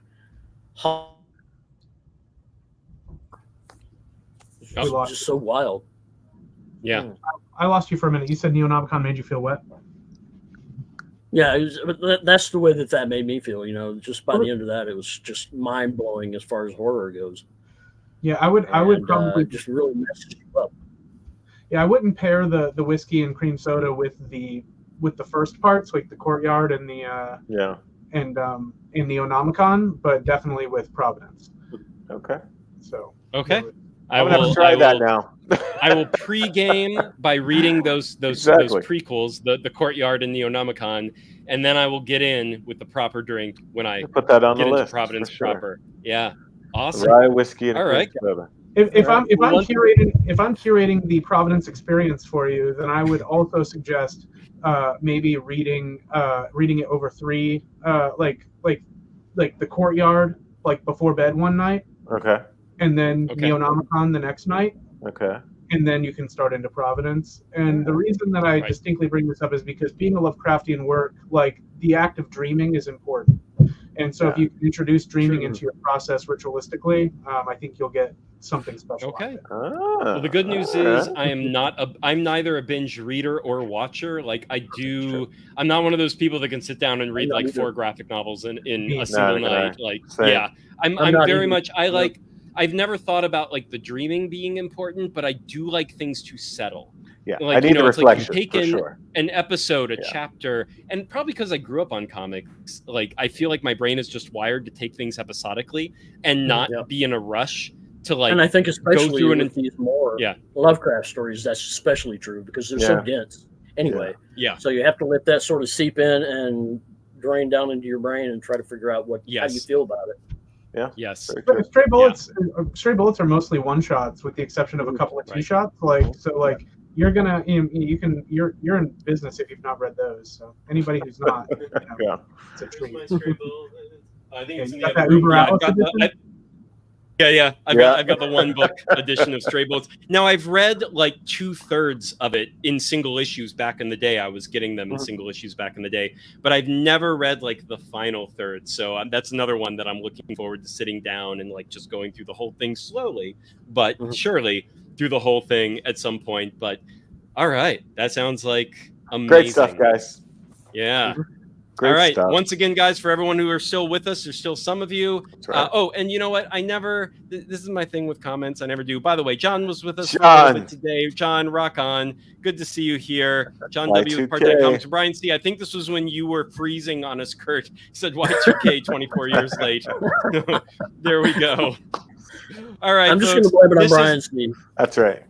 Speaker 4: just so wild.
Speaker 1: Yeah.
Speaker 3: I lost you for a minute. You said Neonomicon made you feel what?
Speaker 4: Yeah, but that's the way that made me feel. Just by the end of that, it was just mind blowing as far as horror goes.
Speaker 3: Yeah, I would probably
Speaker 4: just really messes you up.
Speaker 3: Yeah, I wouldn't pair the whiskey and cream soda with the first parts, like the Courtyard and the and Neonomicon, but definitely with Providence.
Speaker 2: Okay.
Speaker 3: So
Speaker 1: okay.
Speaker 2: I'm gonna have to try that now.
Speaker 1: I will pre-game by reading those prequels, the Courtyard and Neonomicon, and then I will get in with the proper drink when I
Speaker 2: put that on
Speaker 1: get
Speaker 2: the
Speaker 1: into
Speaker 2: list.
Speaker 1: Providence proper. Yeah, awesome.
Speaker 2: Rye whiskey and
Speaker 1: all right.
Speaker 2: soda.
Speaker 3: If I'm curating the Providence experience for you, then I would also suggest maybe reading it over 3 like the Courtyard like before bed one night.
Speaker 2: Okay.
Speaker 3: and then
Speaker 1: Okay.
Speaker 3: Neonomicon the next night,
Speaker 2: Okay.
Speaker 3: and then you can start into Providence. And the reason that I
Speaker 1: Right.
Speaker 3: distinctly bring this up is because being a Lovecraftian work, like the act of dreaming is important. And so if you can introduce dreaming into your process ritualistically, I think you'll get something special.
Speaker 1: Okay.
Speaker 2: Ah,
Speaker 1: Well, the good news is I'm neither a binge reader or watcher. Like I'm not one of those people that can sit down and read like 4 graphic novels in a single night. Like,
Speaker 2: Same.
Speaker 1: yeah, I'm
Speaker 4: not
Speaker 1: very
Speaker 4: either.
Speaker 1: much, I've never thought about like the dreaming being important, but I do like things to settle.
Speaker 2: Yeah,
Speaker 1: Like,
Speaker 2: I need the
Speaker 1: it's like
Speaker 2: reflection
Speaker 1: you've
Speaker 2: for
Speaker 1: taken
Speaker 2: sure.
Speaker 1: an episode, a
Speaker 2: Yeah.
Speaker 1: chapter, and probably because I grew up on comics, like I feel like my brain is just wired to take things episodically and not
Speaker 4: Yeah.
Speaker 1: be in a rush to like.
Speaker 4: And I think especially
Speaker 1: through
Speaker 4: with these more Lovecraft stories, that's especially true because they're so dense. Anyway, so you have to let that sort of seep in and drain down into your brain and try to figure out how you feel about it.
Speaker 2: Yeah.
Speaker 1: Yes.
Speaker 3: But stray bullets are mostly one shots, with the exception of a couple of two shots. Like you're gonna you're in business if you've not read those. So anybody who's not, it's a treat.
Speaker 1: I think it's in
Speaker 3: got
Speaker 1: the
Speaker 3: that
Speaker 1: other room.
Speaker 3: Uber
Speaker 1: Yeah,
Speaker 3: Atlas edition?
Speaker 1: I've got the 1-book edition of Stray Bullets. Now I've read like 2/3 of it in single issues back in the day. I was getting them in single issues back in the day, but I've never read like the final third. So that's another one that I'm looking forward to sitting down and like just going through the whole thing slowly, but surely through the whole thing at some point. But all right, that sounds like amazing.
Speaker 2: Great stuff, guys.
Speaker 1: Yeah.
Speaker 2: Great
Speaker 1: all right.
Speaker 2: stuff.
Speaker 1: Once again, guys, for everyone who are still with us, there's still some of you.
Speaker 2: Right.
Speaker 1: And you know what? This is my thing with comments. I never do. By the way, John was with us a
Speaker 2: John.
Speaker 1: little bit today. John, rock on. Good to see you here. John W.
Speaker 2: Y2K.
Speaker 1: with Part-Time Comics. Brian C., I think this was when you were freezing on us, Kurt. He said Y2K 24 years late. There we go. All right.
Speaker 4: I'm just going to blame it on Brian C.
Speaker 2: That's right.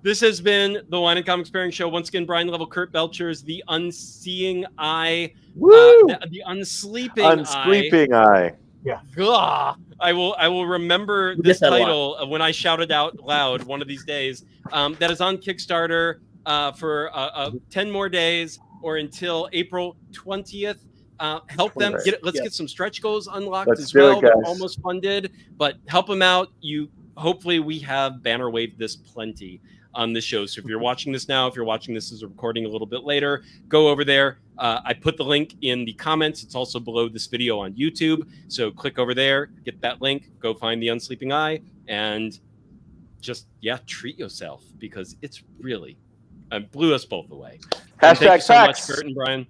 Speaker 1: This has been the Wine and Comics Pairing Show. Once again, Brian Level, Kurt Belcher's The Unseeing Eye.
Speaker 2: Woo!
Speaker 1: The Unsleeping
Speaker 2: Eye.
Speaker 3: Yeah.
Speaker 1: Gah! I will remember this title when I shout it out loud one of these days. That is on Kickstarter for 10 more days or until April 20th. Help them get it. Let's get some stretch goals unlocked as well. They're almost funded, but help them out. Hopefully we have banner waved this plenty on the show. So if you're watching this now, if you're watching this as a recording a little bit later, go over there. I put the link in the comments. It's also below this video on YouTube. So click over there, get that link, go find The Unsleeping Eye, and just, treat yourself because it's really blew us both away.
Speaker 2: Hashtag
Speaker 1: thank you so
Speaker 2: facts.
Speaker 1: much, Kurt and Brian.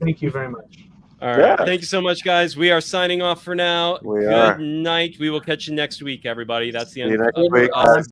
Speaker 3: Thank you very much.
Speaker 1: All right. Thank you so much, guys. We are signing off for now.
Speaker 2: Good
Speaker 1: night. We will catch you next week, everybody. That's the
Speaker 2: See
Speaker 1: end
Speaker 2: you next
Speaker 1: of
Speaker 2: week.